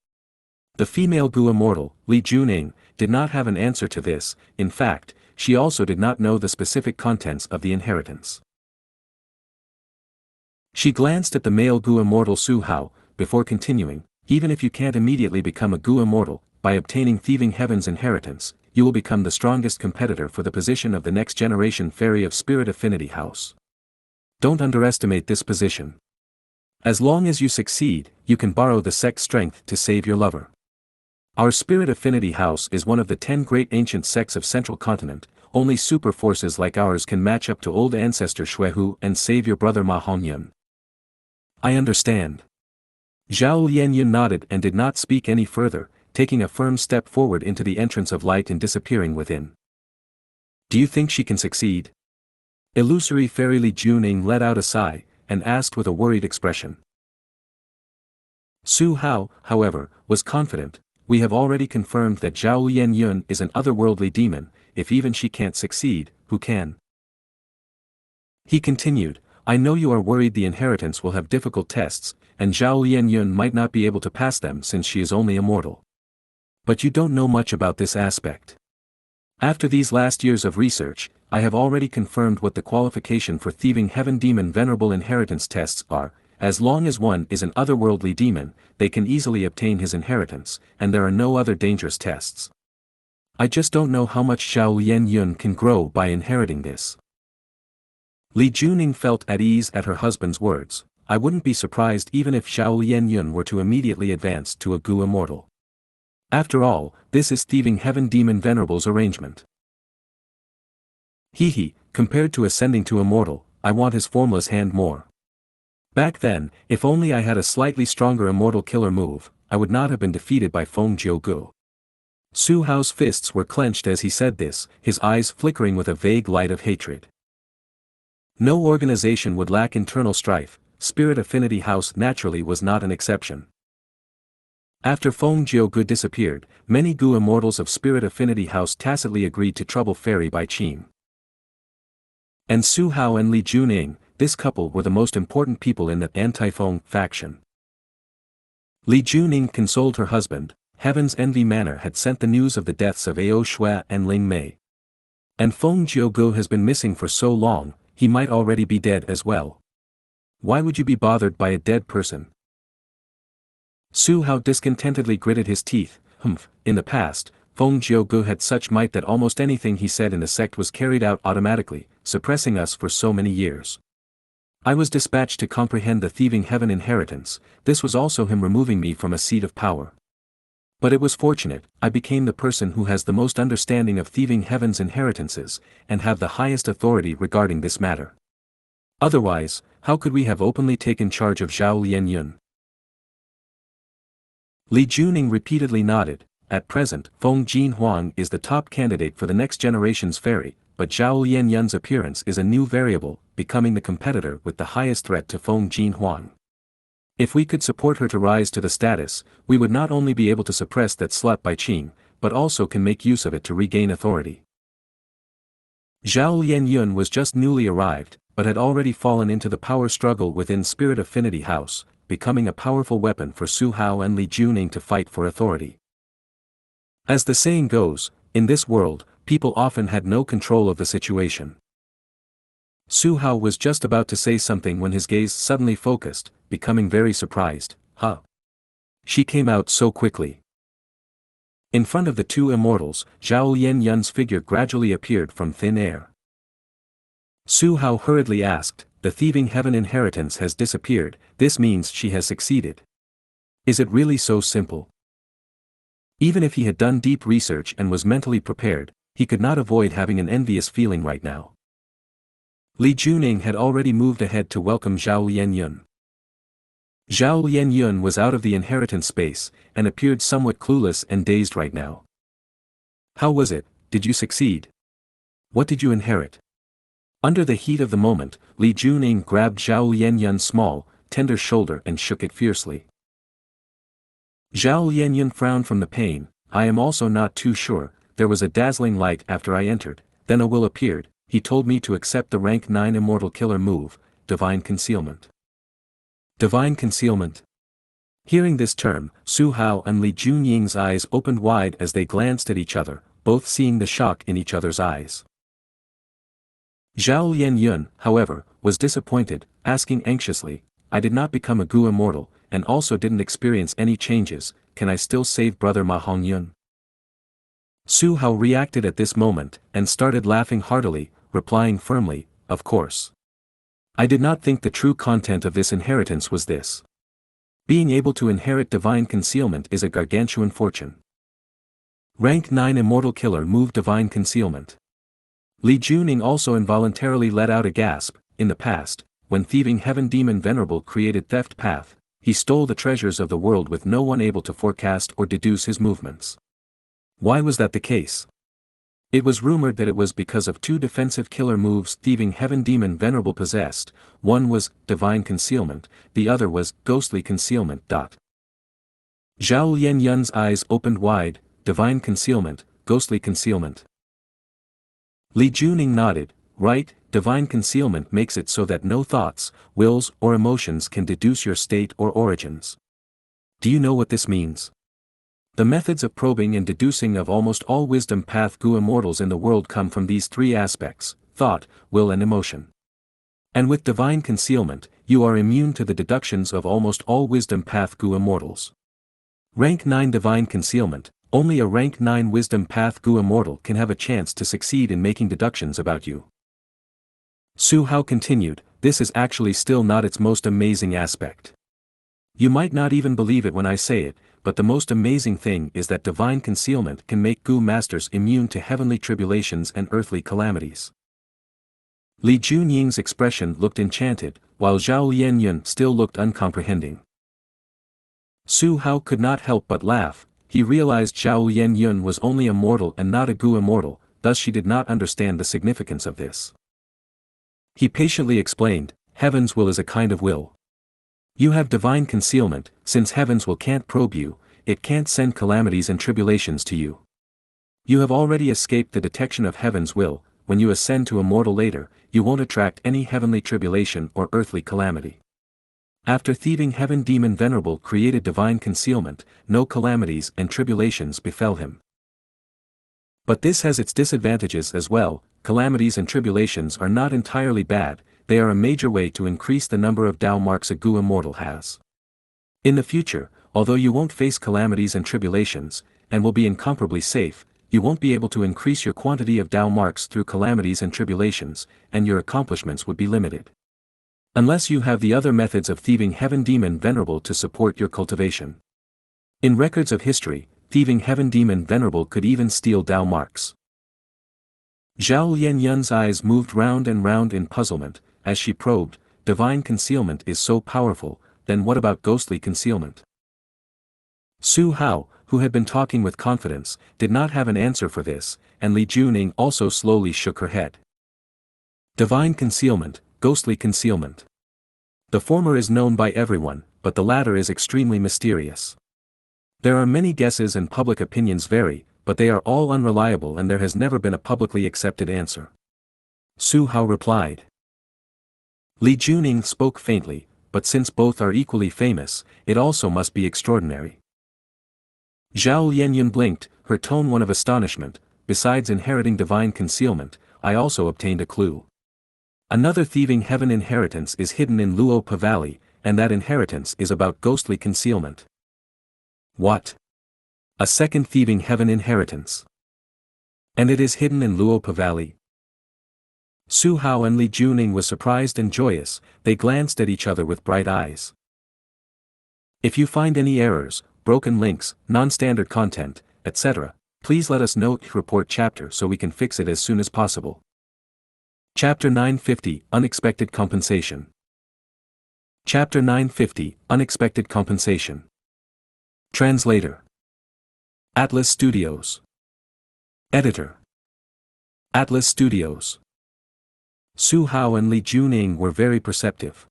The female Gu immortal, Li Juning, did not have an answer to this. In fact, she also did not know the specific contents of the inheritance. She glanced at the male Gu immortal Su Hao, before continuing, even if you can't immediately become a Gu immortal, by obtaining Thieving Heaven's inheritance, you will become the strongest competitor for the position of the next generation fairy of Spirit Affinity House. Don't underestimate this position. As long as you succeed, you can borrow the sex strength to save your lover. Our Spirit Affinity House is one of the 10 great ancient sects of Central Continent, only super forces like ours can match up to old ancestor Xuehu and save your brother Ma Hongyun. I understand. Zhao Lianyun nodded and did not speak any further, taking a firm step forward into the entrance of light and disappearing within. Do you think she can succeed? Illusory fairy Li Juning let out a sigh, and asked with a worried expression. Su Hao, however, was confident. We have already confirmed that Zhao Lianyun is an otherworldly demon, if even she can't succeed, who can? He continued, I know you are worried the inheritance will have difficult tests, and Zhao Lianyun might not be able to pass them since she is only a mortal. But you don't know much about this aspect. After these last years of research, I have already confirmed what the qualification for Thieving Heaven Demon Venerable Inheritance tests are. As long as one is an otherworldly demon, they can easily obtain his inheritance, and there are no other dangerous tests. I just don't know how much Zhao Lianyun can grow by inheriting this. Li Juning felt at ease at her husband's words. I wouldn't be surprised even if Zhao Lianyun were to immediately advance to a Gu immortal. After all, this is Thieving Heaven Demon Venerable's arrangement. Compared to ascending to immortal, I want his formless hand more. Back then, if only I had a slightly stronger immortal killer move, I would not have been defeated by Feng Gu. Su Hao's fists were clenched as he said this, his eyes flickering with a vague light of hatred. No organization would lack internal strife, Spirit Affinity House naturally was not an exception. After Feng Gu disappeared, many Gu immortals of Spirit Affinity House tacitly agreed to trouble Fairy Bai Qin. And Su Hao and Li Juning, this couple were the most important people in the anti-Feng faction. Li Juning consoled her husband. Heaven's Envy Manor had sent the news of the deaths of Ao Shui and Ling Mei. And Feng Gu has been missing for so long, he might already be dead as well. Why would you be bothered by a dead person? Su Hao discontentedly gritted his teeth. In the past, Feng Gu had such might that almost anything he said in the sect was carried out automatically, suppressing us for so many years. I was dispatched to comprehend the thieving heaven inheritance. This was also him removing me from a seat of power. But it was fortunate, I became the person who has the most understanding of thieving heaven's inheritances, and have the highest authority regarding this matter. Otherwise, how could we have openly taken charge of Zhao Lianyun? Li Juning repeatedly nodded. At present, Feng Jin Huang is the top candidate for the next generation's fairy, but Zhao Lianyun's appearance is a new variable, becoming the competitor with the highest threat to Feng Jin Huang. If we could support her to rise to the status, we would not only be able to suppress that slut by Qing, but also can make use of it to regain authority. Zhao Lianyun was just newly arrived, but had already fallen into the power struggle within Spirit Affinity House, becoming a powerful weapon for Su Hao and Li Juning to fight for authority. As the saying goes, in this world, people often had no control of the situation. Su Hao was just about to say something when his gaze suddenly focused, becoming very surprised. Huh? She came out so quickly. In front of the two immortals, Zhao Lianyun's figure gradually appeared from thin air. Su Hao hurriedly asked, "The thieving heaven inheritance has disappeared, this means she has succeeded. Is it really so simple?" Even if he had done deep research and was mentally prepared, he could not avoid having an envious feeling right now. Li Juning had already moved ahead to welcome Zhao Lianyun. Zhao Lianyun was out of the inheritance space, and appeared somewhat clueless and dazed right now. "How was it? Did you succeed? What did you inherit?" Under the heat of the moment, Li Juning grabbed Zhao Lianyun's small, tender shoulder and shook it fiercely. Zhao Lianyun frowned from the pain. "I am also not too sure. There was a dazzling light after I entered, then a will appeared. He told me to accept the rank 9 immortal killer move, Divine Concealment." Divine Concealment. Hearing this term, Su Hao and Li Junying's eyes opened wide as they glanced at each other, both seeing the shock in each other's eyes. Zhao Lianyun, however, was disappointed, asking anxiously, "I did not become a Gu immortal, and also didn't experience any changes, can I still save brother Ma Hongyun?" Su Hao reacted at this moment, and started laughing heartily, replying firmly, "Of course. I did not think the true content of this inheritance was this. Being able to inherit divine concealment is a gargantuan fortune. Rank 9 immortal killer move Divine Concealment." Li Juning also involuntarily let out a gasp. In the past, when thieving heaven demon Venerable created Theft Path, he stole the treasures of the world with no one able to forecast or deduce his movements. Why was that the case? It was rumored that it was because of two defensive killer moves thieving heaven demon Venerable possessed. One was Divine Concealment, the other was Ghostly Concealment. Zhao Lianyun's eyes opened wide. Divine Concealment, Ghostly Concealment. Li Juning nodded. "Right, Divine Concealment makes it so that no thoughts, wills or emotions can deduce your state or origins. Do you know what this means? The methods of probing and deducing of almost all wisdom path Gu immortals in the world come from these three aspects: thought, will and emotion. And with Divine Concealment, you are immune to the deductions of almost all wisdom path Gu immortals. Rank 9 Divine Concealment, only a rank 9 wisdom path Gu immortal can have a chance to succeed in making deductions about you." Su Hao continued, "This is actually still not its most amazing aspect. You might not even believe it when I say it, but the most amazing thing is that Divine Concealment can make Gu masters immune to heavenly tribulations and earthly calamities." Li Junying's expression looked enchanted, while Zhao Lianyun still looked uncomprehending. Su Hao could not help but laugh. He realized Zhao Lianyun was only a mortal and not a Gu immortal, thus she did not understand the significance of this. He patiently explained, "Heaven's will is a kind of will. You have Divine Concealment. Since Heaven's will can't probe you, it can't send calamities and tribulations to you. You have already escaped the detection of Heaven's will. When you ascend to immortal later, you won't attract any heavenly tribulation or earthly calamity. After thieving heaven demon Venerable created Divine Concealment, no calamities and tribulations befell him. But this has its disadvantages as well. Calamities and tribulations are not entirely bad, they are a major way to increase the number of Dao marks a Gu immortal has. In the future, although you won't face calamities and tribulations, and will be incomparably safe, you won't be able to increase your quantity of Dao marks through calamities and tribulations, and your accomplishments would be limited. Unless you have the other methods of thieving heaven demon venerable to support your cultivation. In records of history, thieving heaven demon venerable could even steal Dao marks. Zhao Lianyun's eyes moved round and round in puzzlement, as she probed, divine concealment is so powerful, then what about ghostly concealment? Su Hao, who had been talking with confidence, did not have an answer for this, and Li Juning also slowly shook her head. Divine concealment, ghostly concealment. The former is known by everyone, but the latter is extremely mysterious. There are many guesses and public opinions vary, but they are all unreliable and there has never been a publicly accepted answer. Su Hao replied. Li Juning spoke faintly, but since both are equally famous, it also must be extraordinary. Zhao Lianyun blinked, her tone one of astonishment. Besides inheriting divine concealment, I also obtained a clue. Another thieving heaven inheritance is hidden in Luopa Valley, and that inheritance is about ghostly concealment. What? A second thieving heaven inheritance. And it is hidden in Luopa Valley? Su Hao and Li Juning were surprised and joyous, they glanced at each other with bright eyes. If you find any errors, broken links, non-standard content, etc., please let us know. Report chapter so we can fix it as soon as possible. Chapter 950, Unexpected Compensation. Chapter 950, Unexpected Compensation. Translator. Atlas Studios. Editor. Atlas Studios. Su Hao and Li Juning were very perceptive.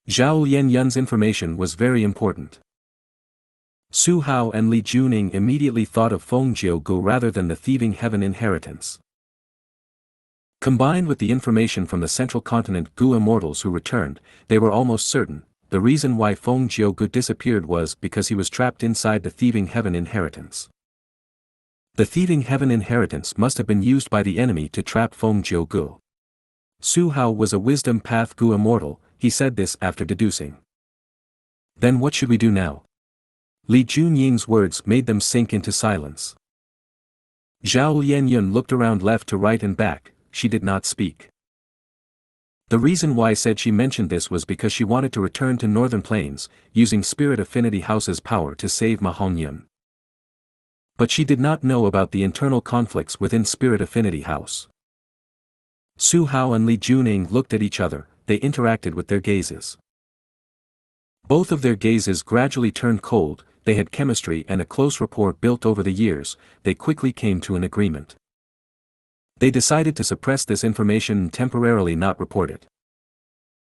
Zhao Lianyun's information was very important. Su Hao and Li Juning immediately thought of Fengjiu Gu rather than the thieving heaven inheritance. Combined with the information from the central continent Gu immortals who returned, they were almost certain, the reason why Fengjiu Gu disappeared was because he was trapped inside the thieving heaven inheritance. The thieving heaven inheritance must have been used by the enemy to trap Fengjiu Gu. Su Hao was a wisdom path Gu immortal, he said this after deducing. Then what should we do now? Li Junying's words made them sink into silence. Zhao Lianyun looked around left to right and back, she did not speak. The reason why said she mentioned this was because she wanted to return to Northern Plains, using Spirit Affinity House's power to save Ma Hongyun. But she did not know about the internal conflicts within Spirit Affinity House. Su Hao and Li Juning looked at each other, they interacted with their gazes. Both of their gazes gradually turned cold, they had chemistry and a close rapport built over the years, they quickly came to an agreement. They decided to suppress this information and temporarily not report it.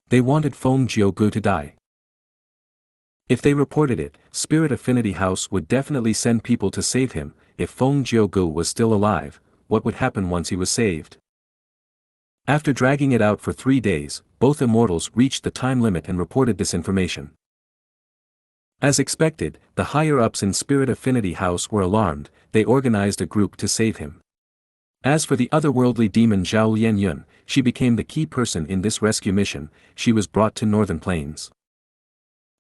They wanted Fengjiu Gu to die. If they reported it, Spirit Affinity House would definitely send people to save him. If Fengjiu Gu was still alive, what would happen once he was saved? After dragging it out for 3 days, both immortals reached the time limit and reported this information. As expected, the higher-ups in Spirit Affinity House were alarmed, they organized a group to save him. As for the otherworldly demon Zhao Lianyun, she became the key person in this rescue mission, she was brought to Northern Plains.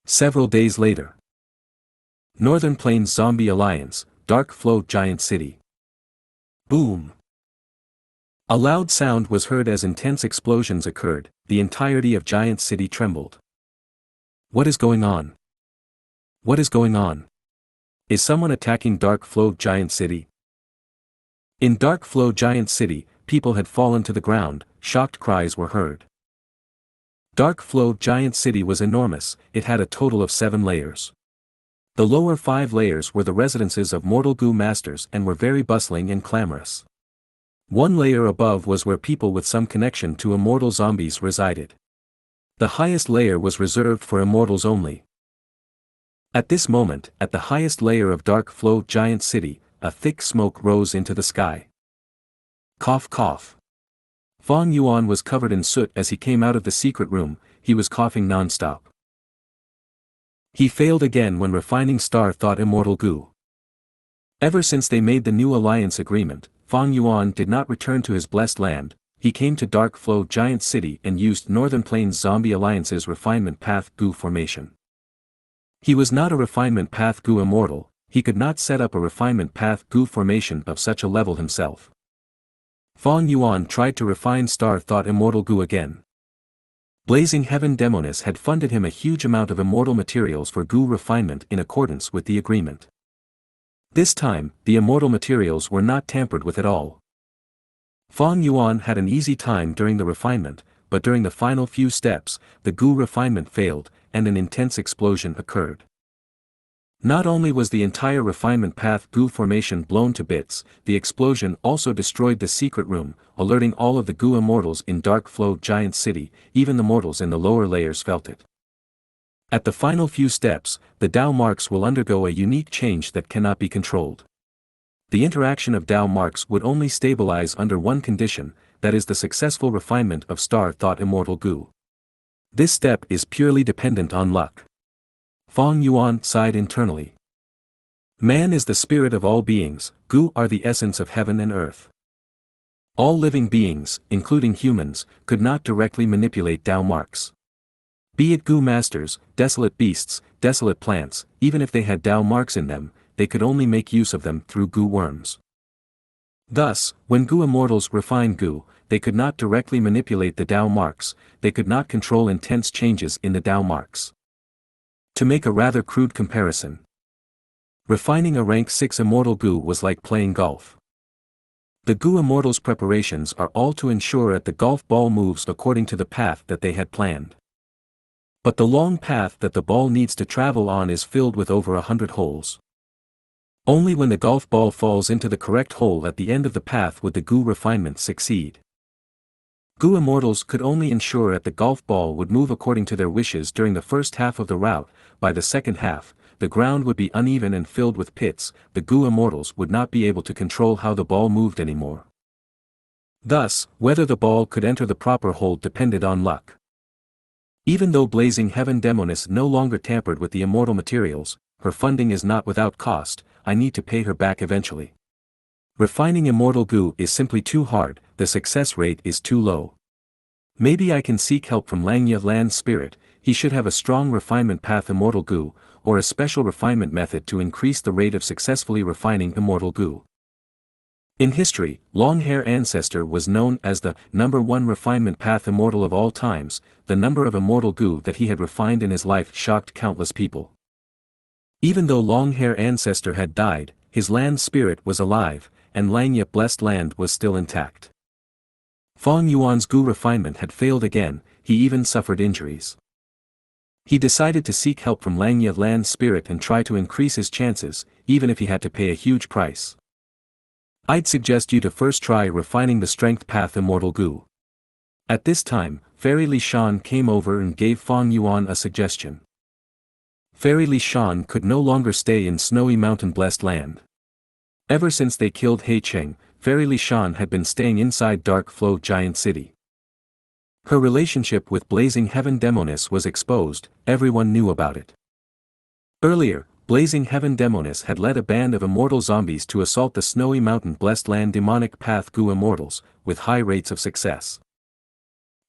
Several days later. Northern Plains Zombie Alliance, Dark Flow Giant City. Boom! A loud sound was heard as intense explosions occurred, the entirety of Giant City trembled. What is going on? What is going on? Is someone attacking Dark Flow Giant City? In Dark Flow Giant City, people had fallen to the ground, shocked cries were heard. Dark Flow Giant City was enormous, it had a total of 7 layers. The lower 5 layers were the residences of mortal Gu masters and were very bustling and clamorous. 1 layer above was where people with some connection to immortal zombies resided. The highest layer was reserved for immortals only. At this moment, at the highest layer of Dark Flow Giant City, a thick smoke rose into the sky. Cough cough. Fang Yuan was covered in soot as he came out of the secret room, he was coughing non-stop. He failed again when Refining Star thought immortal Gu. Ever since they made the new alliance agreement, Fang Yuan did not return to his blessed land, he came to Dark Flow Giant City and used Northern Plains Zombie Alliance's Refinement Path Gu formation. He was not a Refinement Path Gu immortal, he could not set up a Refinement Path Gu formation of such a level himself. Fang Yuan tried to refine Star Thought Immortal Gu again. Blazing Heaven Demoness had funded him a huge amount of immortal materials for Gu refinement in accordance with the agreement. This time, the immortal materials were not tampered with at all. Fang Yuan had an easy time during the refinement, but during the final few steps, the Gu refinement failed, and an intense explosion occurred. Not only was the entire refinement path Gu formation blown to bits, the explosion also destroyed the secret room, alerting all of the Gu immortals in Dark Flow Giant City. Even the mortals in the lower layers felt it. At the final few steps, the Dao marks will undergo a unique change that cannot be controlled. The interaction of Dao marks would only stabilize under one condition, that is the successful refinement of Star Thought Immortal Gu. This step is purely dependent on luck. Fang Yuan sighed internally. Man is the spirit of all beings, Gu are the essence of heaven and earth. All living beings, including humans, could not directly manipulate Dao marks. Be it Gu masters, desolate beasts, desolate plants, even if they had Dao marks in them, they could only make use of them through Gu worms. Thus, when Gu immortals refine Gu, they could not directly manipulate the Dao marks, they could not control intense changes in the Dao marks. To make a rather crude comparison, refining a rank 6 immortal Gu was like playing golf. The Gu immortals' preparations are all to ensure that the golf ball moves according to the path that they had planned. But the long path that the ball needs to travel on is filled with over 100 holes. Only when the golf ball falls into the correct hole at the end of the path would the Gu refinement succeed. Gu immortals could only ensure that the golf ball would move according to their wishes during the first half of the route. By the second half, the ground would be uneven and filled with pits. The Gu immortals would not be able to control how the ball moved anymore. Thus, whether the ball could enter the proper hole depended on luck. Even though Blazing Heaven Demoness no longer tampered with the immortal materials, her funding is not without cost. I need to pay her back eventually. Refining immortal Gu is simply too hard, the success rate is too low. Maybe I can seek help from Xianxia Land's spirit. He should have a strong refinement path immortal Gu, or a special refinement method to increase the rate of successfully refining immortal Gu. In history, Longhair Ancestor was known as the #1 refinement path immortal of all times. The number of immortal Gu that he had refined in his life shocked countless people. Even though Longhair Ancestor had died, his land spirit was alive, and Xianxia Blessed Land was still intact. Fang Yuan's Gu refinement had failed again, he even suffered injuries. He decided to seek help from Xianxia Land's spirit and try to increase his chances, even if he had to pay a huge price. I'd suggest you to first try refining the strength path immortal Gu. At this time, Fairy Li Shan came over and gave Fang Yuan a suggestion. Fairy Li Shan could no longer stay in Snowy Mountain Blessed Land. Ever since they killed He Cheng, Fairy Li Shan had been staying inside Dark Flow Giant City. Her relationship with Blazing Heaven Demoness was exposed, everyone knew about it. Earlier, Blazing Heaven Demoness had led a band of immortal zombies to assault the Snowy Mountain Blessed Land demonic path Gu immortals, with high rates of success.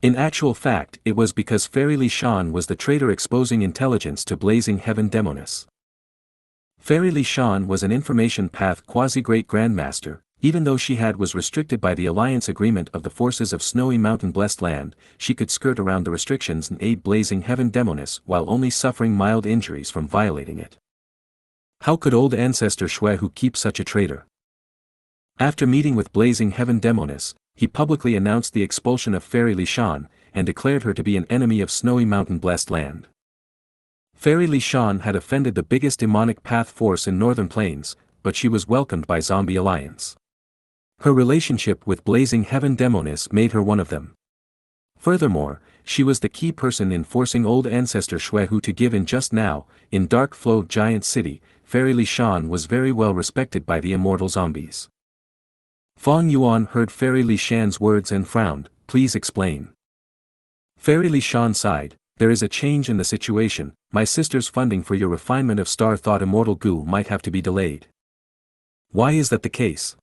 In actual fact, it was because Fairy Li Shan was the traitor exposing intelligence to Blazing Heaven Demoness. Fairy Li Shan was an information path quasi-great grandmaster. Even though she was restricted by the alliance agreement of the forces of Snowy Mountain Blessed Land, she could skirt around the restrictions and aid Blazing Heaven Demoness while only suffering mild injuries from violating it. How could old ancestor Xuehu keep such a traitor? After meeting with Blazing Heaven Demoness, he publicly announced the expulsion of Fairy Li Shan, and declared her to be an enemy of Snowy Mountain Blessed Land. Fairy Li Shan had offended the biggest demonic path force in Northern Plains, but she was welcomed by Zombie Alliance. Her relationship with Blazing Heaven Demoness made her one of them. Furthermore, she was the key person in forcing old ancestor Xuehu to give in just now. In Dark Flow Giant City, Fairy Li Shan was very well respected by the immortal zombies. Fang Yuan heard Fairy Li Shan's words and frowned. Please explain. Fairy Li Shan sighed. There is a change in the situation. My sister's funding for your refinement of Star Thought Immortal Gu might have to be delayed. Why is that the case?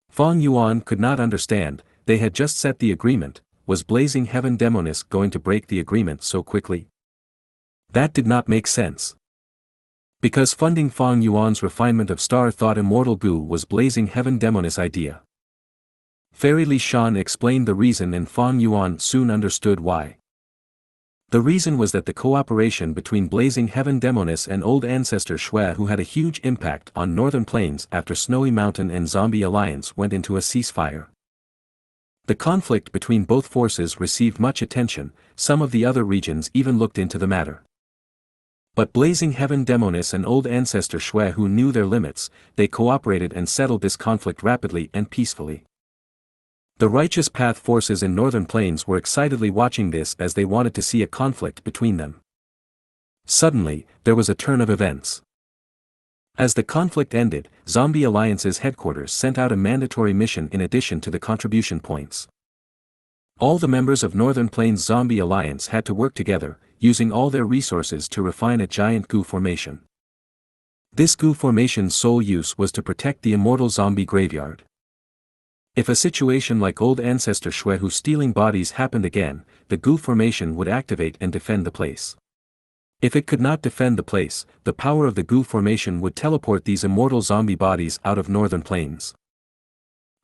Fang Yuan could not understand. They had just set the agreement. Was Blazing Heaven Demoness going to break the agreement so quickly? That did not make sense. Because funding Fang Yuan's refinement of Star Thought Immortal Gu was Blazing Heaven Demoness' idea. Fairy Li Shan explained the reason and Fang Yuan soon understood why. The reason was that the cooperation between Blazing Heaven Demoness and Old Ancestor Shui, who had a huge impact on Northern Plains after Snowy Mountain and Zombie Alliance went into a ceasefire. The conflict between both forces received much attention, some of the other regions even looked into the matter. But Blazing Heaven Demoness and Old Ancestor Shui, who knew their limits, they cooperated and settled this conflict rapidly and peacefully. The Righteous Path forces in Northern Plains were excitedly watching this as they wanted to see a conflict between them. Suddenly, there was a turn of events. As the conflict ended, Zombie Alliance's headquarters sent out a mandatory mission in addition to the contribution points. All the members of Northern Plains Zombie Alliance had to work together, using all their resources to refine a giant goo formation. This goo formation's sole use was to protect the immortal zombie graveyard. If a situation like Old Ancestor Shui who stealing bodies happened again, the goo formation would activate and defend the place. If it could not defend the place, the power of the goo formation would teleport these immortal zombie bodies out of Northern Plains.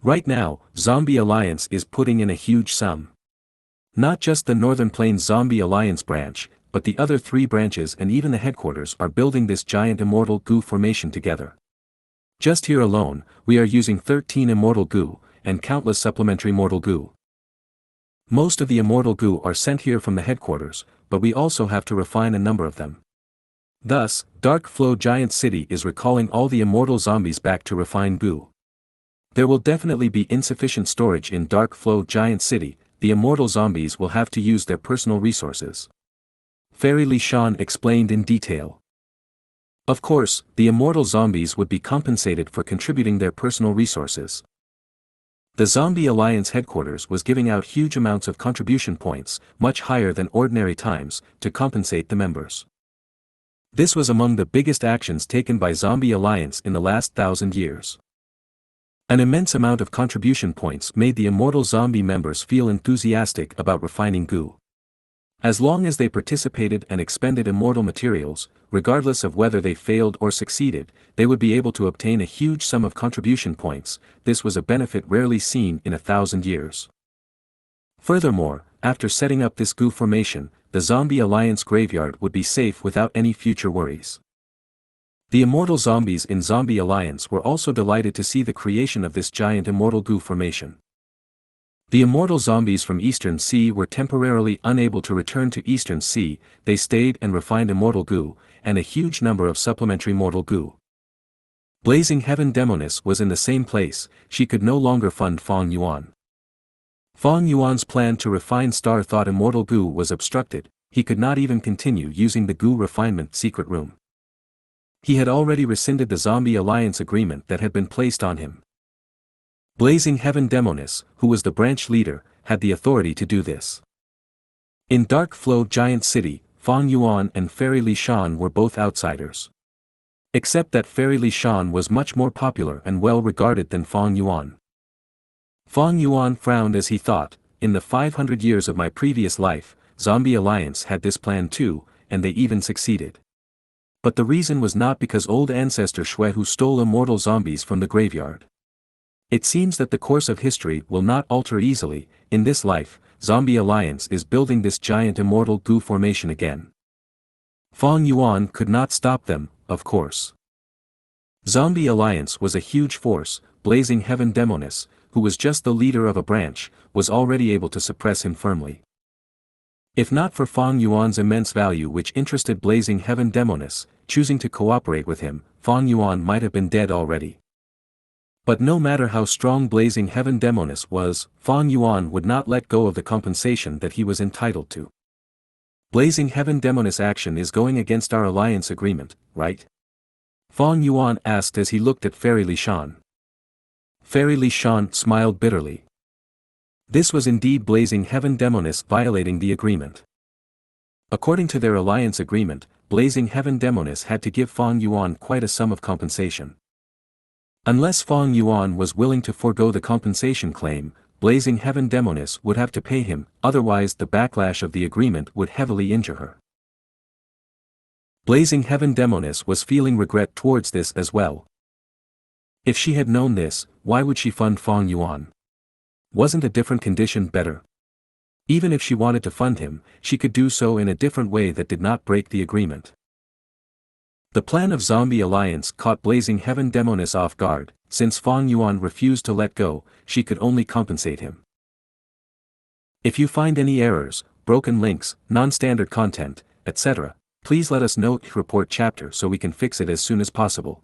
Right now, Zombie Alliance is putting in a huge sum. Not just the Northern Plains Zombie Alliance branch, but the other 3 branches and even the headquarters are building this giant immortal goo formation together. Just here alone, we are using 13 immortal goo, and countless supplementary mortal goo. Most of the immortal goo are sent here from the headquarters, but we also have to refine a number of them. Thus, Dark Flow Giant City is recalling all the immortal zombies back to refine goo. There will definitely be insufficient storage in Dark Flow Giant City, the immortal zombies will have to use their personal resources. Fairy Li Shan explained in detail. Of course, the immortal zombies would be compensated for contributing their personal resources. The Zombie Alliance headquarters was giving out huge amounts of contribution points, much higher than ordinary times, to compensate the members. This was among the biggest actions taken by Zombie Alliance in the last 1,000 years. An immense amount of contribution points made the immortal zombie members feel enthusiastic about refining goo. As long as they participated and expended immortal materials, regardless of whether they failed or succeeded, they would be able to obtain a huge sum of contribution points. This was a benefit rarely seen in 1,000 years. Furthermore, after setting up this goo formation, the Zombie Alliance graveyard would be safe without any future worries. The immortal zombies in Zombie Alliance were also delighted to see the creation of this giant immortal goo formation. The immortal zombies from Eastern Sea were temporarily unable to return to Eastern Sea, they stayed and refined immortal goo, and a huge number of supplementary mortal goo. Blazing Heaven Demoness was in the same place, she could no longer fund Fong Yuan. Fong Yuan's plan to refine Star Thought immortal goo was obstructed, he could not even continue using the goo refinement secret room. He had already rescinded the Zombie Alliance agreement that had been placed on him. Blazing Heaven Demoness, who was the branch leader, had the authority to do this. In Dark Flow Giant City, Fong Yuan and Fairy Li Shan were both outsiders. Except that Fairy Li Shan was much more popular and well regarded than Fong Yuan. Fong Yuan frowned as he thought, in the 500 years of my previous life, Zombie Alliance had this plan too, and they even succeeded. But the reason was not because Old Ancestor Shui who stole immortal zombies from the graveyard. It seems that the course of history will not alter easily. In this life, Zombie Alliance is building this giant immortal goo formation again. Fong Yuan could not stop them, of course. Zombie Alliance was a huge force. Blazing Heaven Demoness, who was just the leader of a branch, was already able to suppress him firmly. If not for Fong Yuan's immense value which interested Blazing Heaven Demoness, choosing to cooperate with him, Fong Yuan might have been dead already. But no matter how strong Blazing Heaven Demoness was, Fong Yuan would not let go of the compensation that he was entitled to. Blazing Heaven Demoness action is going against our alliance agreement, right? Fong Yuan asked as he looked at Fairy Li Shan. Fairy Li Shan smiled bitterly. This was indeed Blazing Heaven Demoness violating the agreement. According to their alliance agreement, Blazing Heaven Demoness had to give Fong Yuan quite a sum of compensation. Unless Fong Yuan was willing to forego the compensation claim, Blazing Heaven Demoness would have to pay him, otherwise the backlash of the agreement would heavily injure her. Blazing Heaven Demoness was feeling regret towards this as well. If she had known this, why would she fund Fong Yuan? Wasn't a different condition better? Even if she wanted to fund him, she could do so in a different way that did not break the agreement. The plan of Zombie Alliance caught Blazing Heaven Demonis off guard. Since Fang Yuan refused to let go, she could only compensate him. If you find any errors, broken links, non-standard content, etc., please let us know. Report chapter so we can fix it as soon as possible.